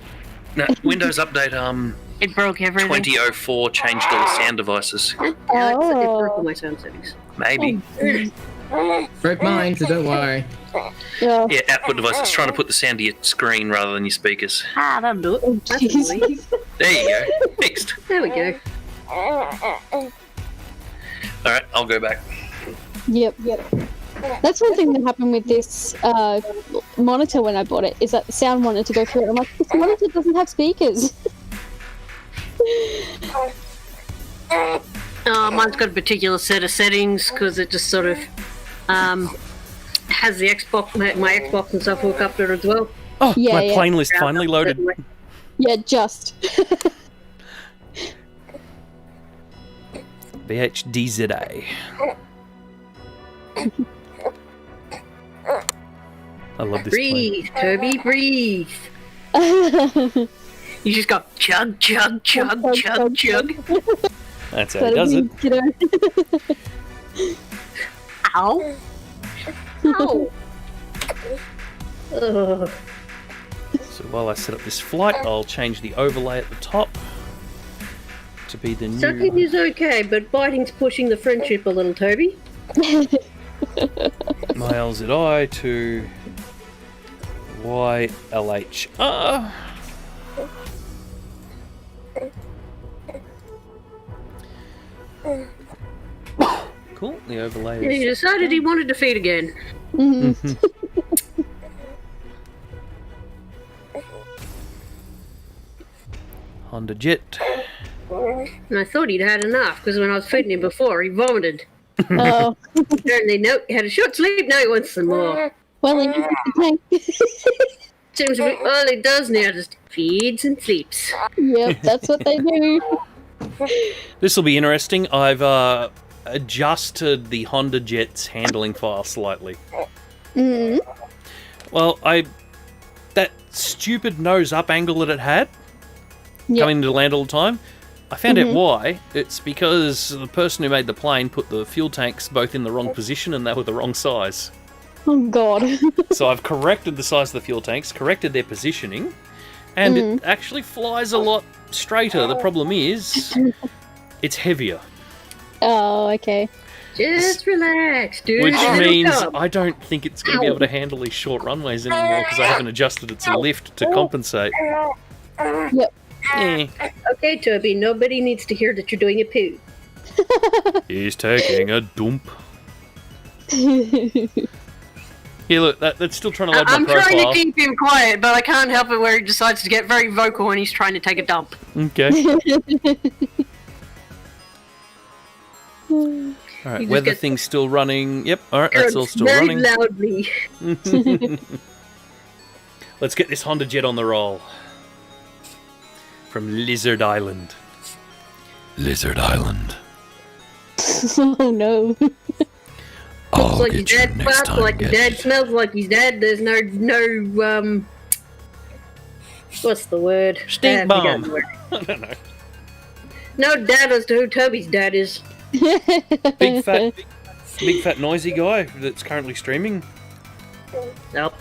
No, Windows Update, It broke everything. 2004 changed all the sound devices. It broke all my sound settings. Maybe. Broke mine, so don't worry. Yeah. Yeah, output device. It's trying to put the sound to your screen rather than your speakers. That'll do it. That's jeez. annoying. There you go. Fixed. There we go. Alright, I'll go back. Yep. That's one thing that happened with this monitor when I bought it, is that the sound wanted to go through it. I'm like, this monitor doesn't have speakers. Mine's got a particular set of settings because it just sort of has the Xbox, my Xbox and stuff hook up to it as well. Oh, Yeah, my yeah. plane list finally loaded. Yeah, just. DazzaJay. I love this plane. Breathe, Toby, breathe. You just got chug, chug, chug, chug, chug. That's how he does it. Ow. Ow. Ugh. So while I set up this flight, I'll change the overlay at the top to be the Sucking new is okay, but biting's pushing the friendship a little, Toby. my LZI to YLHR. Cool, the overlay He is... decided he wanted to feed again. Honda Jet. And I thought he'd had enough, because when I was feeding him before, he vomited. Oh, Apparently, nope, he had a short sleep, now he wants some more. well, he needs the tank. Seems to be all he does now, just feeds and sleeps. Yep, that's what they do. This will be interesting. I've adjusted the Honda Jet's handling file slightly. Well, that stupid nose up angle that it had, Yep. coming to land all the time, I found out why. It's because the person who made the plane put the fuel tanks both in the wrong position and they were the wrong size. Oh God. So I've corrected the size of the fuel tanks, corrected their positioning, and it actually flies a lot straighter. The problem is, it's heavier. Oh, okay. Just relax, dude. Which It'll means come. I don't think it's going to be able to handle these short runways anymore because I haven't adjusted its lift to compensate. Yep. Eh. Okay, Toby, nobody needs to hear that you're doing a poo. He's taking a dump. Here, look, that's still trying to load I'm my profile. trying to keep him quiet, but I can't help it where he decides to get very vocal when he's trying to take a dump. Okay. Alright, just weather get- thing's still running. Yep, alright, that's all still very running. loudly. Let's get this Honda Jet on the roll. From Lizard Island. Lizard Island. Oh no. I'll Like his dad farts, like his dad smells, like his dad. There's no what's the word? Stink I forgot bomb. the word. I don't know. No dad as to who Toby's dad is. Big fat noisy guy that's currently streaming. Nope.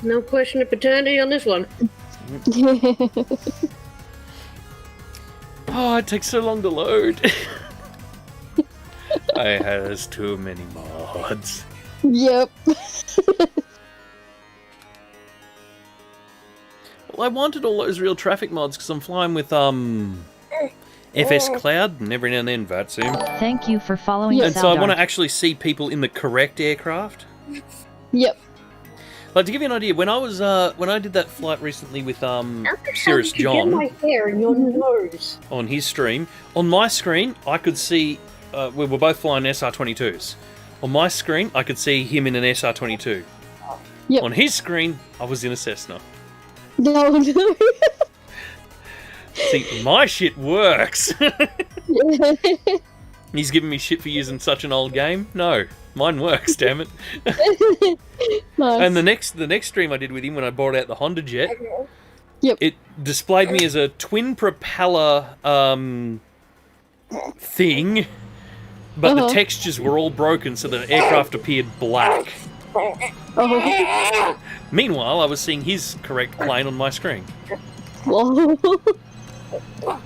No question of paternity on this one. Oh, it takes so long to load. It has too many mods. Yep. Well, I wanted all those real traffic mods because I'm flying with FS Cloud and every now and then VATSIM. Thank you for following Yeah. us And so I out. want to actually see people in the correct aircraft. Yep. Like, to give you an idea, when I was when I did that flight recently with Cirrus Get John my hair in your nose. on his stream, on my screen I could see we were both flying SR22s. On my screen I could see him in an SR22. Yep. On his screen I was in a Cessna. No, no. See, my shit works. He's giving me shit for using such an old game. No, mine works. Damn it. Nice. And the next stream I did with him when I brought out the Honda Jet, Yep. it displayed me as a twin propeller thing, but the textures were all broken, so the aircraft appeared black. Oh. Meanwhile, I was seeing his correct plane on my screen. Oh, God.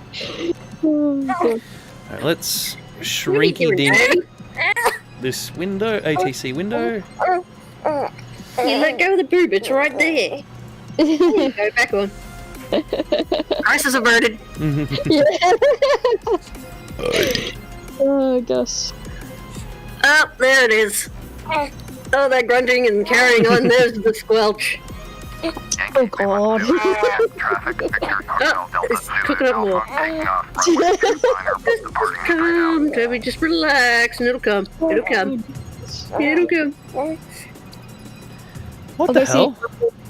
Alright, let's shrinky dink this window, ATC window. You let go of the boob, it's right there. Go back on. Crisis averted. Oh gosh. Oh, there it is. Oh, that grunting and carrying on, there's the squelch. Oh God. Traffic, Victor, Hotel, Delta, It's cooking up more. taking off, runway 29 departing straight out. Come, Toby, just relax and it'll come. It'll come. It'll come. What Oh, the they see- hell?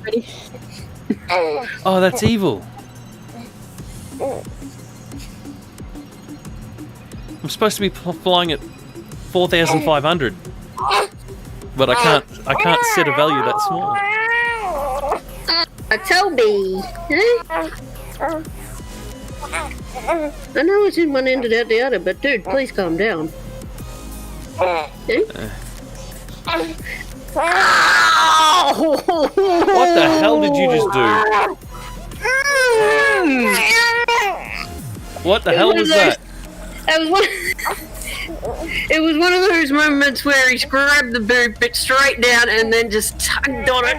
Ready? Oh, that's evil. I'm supposed to be flying at 4,500, but I can't set a value that small. Toby! Huh? I know it's in one end and out the other, but dude, please calm down. What the hell did you just do? What the hell was that? That was one. It was one of those moments where he grabbed the boob bit straight down and then just tugged on it.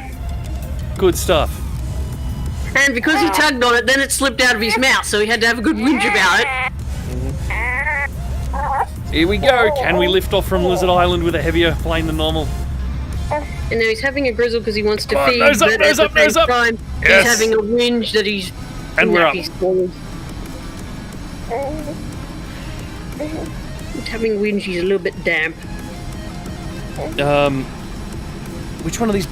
Good stuff. And because he tugged on it, then it slipped out of his mouth, so he had to have a good whinge about it. Here we go. Can we lift off from Lizard Island with a heavier plane than normal? And now he's having a grizzle because he wants to Come on, feed, nose up, but nose at up, the nose same up. time, Yes. he's having a whinge that he's And we're up. He's cold. He's having a whinge. He's a little bit damp. Which one of these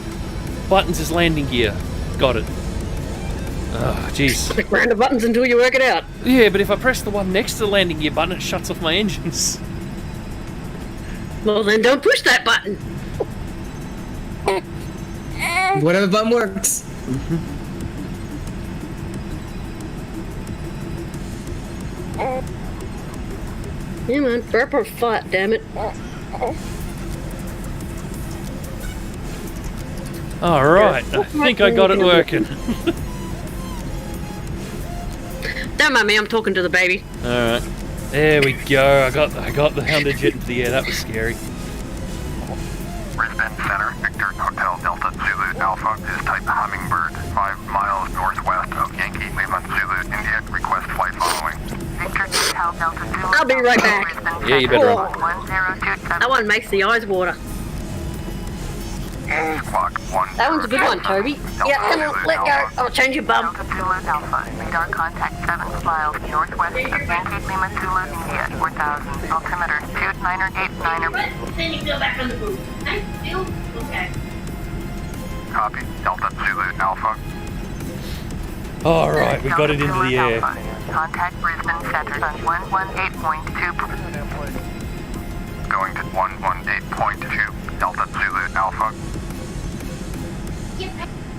buttons is landing gear? Got it. Oh, jeez. Click round the buttons until you work it out. Yeah, but if I press the one next to the landing gear button, it shuts off my engines. Well, then don't push that button. Whatever button works. Yeah, man. Prep or fight, damn it. Alright, I think I got it working. Don't mind me, I'm talking to the baby. Alright. There we go. I got the Hounded jet into the air. That was scary. Brisbane Center, Victor Hotel Delta Zulu Alpha is type Hummingbird, 5 miles northwest of Yankee Lima Zulu India. Request flight following. Victor Hotel Delta Zulu. I'll be right back. Yeah, you better run. That one makes the eyes water. Squawk 1. That one's a good one, Toby. Yeah, come on, let go. I'll change your bum. Delta Zulu Alpha. Radar contact 7 miles northwest of Yankee Lima Zulu India. 4000. Altimeter 2989er. Then you go back on the booth. Still? Okay. Copy. Delta Zulu Alpha. Alright, we got it into the air. Contact Brisbane Center on 118.2. Going to 118.2. Delta Zulu Alpha.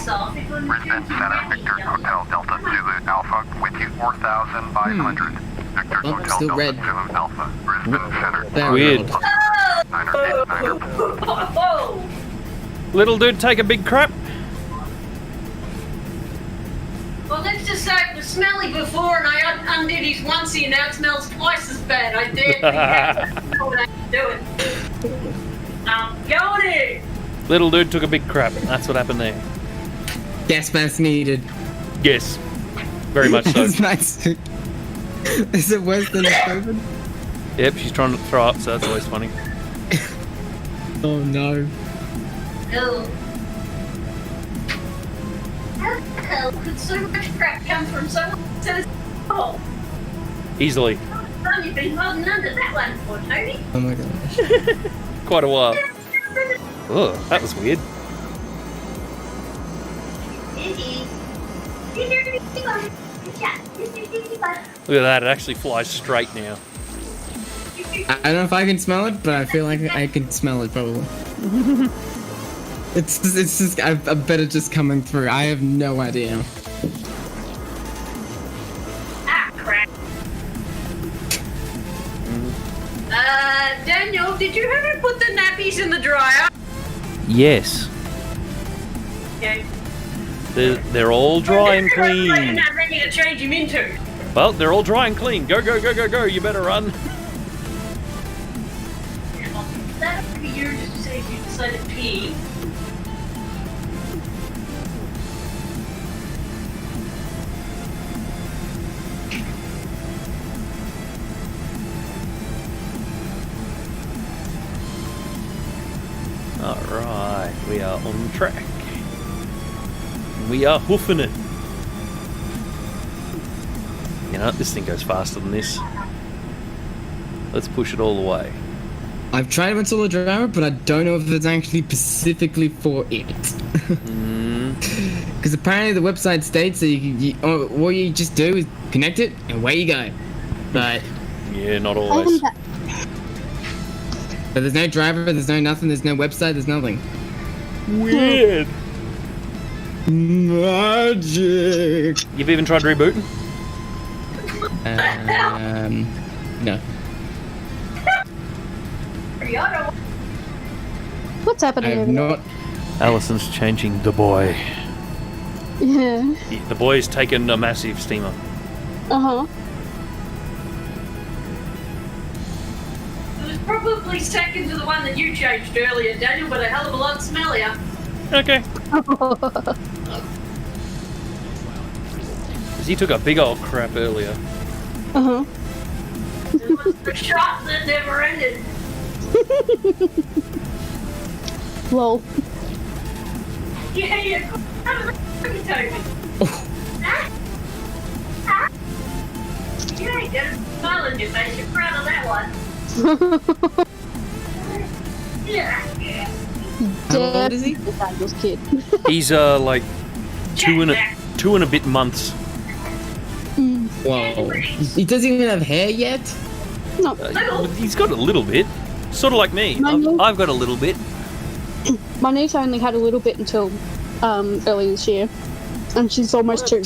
Brisbane Center, Victor Hotel Delta Zulu Alpha. With you 4,500. Victor Oh, Hotel still Delta red. Zulu Alpha. Brisbane Center. Weird. 989er. Little dude take a big crap. Well, let's just say it was smelly before and I undid his onesie and now it smells twice as bad. I dare think that's what I can do it. Go in! Little dude took a big crap. That's what happened there. Gas mask needed. Yes. Very much so. That's nice. Is it worse than COVID? Yep, she's trying to throw up, so that's always funny. Oh no. Oh. How the hell could so much crap come from someone else's hole? Easily. How long you've been holding under that one for, Tony? Oh my gosh. Quite a while. Oh, that was weird. Look at that, it actually flies straight now. I don't know if I can smell it, but I feel like I can smell it probably. It's just I bet it's just coming through. I have no idea. Ah, crap. Daniel, did you ever put the nappies in the dryer? Yes. Okay. They're all dry and I'm clean. not ready to change him into. Well, they're all dry and clean. Go, go, go, go, go. You better run. That'll be you just to say if you decide to pee. Alright, we are on track. We are hoofing it. You know, this thing goes faster than this. Let's push it all the way. I've tried to install a driver, but I don't know if it's actually specifically for it. Because apparently the website states that all you just do is connect it and away you go. But Yeah, not always. but there's no driver, there's no nothing, there's no website, there's nothing. Weird. Magic. You've even tried rebooting? No. What's I happening have over there? not. Allison's changing the boy. Yeah. The boy's taken a massive steamer. Uh-huh. It was probably second to the one that you changed earlier, Daniel, but a hell of a lot smellier. Okay. Because he took a big old crap earlier. Uh-huh. It was the shot that never ended. Lol. Yeah, yeah. Toby. You ain't got a smile on your face. You're proud of that one. Yeah. How old is he? Daniel's kid. He's like two and a bit months. Whoa. He doesn't even have hair yet? No. He's got a little bit. Sort of like me. I've got a little bit. My niece only had a little bit until early this year. And she's almost 2.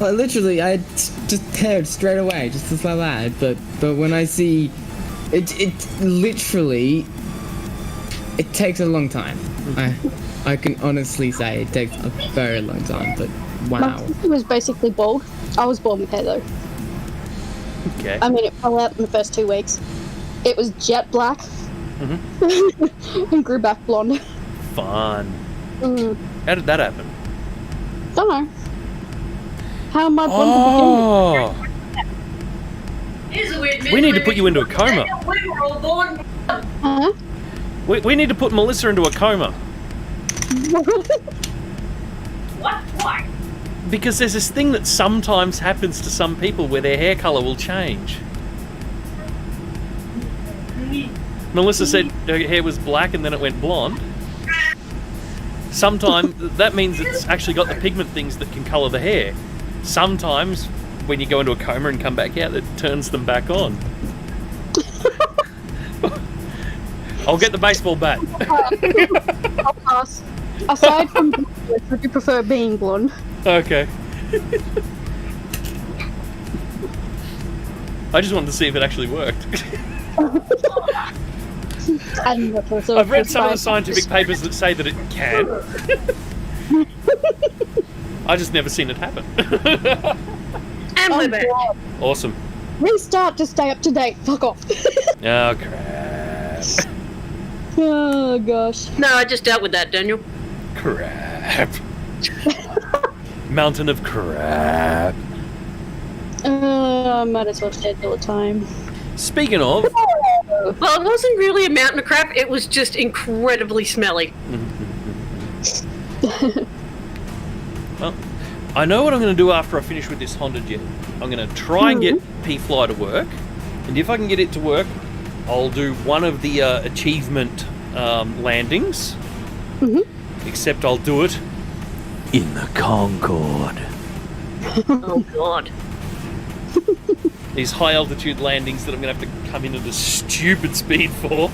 Well, literally, I just tear it straight away, just like that. But when I see it literally, it takes a long time. I can honestly say it takes a very long time. But My wow. sister was basically bald. I was born with hair though. Okay. I mean, it fell out in the first 2 weeks. It was jet black and grew back blonde. Fun. How did that happen? Don't know. How am I blonde to begin with? Here's a weird We need to put you into a coma. We were all born. Huh? We need to put Melissa into a coma. What? Why? Because there's this thing that sometimes happens to some people where their hair colour will change. Melissa said her hair was black and then it went blonde. Sometimes that means it's actually got the pigment things that can colour the hair. Sometimes when you go into a coma and come back out, it turns them back on. I'll get the baseball bat. I'll pass. Aside from blonde, would you prefer being blonde? Okay. I just wanted to see if it actually worked. I've read some of the scientific papers that say that it can. I just never seen it happen. And we're back. Awesome. Restart to stay up to date. Fuck off. Oh crap. Oh gosh. No, I just dealt with that, Daniel. Crap. Mountain of crap. I might as well stay all the time. Speaking of, Well, it wasn't really a mountain of crap, it was just incredibly smelly. well, I know what I'm going to do after I finish with this Honda Jet. I'm going to try and get P-Fly to work, and if I can get it to work, I'll do one of the achievement landings, except I'll do it in the Concorde. Oh, God. These high altitude landings that I'm going to have to come in at a stupid speed for.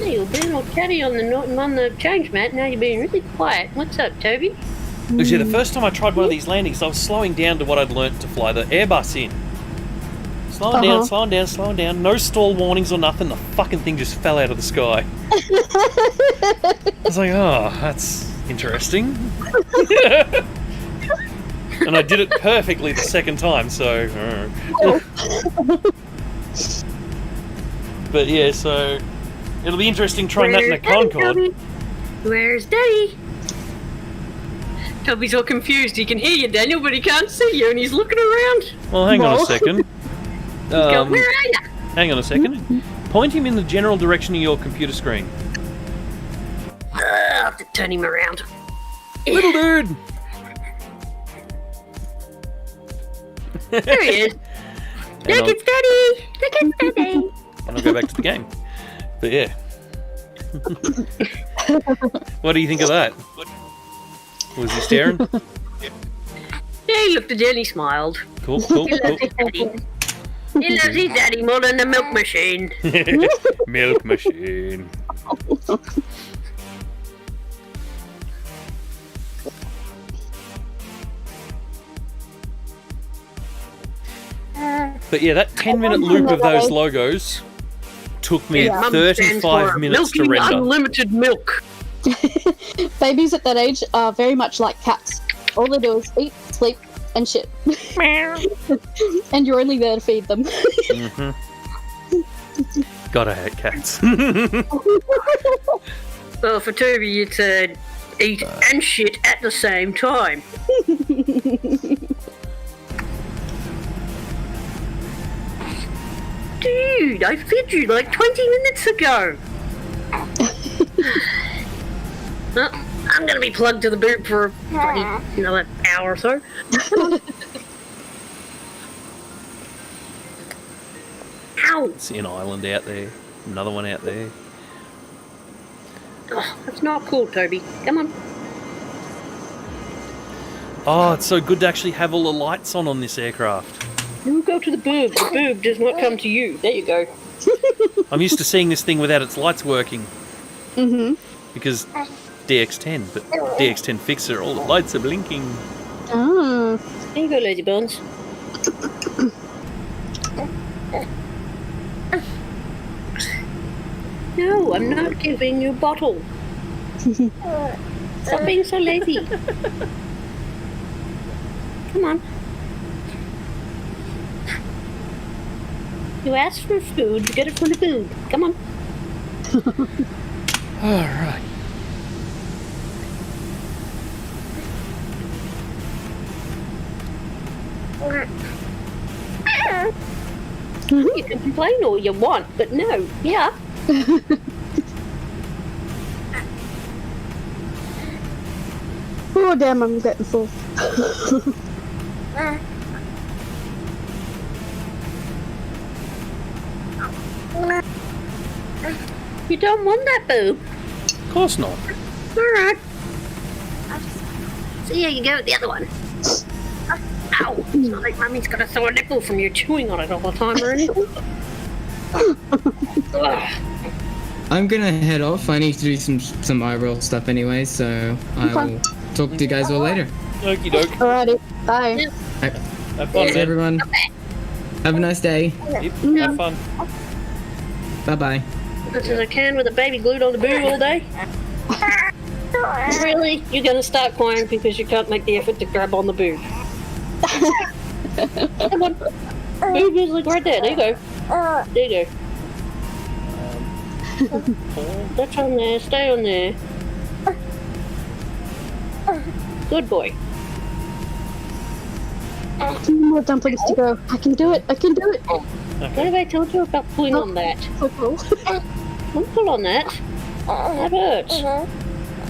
You were being all chatty on the change mat, now you're being really quiet. What's up, Toby? Because the first time I tried one of these landings, I was slowing down to what I'd learnt to fly the Airbus in. Slowing down, slowing down, slowing down. No stall warnings or nothing. The fucking thing just fell out of the sky. I was like, oh, that's interesting. And I did it perfectly the second time, so... But yeah, so... It'll be interesting trying that in a Concorde. Where's Daddy? Toby's all confused. He can hear you, Daniel, but he can't see you, and he's looking around. Well, hang on a second. Go, where are you? Hang on a second. Point him in the general direction of your computer screen. I'll have to turn him around. Little dude! There he is. Look, it's Daddy! Look, it's Daddy! And I'll go back to the game. But yeah. What do you think of that? Was he staring? Yeah, he looked at you and he smiled. Cool, cool, He cool. loves his daddy. He loves his daddy more than the milk machine. Milk machine. But yeah, that 10-minute loop of those logos took me 35 minutes to milking render. unlimited milk. Babies at that age are very much like cats. All they do is eat, sleep, and shit. And you're only there to feed them. Gotta hate cats. Well, for Toby, it's eat and shit at the same time. Dude, I fed you like 20 minutes ago. Well, I'm gonna be plugged to the boot for another hour or so. Ow! See an island out there, another one out there. Oh, that's not cool, Toby. Come on. Oh, it's so good to actually have all the lights on this aircraft. You go to the boob. The boob does not come to you. There you go. I'm used to seeing this thing without its lights working. Because DX10, but DX10 Fixer, all the lights are blinking. Oh. There you go, Lazy Bones. No, I'm not giving you bottle. Stop being so lazy. Come on. You asked for food, you get it from the food. Come on. Alright. You can complain all you want, but no, yeah. Oh damn, I'm getting full. You don't want that boob. Of course not. Alright. See how you go with the other one. Ow! It's not like Mummy's got a sore nipple from you chewing on it all the time or anything. I'm gonna head off. I need to do some IRL stuff anyway, so I will talk to you guys all later. Okie doke. Alrighty, bye. Have fun, See man. everyone. Have a nice day. Yep, have fun. Bye bye. Much as I can with a baby glued on the boob all day. Really? You're gonna start crying because you can't make the effort to grab on the boob. Come on. Boob is like right there. There you go. There you go. That's on there. Stay on there. Good boy. 2 more dumplings to go. I can do it. I can do it. What have I told you about pulling on that? Don't pull on that. That hurts.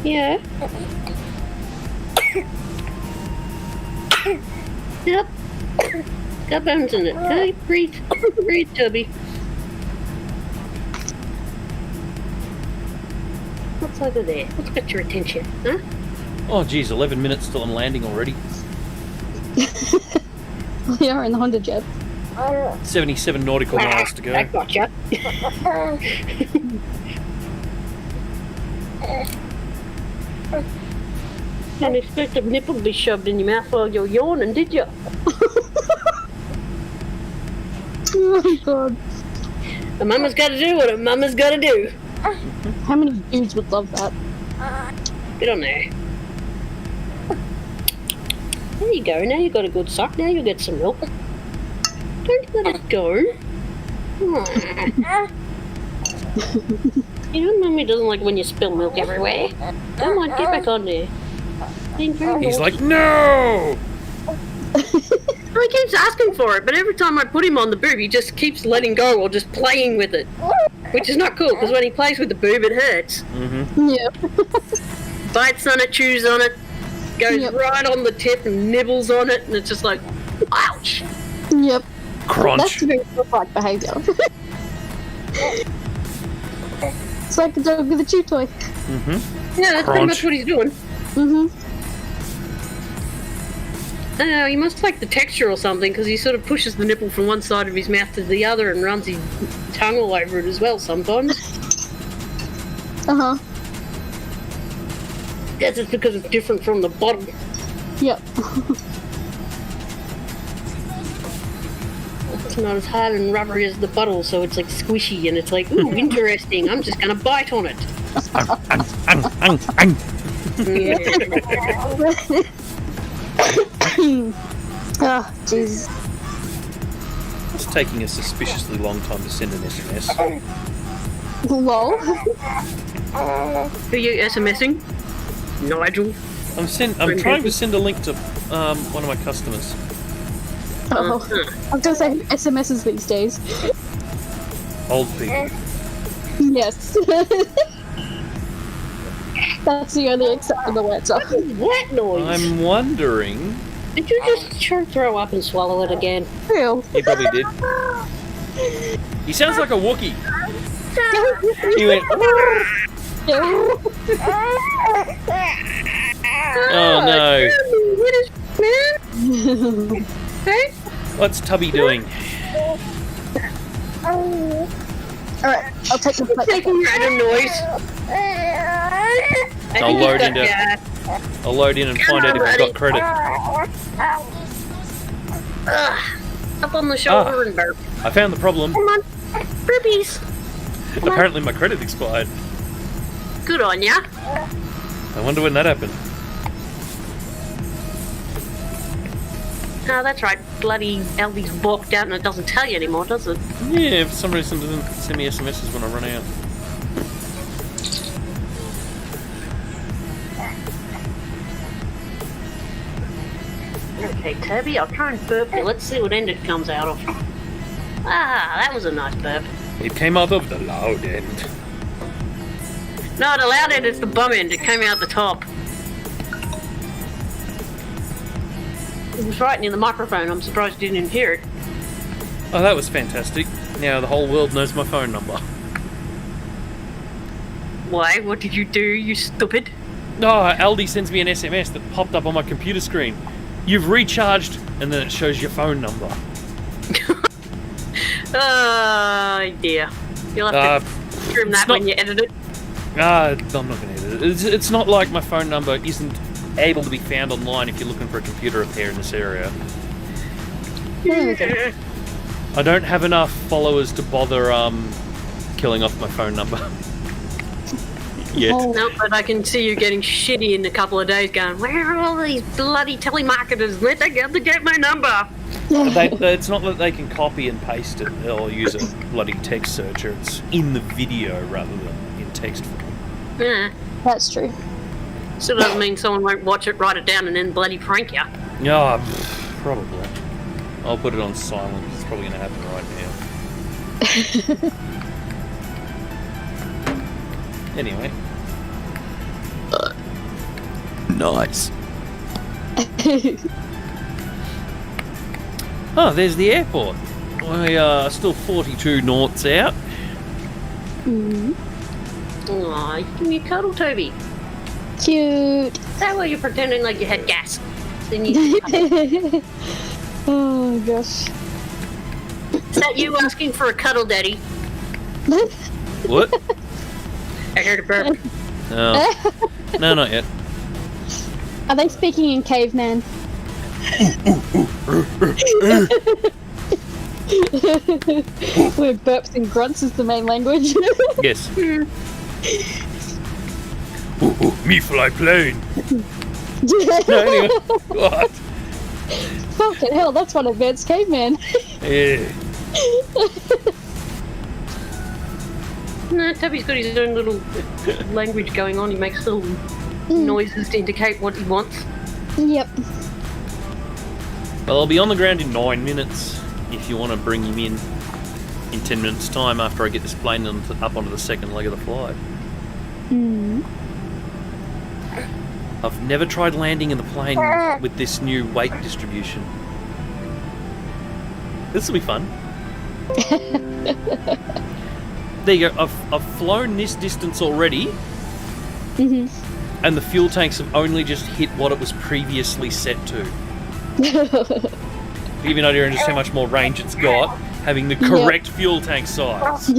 Yeah. Yep. Got bones in it. Okay, breathe. Breathe, Tubby. What's over there? What's got your attention, huh? Oh, geez, 11 minutes till I'm landing already. We are in the Honda jet. 77 nautical miles to go. I gotcha. Didn't expect a nipple to be shoved in your mouth while you're yawning, did you? Oh my god. A mama's gotta do what a mama's gotta do. How many dudes would love that? Get on there. There you go. Now you got a good suck. Now you'll get some milk. Don't let it go. You know, Mummy doesn't like when you spill milk everywhere. Come on, get back on there. He's like, no! Well, he keeps asking for it, but every time I put him on the boob, he just keeps letting go or just playing with it. Which is not cool, because when he plays with the boob, it hurts. Mm-hmm. Yep. Bites on it, chews on it, goes right on the tip and nibbles on it, and it's just like, ouch! Yep. Crunch. That's very dog-like behaviour. It's like a dog with a chew toy. Mm-hmm. Yeah, that's pretty much what he's doing. Mm-hmm. I don't know, he must like the texture or something, because he sort of pushes the nipple from one side of his mouth to the other and runs his tongue all over it as well sometimes. Uh-huh. Guess it's because it's different from the bottle. Yep. It's not as hard and rubbery as the bottle, so it's like squishy and it's like, ooh, interesting, I'm just gonna bite on it. Oh, jeez. It's taking a suspiciously long time to send an SMS. Lol. Who are you SMSing? Nigel? I'm trying to send a link to one of my customers. Oh. I was gonna say SMSs these days. Old people. Yes. That's the only acceptable answer. What is that noise? I'm wondering. Did you just throw up and swallow it again? Real. He probably did. He sounds like a Wookiee. He went. Oh no. What is man? Hey? What's Tubby doing? Alright, I'll take the plate. Making random noise. I'll load in and find out if I've got credit. Up on the shoulder and burp. I found the problem. Come on, burpees. Apparently my credit expired. Good on ya. I wonder when that happened. Oh, that's right. Bloody Aldi's walked out and it doesn't tell you anymore, does it? Yeah, for some reason it doesn't send me SMSs when I run out. Okay, Toby, I'll try and burp you. Let's see what end it comes out of. Ah, that was a nice burp. It came out of the loud end. No, the loud end is the bum end. It came out the top. It was right near the microphone. I'm surprised you didn't hear it. Oh, that was fantastic. Now the whole world knows my phone number. Why? What did you do, you stupid? Oh, Aldi sends me an SMS that popped up on my computer screen. You've recharged, and then it shows your phone number. Oh dear. You'll have to trim that when you edit it. I'm not going to edit it. It's not like my phone number isn't able to be found online if you're looking for a computer repair in this area. Okay. I don't have enough followers to bother killing off my phone number. Yet. No, but I can see you getting shitty in a couple of days going, where are all these bloody telemarketers? Let they get my number. It's not that they can copy and paste it or use a bloody text searcher. It's in the video rather than in text form. Yeah. That's true. Still doesn't mean someone won't watch it, write it down, and then bloody prank you. Yeah, probably. I'll put it on silent. It's probably going to happen right now. Anyway. Nice. Oh, there's the airport. We are still 42 knots out. Aw, you give me a cuddle, Toby. Cute. That way you're pretending like you had gas. Then you Oh gosh. Is that you asking for a cuddle, Daddy? What? I heard a burp. Oh. No, not yet. Are they speaking in caveman? Where burps and grunts is the main language. Yes. Me fly plane. No, anyway. What? Fucking hell, that's one advanced caveman. Yeah. No, Toby's got his own little language going on. He makes little noises to indicate what he wants. Yep. Well, I'll be on the ground in 9 minutes if you want to bring him in 10 minutes' time after I get this plane up onto the second leg of the flight. I've never tried landing in the plane with this new weight distribution. This will be fun. There you go. I've flown this distance already, and the fuel tanks have only just hit what it was previously set to. To give you an idea of just how much more range it's got, having the correct fuel tank size.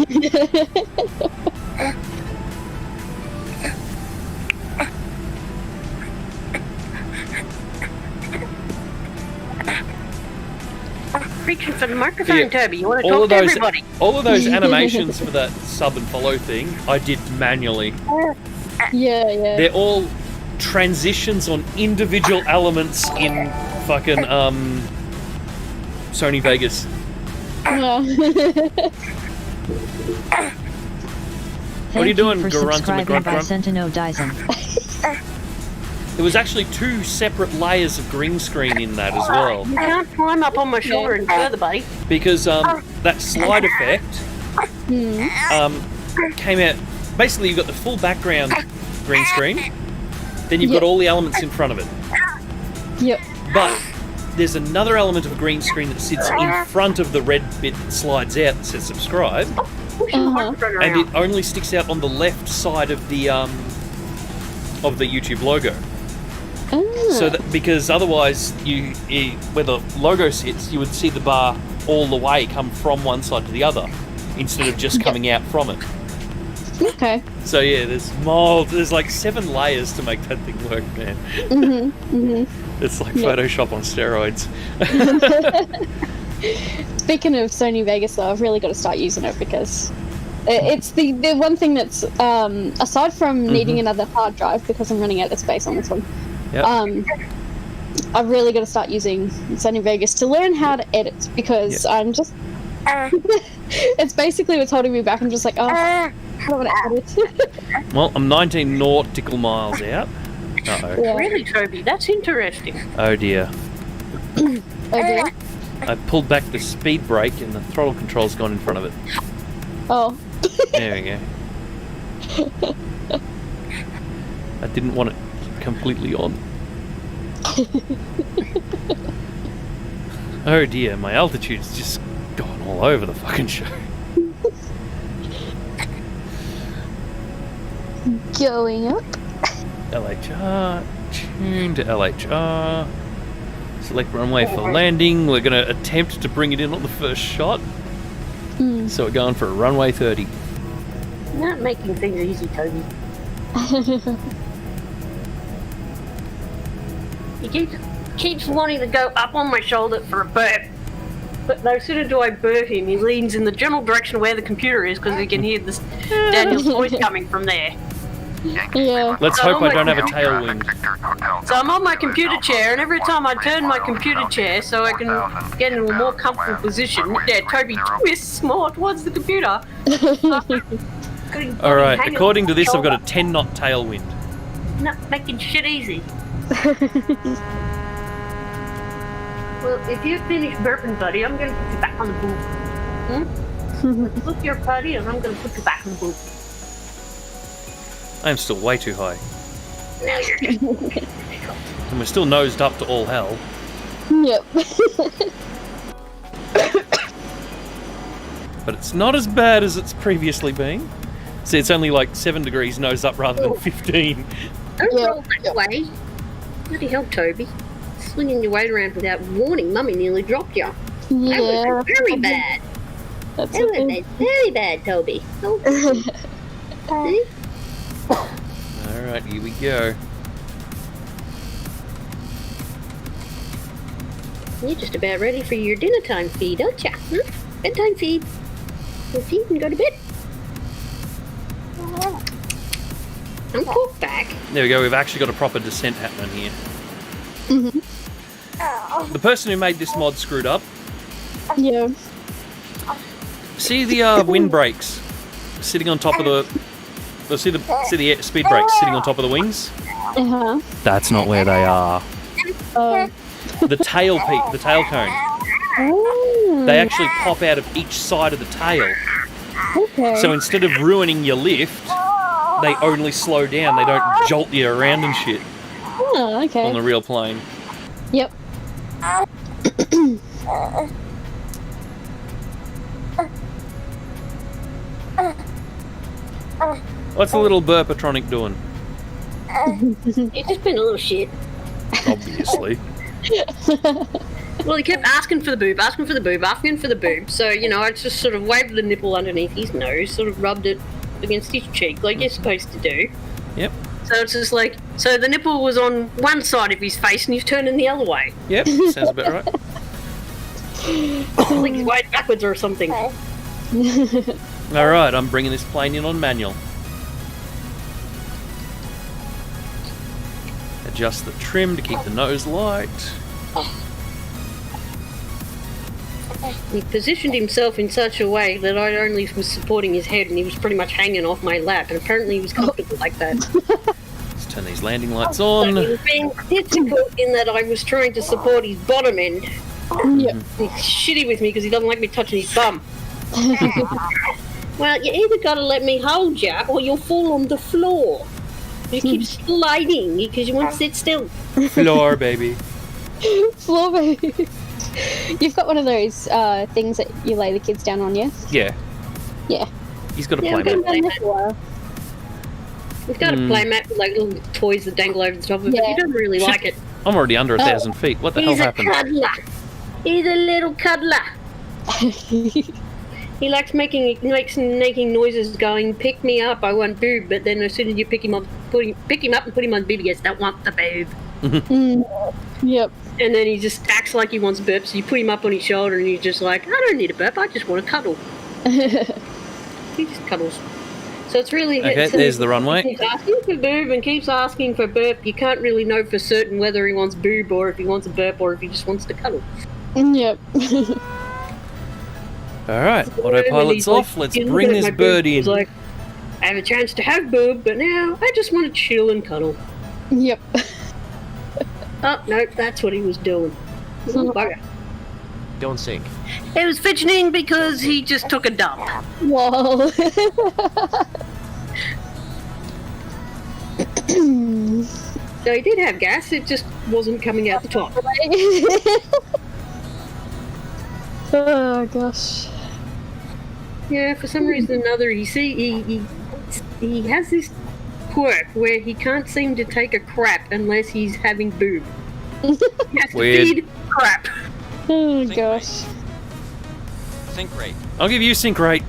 Reaching for the microphone, Toby. You want to all talk of to those, everybody. all of those animations for that sub and follow thing, I did manually. Yeah. They're all transitions on individual elements in fucking Sony Vegas. What are you doing, Grunt and the Grunt Grunt? There was actually 2 separate layers of green screen in that as well. You can't climb up on my shoulder and further, buddy. Because that slide effect came out. Basically, you've got the full background green screen, then you've got all the elements in front of it. Yep. But there's another element of green screen that sits in front of the red bit that slides out that says subscribe, and it only sticks out on the left side of the YouTube logo. So that, because otherwise, where the logo sits, you would see the bar all the way come from one side to the other, instead of just coming out from it. Okay. So yeah, there's like 7 layers to make that thing work, man. It's like Photoshop on steroids. Speaking of Sony Vegas, though, I've really got to start using it because it's the one thing that's aside from needing another hard drive because I'm running out of space on this one. Yep. I've really got to start using Sony Vegas to learn how to edit because I'm just. It's basically what's holding me back. I'm just like, I don't want to edit. Well, I'm 19 nautical miles out. Uh-oh. Yeah. Really, Toby? That's interesting. Oh dear. Oh dear. I pulled back the speed brake and the throttle control's gone in front of it. Oh. There we go. I didn't want it completely on. Oh dear, my altitude's just gone all over the fucking show. Going up. LHR, tune to LHR. Select runway for landing. We're going to attempt to bring it in on the first shot. So we're going for a runway 30. Not making things easy, Toby. He keeps wanting to go up on my shoulder for a burp. But no sooner do I burp him, he leans in the general direction where the computer is because he can hear this Daniel's voice coming from there. Yeah. Let's hope I don't have a tailwind. So I'm on my computer chair, and every time I turn my computer chair so I can get into a more comfortable position, Toby twists more towards the computer. Alright, according to this, I've got a 10 knot tailwind. Not making shit easy. Well, if you finish burping, buddy, I'm going to put you back on the boob. Look your buddy, and I'm going to put you back on the boob. I am still way too high. Now you're And we're still nosed up to all hell. Yep. But it's not as bad as it's previously been. See, it's only like 7 degrees nose up rather than 15. Don't roll that way. Bloody hell, Toby. Swinging your weight around without warning, Mummy nearly dropped you. Yeah. That was very bad. That's That was very bad, Toby. See? Alright, here we go. You're just about ready for your dinner time feed, aren't you? Huh? Bedtime feed. Go feed and go to bed. Don't talk back. There we go, we've actually got a proper descent happening here. The person who made this mod screwed up. Yeah. See the windbreaks sitting on top of the... See the speed brakes sitting on top of the wings? That's not where they are. The tail peak, the tail cone. They actually pop out of each side of the tail. Okay. So instead of ruining your lift, they only slow down. They don't jolt you around and shit Oh, okay. on the real plane. Yep. What's the little burpatronic doing? It's just been a little shit. Obviously. Well, he kept asking for the boob, asking for the boob, asking for the boob. So, you know, I just sort of waved the nipple underneath his nose, sort of rubbed it against his cheek, like you're supposed to do. Yep. So it's just like, so the nipple was on one side of his face and he's turning the other way. Yep, sounds about right. Like he's way backwards or something. Alright, I'm bringing this plane in on manual. Adjust the trim to keep the nose light. He positioned himself in such a way that I only was supporting his head and he was pretty much hanging off my lap, and apparently he was comfortable like that. Let's turn these landing lights So on. he was being difficult in that I was trying to support his bottom end. Yep. He's shitty with me because he doesn't like me touching his bum. Well, you either gotta let me hold you or you'll fall on the floor. You keep sliding because you won't sit still. Floor, baby. Floor baby. You've got one of those things that you lay the kids down on, yeah? Yeah. Yeah. He's got a Yeah, play we've mat. got a while. We've got a play mat with like little toys that dangle over the top of it, but he doesn't really like it. I'm already under 1,000 feet. What the hell He's a happened? cuddler. He's a little cuddler. He likes making noises going, pick me up, I want boob, but then as soon as you pick him up and put him on boob, he goes, don't want the boob. Yep. And then he just acts like he wants a burp, so you put him up on his shoulder and he's just like, I don't need a burp, I just want to cuddle. He just cuddles. So it's really... Okay, there's the runway. He keeps asking for boob and keeps asking for burp. You can't really know for certain whether he wants boob or if he wants a burp or if he just wants to cuddle. Yep. Alright, autopilot's off. Let's bring this bird in. He's like, I have a chance to have boob, but now I just want to chill and cuddle. Yep. Oh, no, that's what he was doing. Bugger. Don't sink. He was fidgeting because he just took a dump. Whoa. So he did have gas, it just wasn't coming out the top. Oh gosh. Yeah, for some reason or another, he has this quirk where he can't seem to take a crap unless he's having boob. He has to feed crap. Oh gosh. Sink rate. I'll give you sync rate.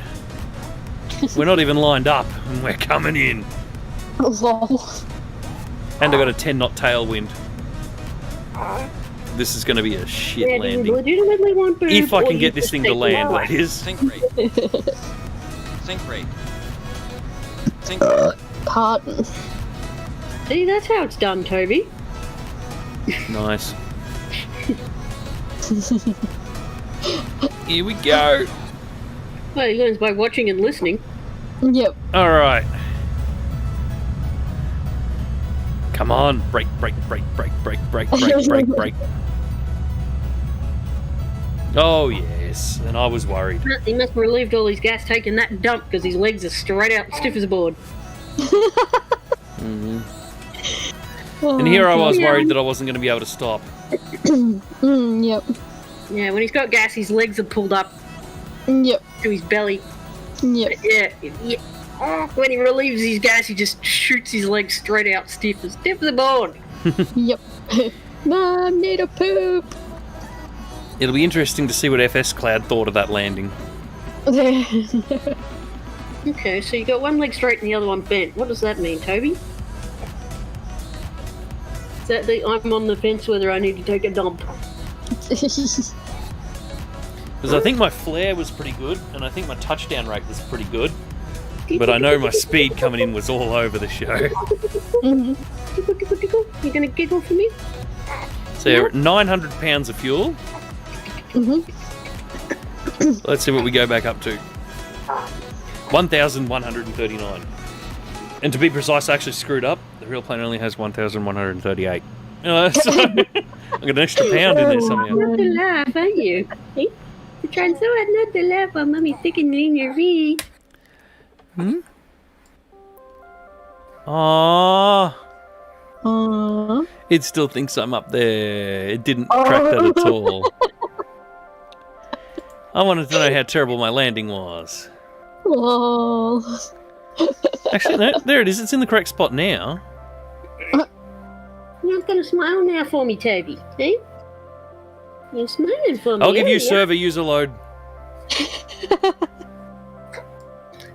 We're not even lined up, and we're coming in. Lol. And I've got a 10-knot tailwind. This is going to be a shit landing. Legitimately want boob, If I or can you get this just thing to take land, life. that is. Sink rate. Sink rate. Sink rate. Pardon. See, that's how it's done, Toby. Nice. Here we go. Well, he learns by watching and listening. Yep. Alright. Come on. Brake, brake, brake, brake, brake, brake, brake, brake, brake. Oh, yes. And I was worried. He must have relieved all his gas taking that dump because his legs are straight out stiff as a board. And here I was worried that I wasn't going to be able to stop. Yep. Yeah, when he's got gas, his legs are pulled up Yep. to his belly. Yep. Yeah. Oh, when he relieves his gas, he just shoots his legs straight out stiff as a board. Yep. Mom, need a poop. It'll be interesting to see what FS Cloud thought of that landing. Okay, so you got one leg straight and the other one bent. What does that mean, Toby? Is that I'm on the fence whether I need to take a dump? Because I think my flare was pretty good, and I think my touchdown rate was pretty good. But I know my speed coming in was all over the show. You gonna giggle for me? So you're at 900 pounds of fuel. Let's see what we go back up to. 1,139. And to be precise, I actually screwed up. The real plane only has 1,138. So I got an extra pound in there somehow. Not to laugh, aren't you? You're trying so hard not to laugh while Mummy's sticking in your feet. Aww. Aww. It still thinks I'm up there. It didn't crack that at all. I wanted to know how terrible my landing was. Lol. Actually, no, there it is. It's in the correct spot now. You're not gonna smile now for me, Toby, eh? You're smiling for me. I'll give you yeah. server user load.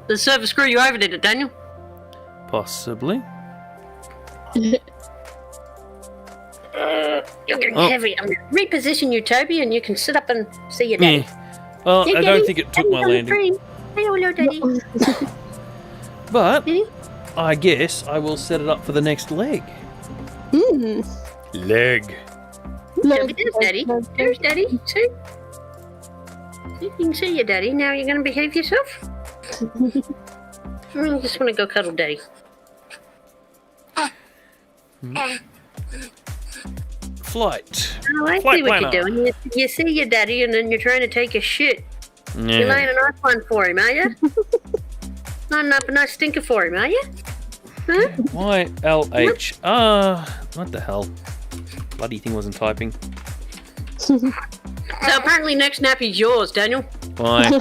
The server screw you over, did it, Daniel? Possibly. You're getting heavy. I'm gonna reposition you, Toby, and you can sit up and see your daddy. Well, Hey, I Daddy. don't think it took my landing. Hello, Daddy. But I guess I will set it up for the next leg. Leg. Toby, there's Daddy. There's Daddy. See? You can see your Daddy. Now you're gonna behave yourself? I just want to go cuddle Daddy. Flight. Oh, I Flight see what planner. you're doing. You see your daddy and then you're trying to take a shit. You're Yeah. laying a nice one for him, are you? Lining up a nice stinker for him, are you? Huh? YLH. What the hell? Bloody thing wasn't typing. So apparently next nappy's yours, Daniel. Why?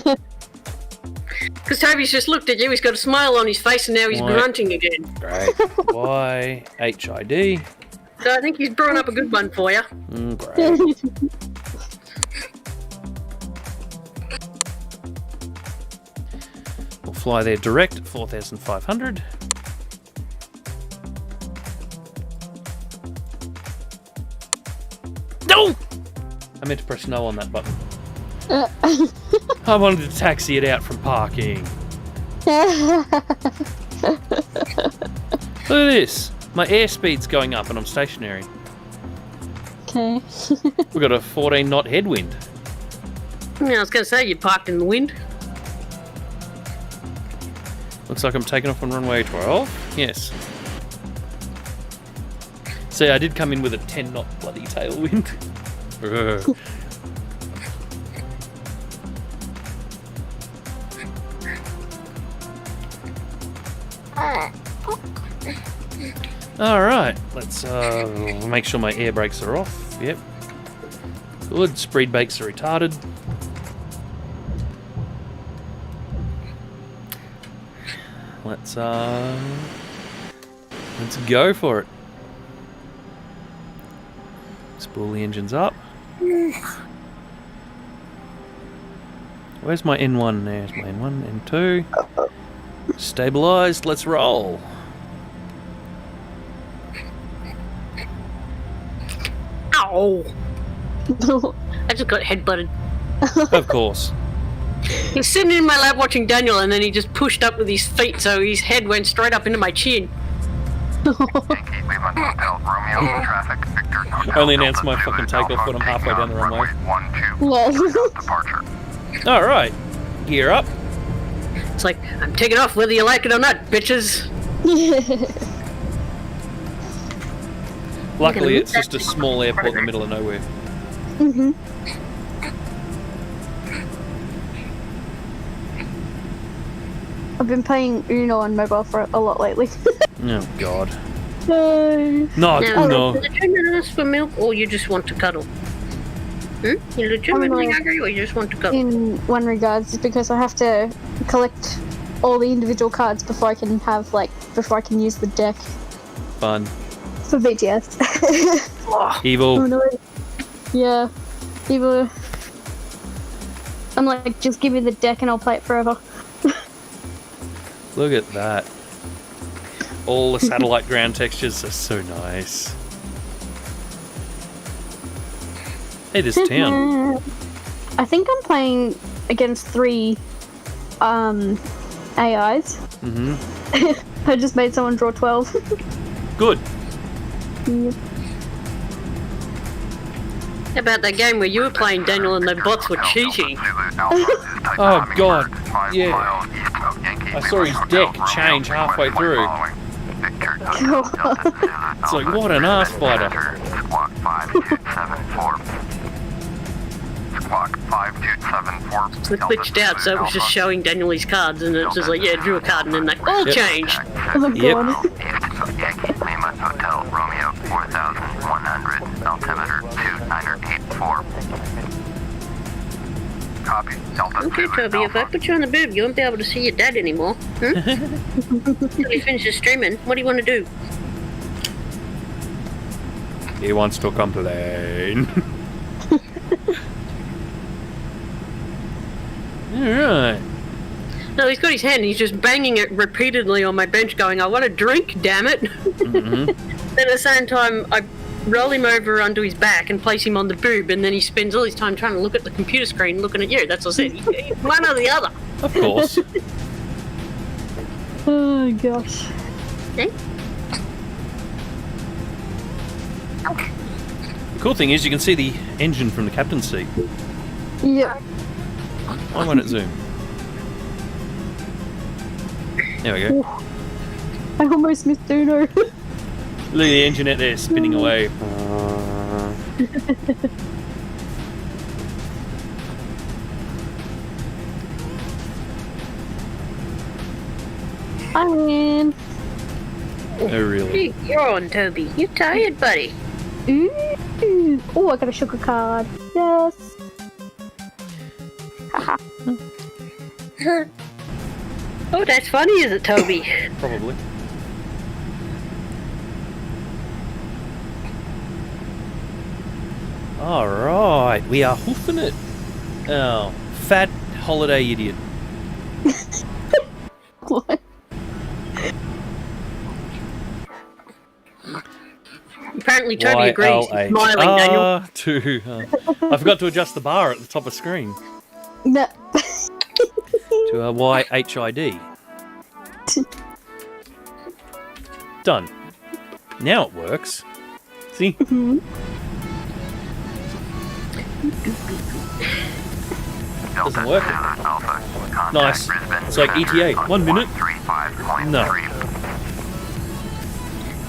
Because Toby's just looked at you, he's got a smile on his face and now he's Why? grunting again. Great. YHID. So I think he's brewing up a good one for you. Great. fly there direct at 4,500. No! I meant to press no on that button. I wanted to taxi it out from parking. Look at this. My airspeed's going up and I'm stationary. Okay. We've got a 14 knot headwind. Yeah, I was going to say, you parked in the wind. Looks like I'm taking off on runway 12. Yes. See, I did come in with a 10 knot bloody tailwind. Alright, let's make sure my air brakes are off. Yep. Good, speed brakes are retarded. Let's go for it. Spool the engines up. Where's my N1? There's my N1, N2. Stabilized, let's roll. Ow! I just got headbutted. Of course. He's sitting in my lap watching Daniel, and then he just pushed up with his feet, so his head went straight up into my chin. I only announce my fucking takeoff when I'm halfway down the runway. Alright, gear up. It's like, I'm taking off whether you like it or not, bitches. Luckily, it's just a small airport in the middle of nowhere. Mm-hmm. I've been playing Uno on mobile for a lot lately. Oh god. No. No, Now, no. Are you legitimately ask for milk, or you just want to cuddle? You legitimately hungry, or you just want to cuddle? In one regards, it's because I have to collect all the individual cards before I can use the deck Fun. for VGS. Evil. Oh, no. Yeah. Evil. I'm like, just give me the deck and I'll play it forever. Look at that. All the satellite ground textures are so nice. Hey, this town. I think I'm playing against 3 AIs. Mm-hmm. I just made someone draw 12. Good. Yep. How about that game where you were playing Daniel and the bots were cheating? Oh god. Yeah. I saw his deck change halfway through. It's like, what an ass fighter. It glitched out, so it was just showing Daniel his cards, and it was just like, yeah, drew a card, and then like, all changed. Oh my god. Yankee Lima Hotel Romeo 4100 altimeter 2984. Copy. Delta Okay, Toby, if I put you on the boob, you won't be able to see your dad anymore. Until he finishes streaming. What do you want to do? He wants to complain. Alright. No, he's got his hand and he's just banging it repeatedly on my bench going, I want a drink, damn it. Mm-hmm. Then at the same time, I roll him over onto his back and place him on the boob, and then he spends all his time trying to look at the computer screen looking at you. That's what I said. He's one or the other. Of course. Oh gosh. Okay. The cool thing is you can see the engine from the captain's seat. Yeah. Why won't it zoom? There we go. I almost missed Uno. Look at the engine out there spinning away. I'm in. Oh, really? You're on, Toby. You tired, buddy? Ooh. Oh, I got a sugar card. Yes. Haha. Oh, that's funny, is it, Toby? Probably. Alright, we are hoofing it. Oh, fat holiday idiot. Apparently Toby agrees. He's smiling, Daniel. I forgot to adjust the bar at the top of screen. No. To a YHID. Done. Now it works. See? Doesn't work. Nice. It's like ETA. 1 minute. No.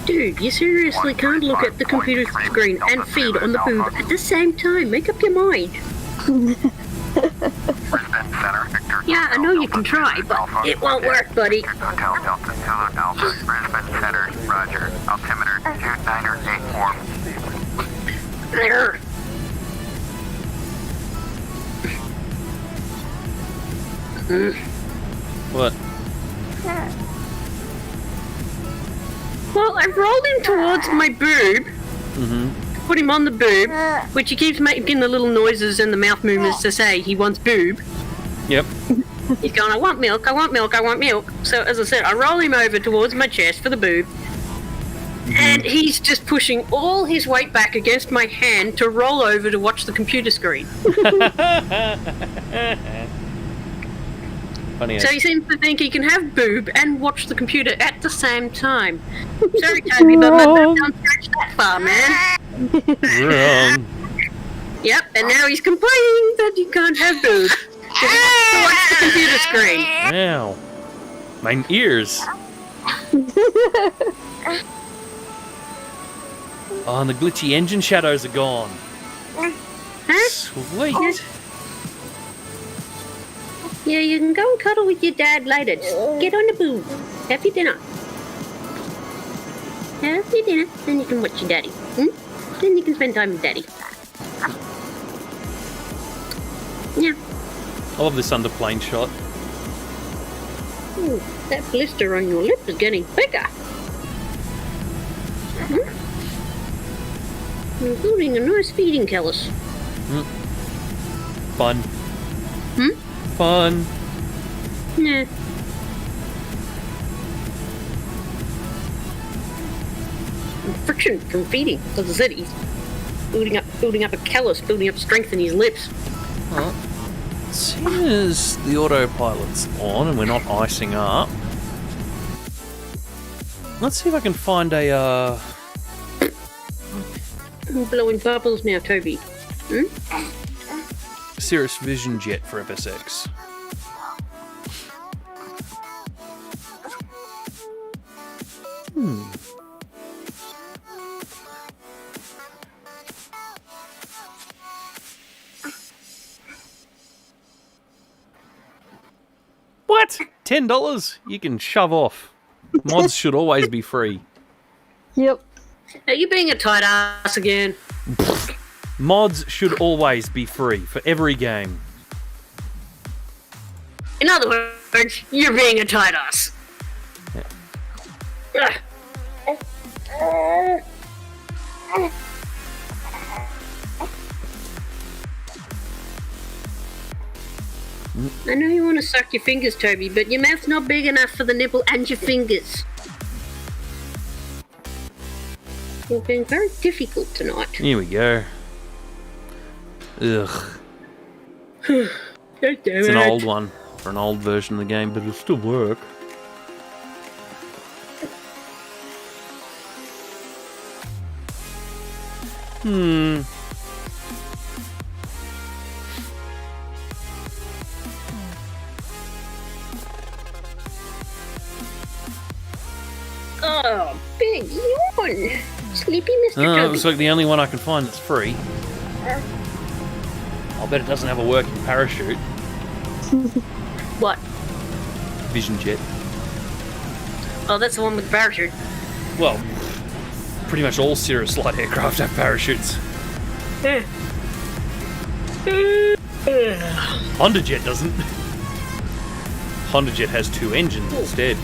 Dude, you seriously can't look at the computer screen and feed on the boob at the same time. Make up your mind. Yeah, I know you can try, but it won't work, buddy. Hotel Delta Zulu Alpha, Brisbane Center, Roger. Altimeter 2984. There. What? Well, I rolled him towards my boob, put him on the boob, which he keeps making the little noises and the mouth movements to say he wants boob. Yep. He's going, I want milk, I want milk, I want milk. So, as I said, I roll him over towards my chest for the boob, and he's just pushing all his weight back against my hand to roll over to watch the computer screen. Funny. So he seems to think he can have boob and watch the computer at the same time. Sorry, Toby, but my boob don't stretch that far, man. Wrong. Yep, and now he's complaining that you can't have boob. Because he wants to watch the computer screen. Ow. My ears. Oh, and the glitchy engine shadows are gone. Huh? Sweet. Yeah, you can go and cuddle with your dad later. Just get on the boob. Have your dinner. Have your dinner, then you can watch your daddy. Then you can spend time with daddy. Yeah. I love this underplane shot. Ooh, that blister on your lip is getting bigger. Including a nice feeding callus. Fun. Fun. Yeah. Friction from feeding. As I said, he's building up a callus, building up strength in his lips. Well, seeing as the autopilot's on and we're not icing up, let's see if I can find a I'm blowing bubbles now, Toby. Cirrus Vision Jet for FSX. What? $10? You can shove off. Mods should always be free. Yep. Are you being a tight ass again? Mods should always be free for every game. In other words, you're being a tight ass. I know you want to suck your fingers, Toby, but your mouth's not big enough for the nipple and your fingers. You're being very difficult tonight. Here we go. Ugh. It's an old one for an old version of the game, but it'll still work. Oh, big yawn. Sleepy Mr. Oh, it Toby. looks like the only one I can find that's free. I'll bet it doesn't have a working parachute. What? Vision Jet. Oh, that's the one with the parachute. Well, pretty much all Cirrus light aircraft have parachutes. Honda Jet doesn't. Honda Jet has 2 engines instead.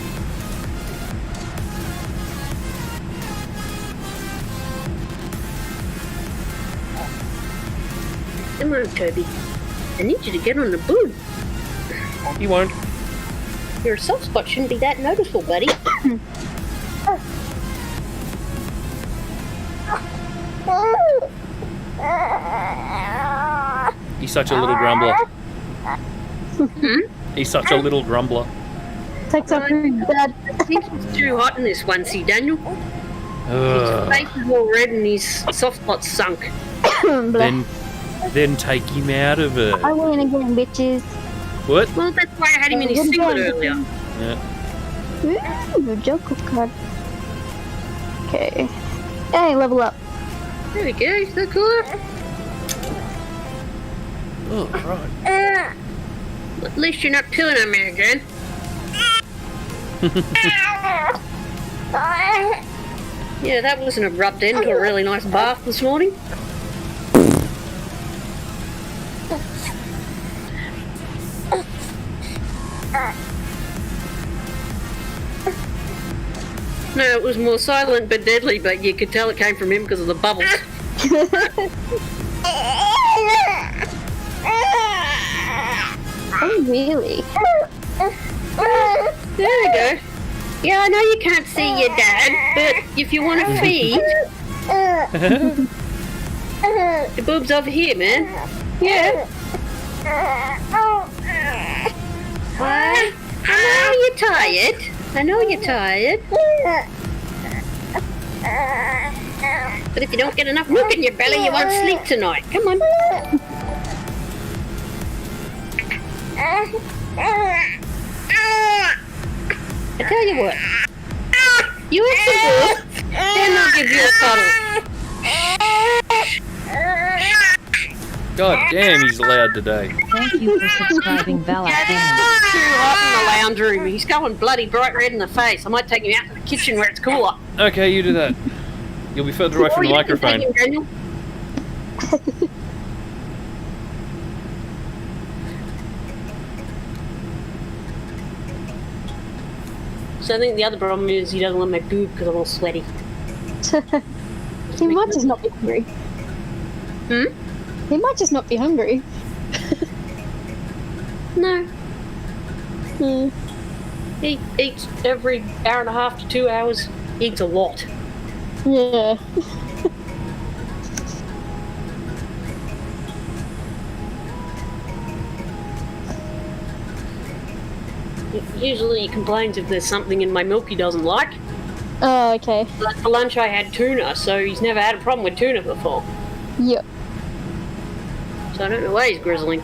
Come on, Toby. I need you to get on the boob. He won't. Your soft spot shouldn't be that noticeable, buddy. He's such a little grumbler. He's such a little grumbler. Takes off food, Dad. I think it's too hot in this onesie, Daniel. His face is all red and his soft spot's sunk. Then take him out of it. I win again, bitches. What? Well, that's why I had him in his singlet earlier. Yeah. Ooh, Joker card. Okay. Hey, level up. There we go. Is that cooler? Oh, right. At least you're not pulling on me again. Yeah, that was an abrupt end to a really nice bath this morning. No, it was more silent but deadly, but you could tell it came from him because of the bubbles. Oh, really? There we go. Yeah, I know you can't see your dad, but if you want to feed... the boob's over here, man. Yeah. I know you're tired. I know you're tired. But if you don't get enough milk in your belly, you won't sleep tonight. Come on. I tell you what. You eat some milk, then I'll give you a cuddle. God damn, he's loud today. Thank you for subscribing, Valak Gaming. It's too hot in the lounge room. He's going bloody bright red in the face. I might take him out to the kitchen where it's cooler. Okay, you do that. You'll be further away from the microphone. You can take him, Daniel. So I think the other problem is he doesn't want my boob because I'm all sweaty. He might just not be hungry. Hmm? He might just not be hungry. No. Hmm. He eats every hour and a half to 2 hours. He eats a lot. Yeah. Usually he complains if there's something in my milk he doesn't like. Oh, okay. Like for lunch I had tuna, so he's never had a problem with tuna before. Yep. So I don't know why he's grizzling.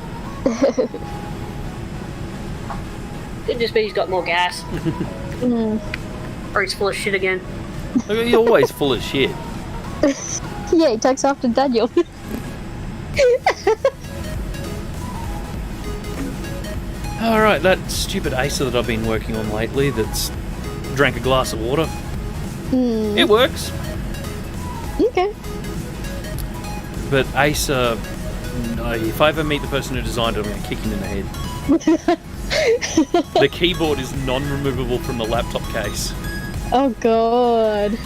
Could just be he's got more gas. Or he's full of shit again. You're always full of shit. Yeah, he takes after Daniel. Alright, that stupid Acer that I've been working on lately that's drank a glass of water. It works. Okay. But Acer, no, if I ever meet the person who designed it, I'm going to kick him in the head. The keyboard is non-removable from the laptop case. Oh god.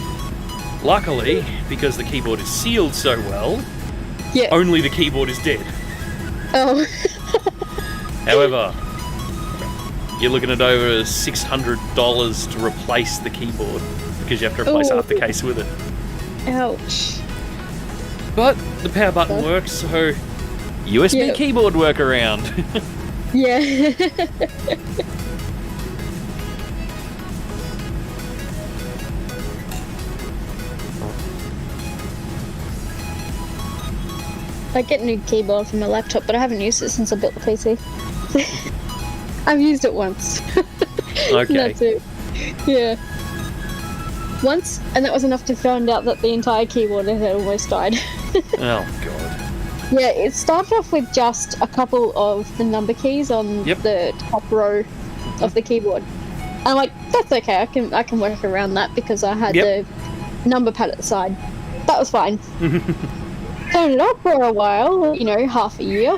Luckily, because the keyboard is sealed so well, Yeah. only the keyboard is dead. Oh. However, you're looking at over $600 to replace the keyboard because you have to replace half the case with it. Ouch. But the power button works, so USB keyboard workaround. Yeah. I get a new keyboard for my laptop, but I haven't used it since I built the PC. I've used it once. Okay. That's it. Yeah. Once, and that was enough to find out that the entire keyboard had almost died. Oh, God. Yeah, it started off with just a couple of the number keys on the top row of the keyboard. And I'm like, that's okay, I can work around that because I had the number pad at the side. That was fine. Turned it off for a while, half a year.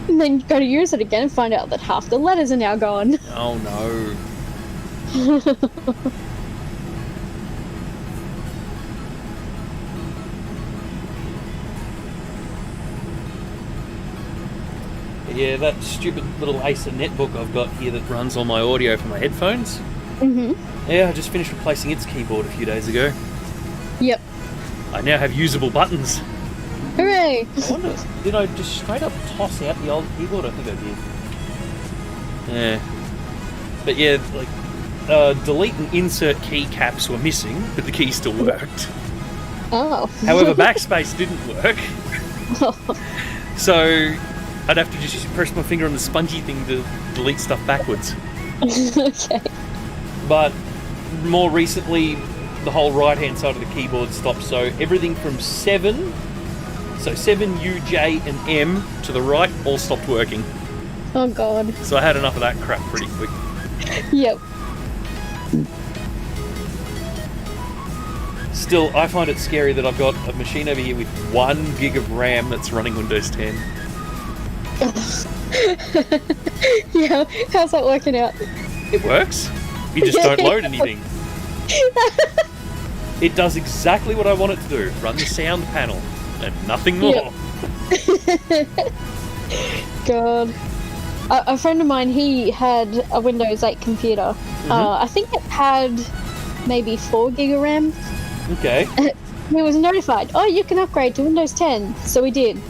And then go to use it again and find out that half the letters are now gone. Oh, no. Yeah, that stupid little Acer netbook I've got here that runs all my audio for my headphones. Yeah, I just finished replacing its keyboard a few days ago. Yep. I now have usable buttons. Hooray! I wonder, did I just straight up toss out the old keyboard? I think I did. Yeah. But yeah, like, delete and insert keycaps were missing, but the key still worked. Oh. However, backspace didn't work. So I'd have to just press my finger on the spongy thing to delete stuff backwards. Okay. But more recently, the whole right-hand side of the keyboard stopped, so everything from 7, so 7, U, J, and M to the right all stopped working. Oh god. So I had enough of that crap pretty quick. Yep. Still, I find it scary that I've got a machine over here with 1 gig of RAM that's running Windows 10. Yeah, how's that working out? It works. You just don't load anything. It does exactly what I want it to do. Run the sound panel and nothing more. Yep. God. A friend of mine, he had a Windows 8 computer. I think it had maybe 4 gig of RAM. Okay. He was notified, oh, you can upgrade to Windows 10. So we did.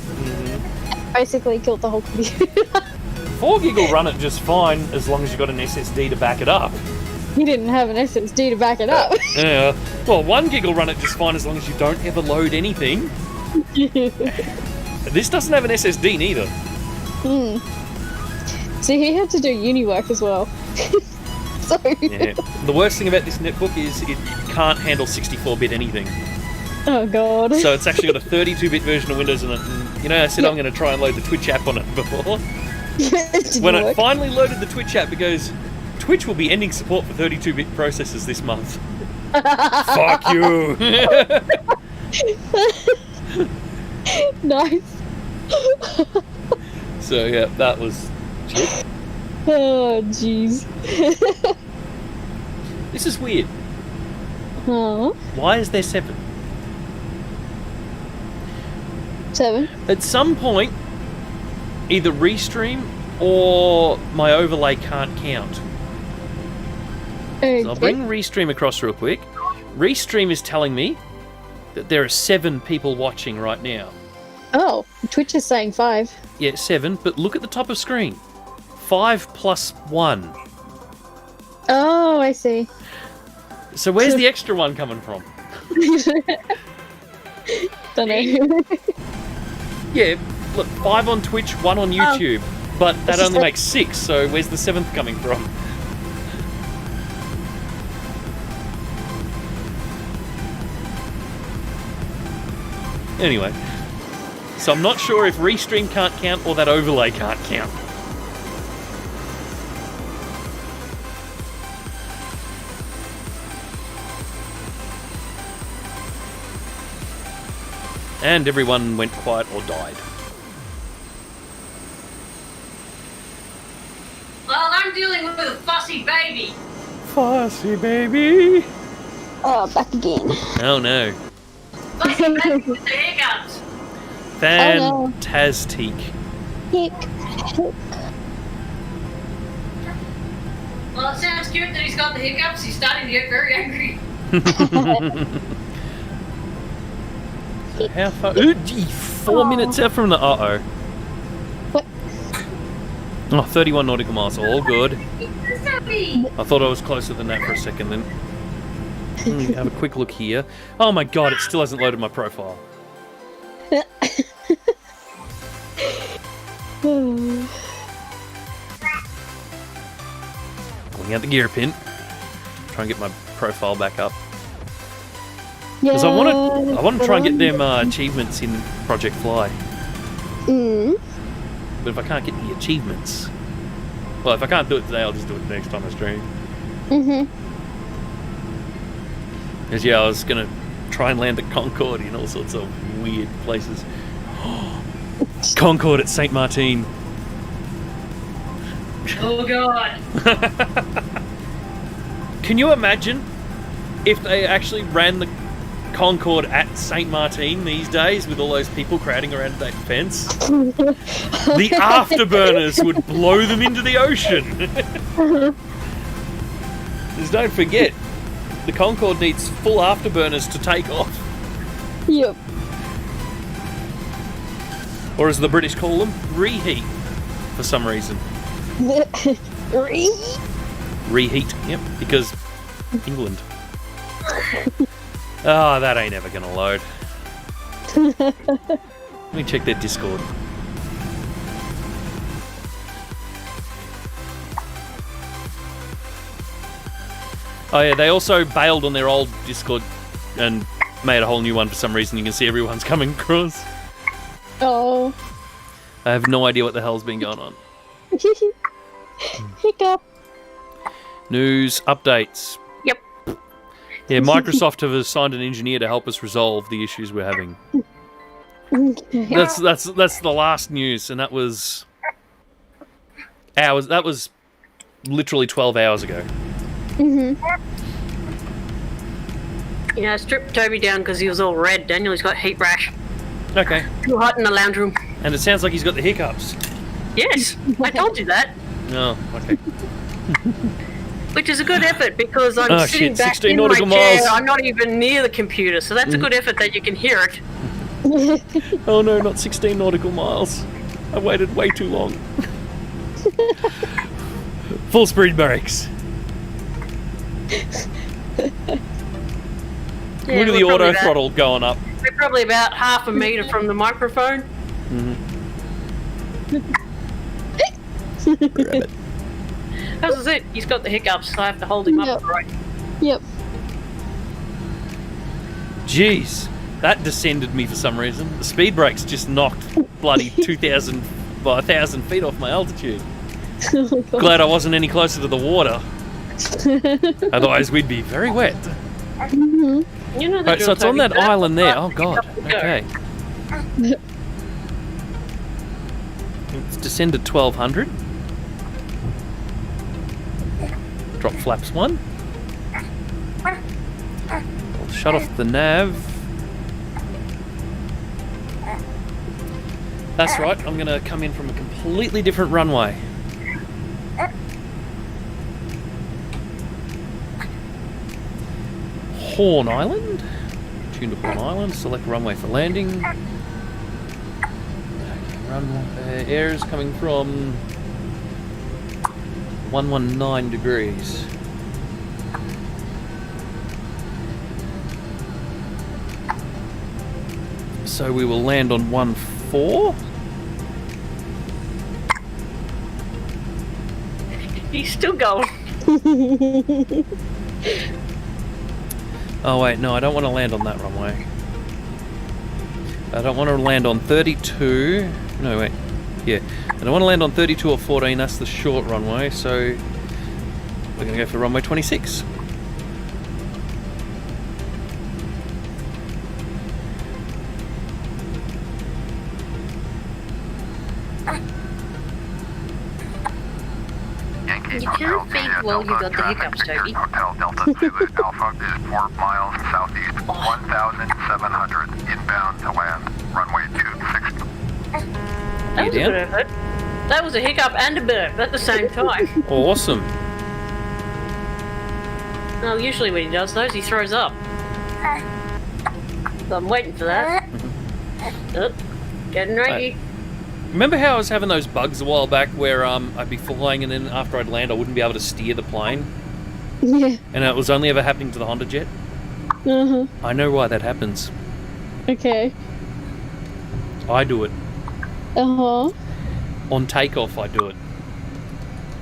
Basically killed the whole computer. 4 gig will run it just fine as long as you've got an SSD to back it up. He didn't have an SSD to back it up. Yeah. Well, 1 gig will run it just fine as long as you don't ever load anything. This doesn't have an SSD neither. See, he had to do uni work as well. So... Yeah. The worst thing about this netbook is it can't handle 64-bit anything. Oh god. So it's actually got a 32-bit version of Windows in it. And, you know, I said I'm going to try and load the Twitch app on it before. When I finally loaded the Twitch app, it goes, Twitch will be ending support for 32-bit processors this month. Fuck you. Nice. So yeah, that was shit. Oh jeez. This is weird. Oh. Why is there 7? 7? At some point, either Restream or my overlay can't count. Okay. So I'll bring Restream across real quick. Restream is telling me that there are 7 people watching right now. Oh, Twitch is saying 5. Yeah, 7, but look at the top of screen. 5 plus 1. Oh, I see. So where's the extra one coming from? Don't know. Yeah, look, 5 on Twitch, 1 on YouTube. But that only makes 6, so where's the 7th coming from? Anyway, so I'm not sure if Restream can't count or that overlay can't count. And everyone went quiet or died. Well, I'm dealing with a fussy baby. Fussy baby. Oh, back again. Oh no. Fussy baby with the hiccups. Fantastic. Hick. Well, it sounds cute that he's got the hiccups. He's starting to get very angry. So how far? Ooh, gee, 4 minutes out from the... Uh-oh. What? Oh, 31 nautical miles. All good. Happy. I thought I was closer than that for a second then. Have a quick look here. Oh my god, it still hasn't loaded my profile. Pulling out the gear pin. Try and get my profile back up. Because I want to try and get them achievements in Project Fly. But if I can't get the achievements... Well, if I can't do it today, I'll just do it next time I stream. Because, yeah, I was going to try and land at Concorde in all sorts of weird places. Concorde at St. Martin. Oh, God. Can you imagine if they actually ran the Concorde at St. Martin these days with all those people crowding around that fence? The afterburners would blow them into the ocean. Just don't forget, the Concorde needs full afterburners to take off. Yep. Or as the British call them, reheat, for some reason. Reheat, yep, because England. Oh, that ain't ever gonna load. Let me check their Discord. Oh yeah, they also bailed on their old Discord and made a whole new one for some reason. You can see everyone's coming across. Oh. I have no idea what the hell's been going on. Hiccup. News updates. Yep. Yeah, Microsoft have assigned an engineer to help us resolve the issues we're having. That's the last news, and that was hours. That was literally 12 hours ago. Yeah, stripped Toby down because he was all red. Daniel's got heat rash. Okay. Too hot in the lounge room. And it sounds like he's got the hiccups. Yes, I told you that. Oh, okay. Which is a good effort because I'm sitting back 16 in my nautical chair. miles. I'm not even near the computer, so that's a good effort that you can hear it. Oh no, not 16 nautical miles. I waited way too long. Full speed brakes. Yeah, Look at the auto throttle going up. We're probably about half a metre from the microphone. That's it. He's got the hiccups, so I have to hold him up right. Yep. Jeez, that descended me for some reason. The speed brakes just knocked bloody 2,000 by 1,000 feet off my altitude. Glad I wasn't any closer to the water. Otherwise, we'd be very wet. You know right, so it's on that island there. Oh god. Okay. Let's descend to 1,200. Drop flaps 1. I'll shut off the nav. That's right, I'm going to come in from a completely different runway. Horn Island. Tune to Horn Island. Select runway for landing. Okay, runway. Air is coming from 119 degrees. So we will land on 14. He's still going. Oh wait, no, I don't want to land on that runway. I don't want to land on 32. No, wait. Yeah. I don't want to land on 32 or 14, that's the short runway, so we're going to go for runway 26. You can't think while you got the hiccups, Toby. Hotel Delta Zulu Alpha is 4 miles southeast, 1,700 inbound to land, runway 260. That was a burp. That was a hiccup and a burp at the same time. Awesome. Well, usually when he does those, he throws up. So I'm waiting for that. Oh, getting ready. Remember how I was having those bugs a while back where I'd be flying and then after I'd land I wouldn't be able to steer the plane? Yeah. And it was only ever happening to the Honda Jet? Uh-huh. I know why that happens. Okay. I do it. Uh-huh. On takeoff I do it.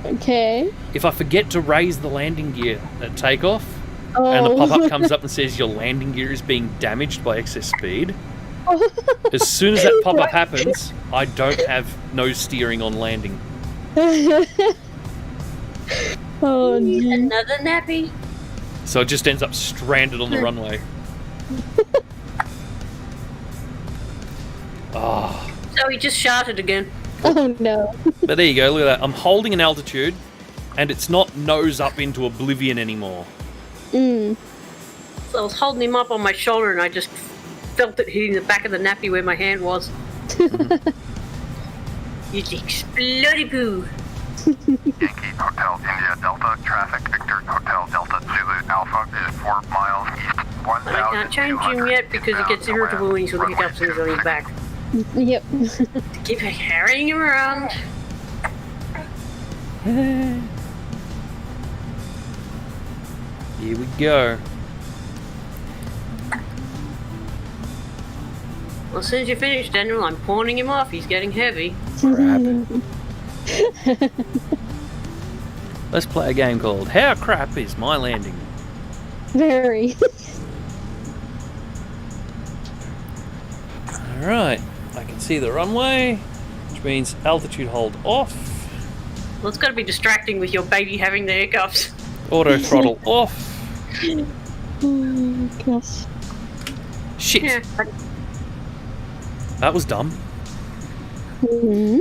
Okay. If I forget to raise the landing gear at takeoff and the pop-up comes up and says your landing gear is being damaged by excess speed, as soon as that pop-up happens, I don't have no steering on landing. Oh, another nappy. So it just ends up stranded on the runway. Oh. So he just sharted again. Oh no. But there you go, look at that. I'm holding an altitude and it's not nose up into oblivion anymore. Mm. So I was holding him up on my shoulder and I just felt it hitting the back of the nappy where my hand was. It's exploded poo. Yankee Hotel India Delta traffic, Victor Hotel Delta Zulu Alpha is 4 miles east, But I can't change him yet because he gets irritable when he's with the hiccups and he's on his back. Yep. Keep carrying him around. Here we go. Well, as soon as you finish, Daniel, I'm pawning him off. He's getting heavy. Crap. Let's play a game called How Crap Is My Landing? Very. Alright, I can see the runway, which means altitude hold off. Well, it's got to be distracting with your baby having the hiccups. Auto throttle off. Oh, gosh. Shit. Yeah. That was dumb.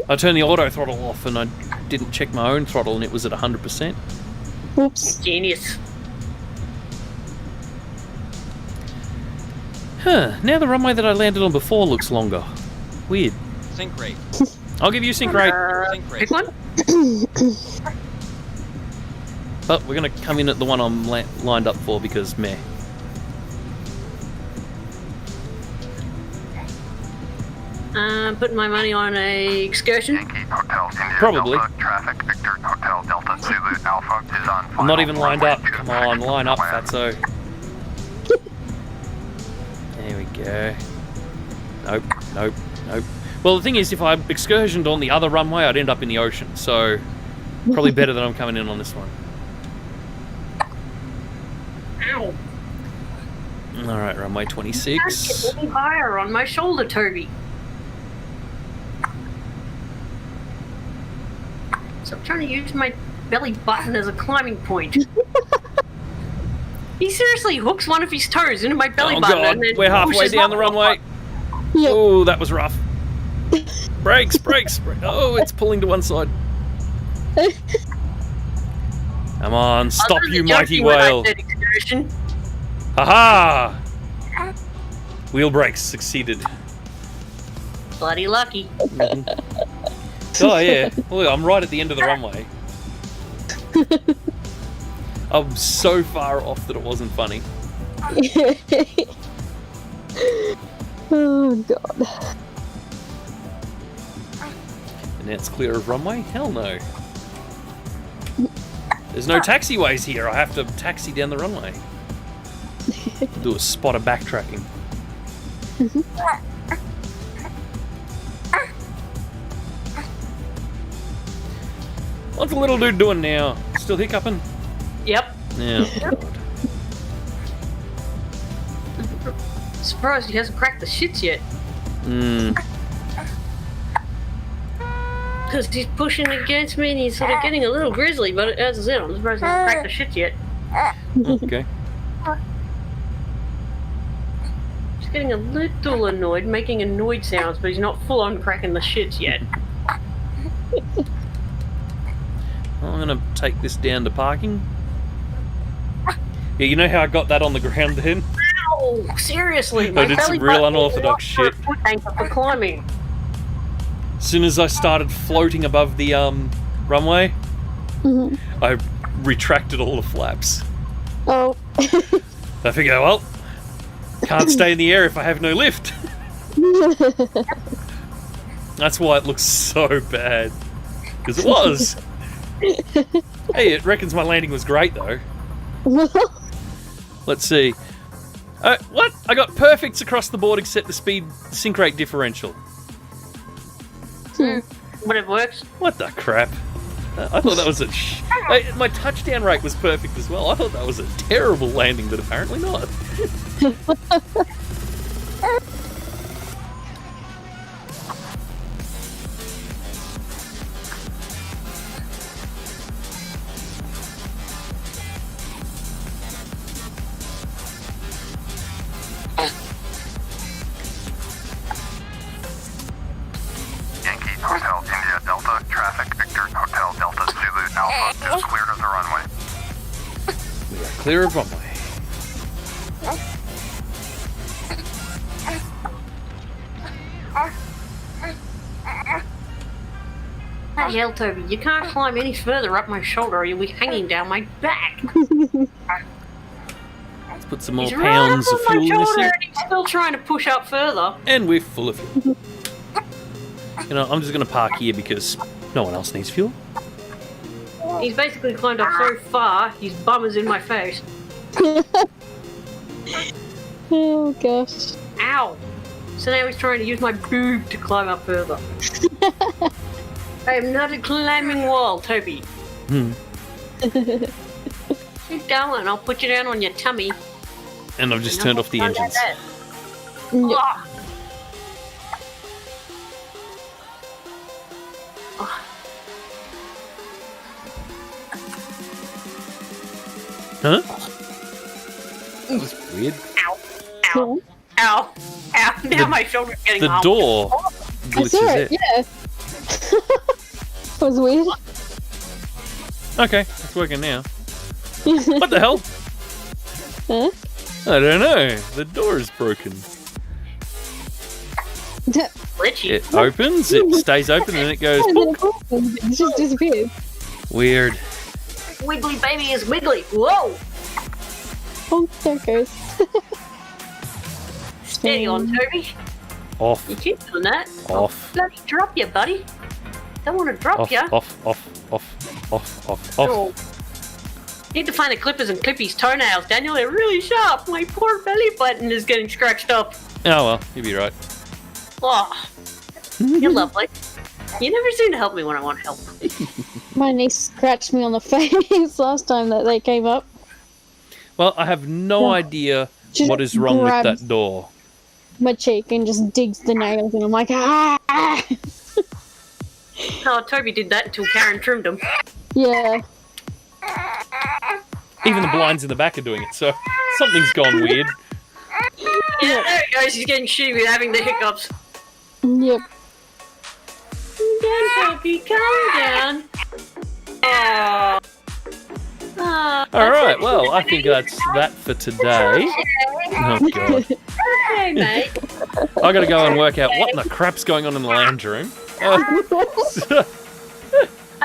I turned the auto throttle off and I didn't check my own throttle and it was at 100%. Oops. Genius. Huh, now the runway that I landed on before looks longer. Weird. Sync rate. I'll give you sync rate. Sync rate. Pick one. But we're going to come in at the one I'm lined up for because meh. Putting my money on a excursion. Yankee Hotel India Probably. Delta, traffic Victor Hotel Delta Zulu Alpha is on final I'm not even lined up. runway Come on, line up, plan. fatso. There we go. Nope, nope, nope. Well, the thing is, if I excursioned on the other runway, I'd end up in the ocean. So, probably better that I'm coming in on this one. Ow. Alright, runway Can't 26. get any higher on my shoulder, Toby. Stop trying to use my belly button as a climbing point. He seriously hooks one of his toes into my belly Oh button god, and then we're halfway pushes down the my- runway. Yep. Oh, that was rough. Brakes, brakes, brakes. Oh, it's pulling to one side. Come on, stop Other than you mighty joking when I whale. said excursion. Haha! Wheel brakes succeeded. Bloody lucky. Oh yeah, look, I'm right at the end of the runway. I'm so far off that it wasn't funny. Oh god. And now it's clear of runway? Hell no. There's no taxiways here. I have to taxi down the runway. Do a spot of backtracking. What's the little dude doing now? Still hiccuping? Yep. Yeah. Surprised he hasn't cracked the shits yet. Hmm. Because he's pushing against me and he's sort of getting a little grizzly, but as I said, I'm surprised he hasn't cracked the shits yet. Okay. He's getting a little annoyed, making annoyed sounds, but he's not full on cracking the shits yet. I'm gonna take this down to parking. Yeah, you know how I got that on the ground then? Ow! Seriously, I my did some belly real button is unorthodox not shit. a foot anchor for climbing. As soon as I started floating above the runway, I retracted all the flaps. Oh. I figure, well, can't stay in the air if I have no lift. That's why it looks so bad. Because it was. Hey, it reckons my landing was great though. Let's see. What? I got perfects across the board except the speed sync rate differential. Whatever works. What the crap? I thought that was a... my touchdown rate was perfect as well. I thought that was a terrible landing, but apparently not. Yankee Hotel India Delta, traffic Victor Hotel Delta Zulu Alpha just cleared of the runway. We are clear of runway. Hey, hell, Toby, you can't climb any further up my shoulder or you'll be hanging down my back. Let's put some more He's pounds right of up on fuel my in this shoulder thing. and he's still trying to push up further. And we're full of fuel. You know, I'm just going to park here because no one else needs fuel. He's basically climbed up so far, his bum is in my face. Oh gosh. Ow! So now he's trying to use my boob to climb up further. I am not a climbing wall, Toby. Keep going, I'll put you down on your tummy. And I've just turned off the engines. Oh. Huh? That was weird. Ow. Ow. Ow. Ow. Now my shoulder's getting The hot. door I saw glitches it, it. yeah. That was weird. Okay, it's working now. What the hell? Huh? I don't know. The door is broken. Glitchy. It opens, it stays open, and it goes. And then it just disappeared. Weird. Wiggly baby is wiggly. Whoa! Oh, there it goes. Steady on, Toby. Off. You keep doing that. Off. Bloody drop you, buddy. Don't want to drop Off. you. Off. Off. Off. Off. Off. Oh. Off. Need to find the clippers and clip his toenails, Daniel. They're really sharp. My poor belly button is getting scratched up. Oh well, you'll be right. Oh, you're lovely. You never seem to help me when I want help. My niece scratched me on the face last time that they came up. Well, I have no idea Just what is wrong with grabs that door. my cheek and just digs the nails and I'm like, ah! Oh, Toby did that until Karen trimmed him. Yeah. Even the blinds in the back are doing it, so something's gone weird. Yeah, there he goes. He's getting shitty with having the hiccups. Yep. Calm down, Toby. Calm down. Oh. Alright, well, I think that's that for today. Oh, God. Hey, mate. I gotta go and work out what in the crap's going on in the lounge room. I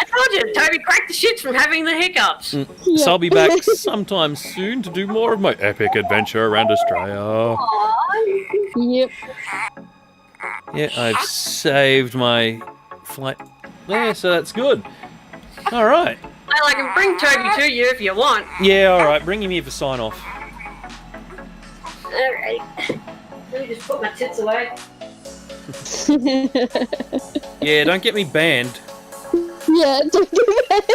told you, Toby cracked the shits from having the hiccups. So I'll be back sometime soon to do more of my epic adventure around Australia. Yep. Yeah, I've saved my flight there, so that's good. Alright. Well, I can bring Toby to you if you want. Yeah, alright, bring him here for sign off. Alright. Let me just put my tits away. Yeah, don't get me banned. Yeah, don't do that.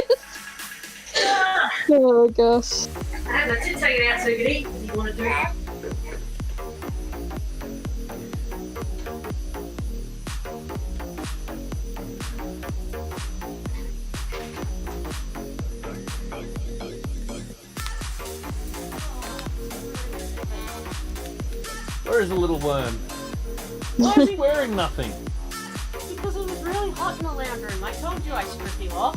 Oh gosh. I have my tits hanging out so you can eat if you want to do it. Where is the little worm? Why is he wearing nothing? Because it was really hot in the lounge room. I told you I stripped you off.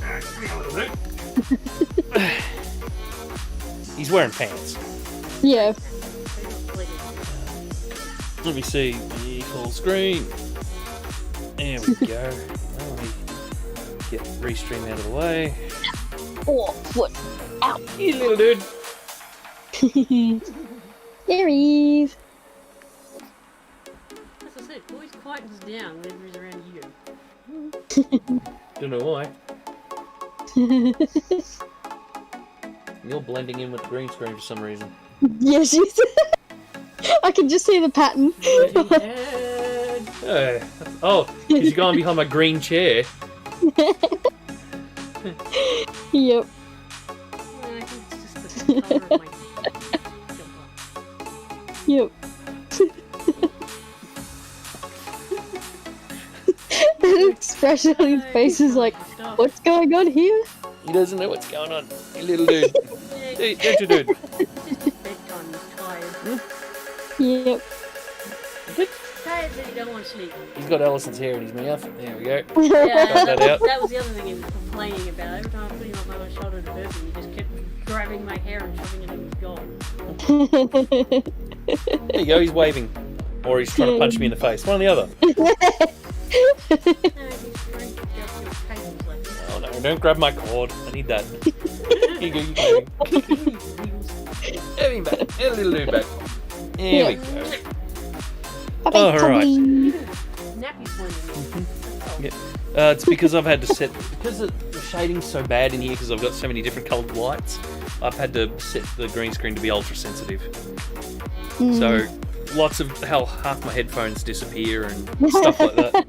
He's wearing pants. Yeah. Let me see. Full screen. There we go. Let me get restream out of the way. Oh, foot. Ow. You little dude. There he is. As I said, always quietens down whenever he's around you. Don't know why. You're blending in with the green screen for some reason. Yeah, she's. I can just see the pattern. Oh, because you're going behind my green chair. Yep. Yep. That expression on his face is like, what's going on here? He doesn't know what's going on. You little dude. Hey, don't you dude? Yep. Tired that he don't want to sleep. He's got Allison's hair in his mouth. There we go. Yeah, Cut that out. that was the other thing he was complaining about. Every time I put him on my shoulder to burp him, he just kept grabbing my hair and shoving it in his gob. There you go, he's waving. Or he's trying to punch me in the face. One or the other. Oh no, don't grab my cord. I need that. Here you go. Have him back. A little dude back. Here we go. Bye-bye, Alright. Tommy. Yeah. It's because I've had to set, because the shading's so bad in here, because I've got so many different coloured lights, I've had to set the green screen to be ultra sensitive. So lots of half my headphones disappear and stuff like that.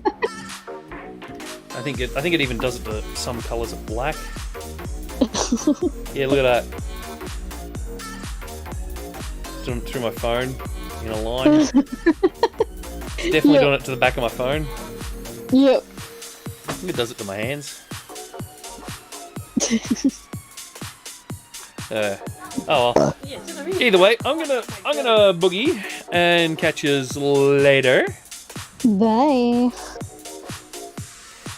I think it even does it to some colours of black. Yeah, look at that. Through my phone in a line. It's definitely doing it to the back of my phone. Yep. I think it does it to my hands. Oh well. Either way, I'm gonna boogie and catch yous later. Bye.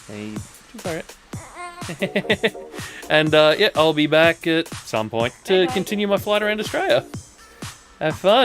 Hey, alright. And yeah, I'll be back at some point to continue my flight around Australia. Have fun.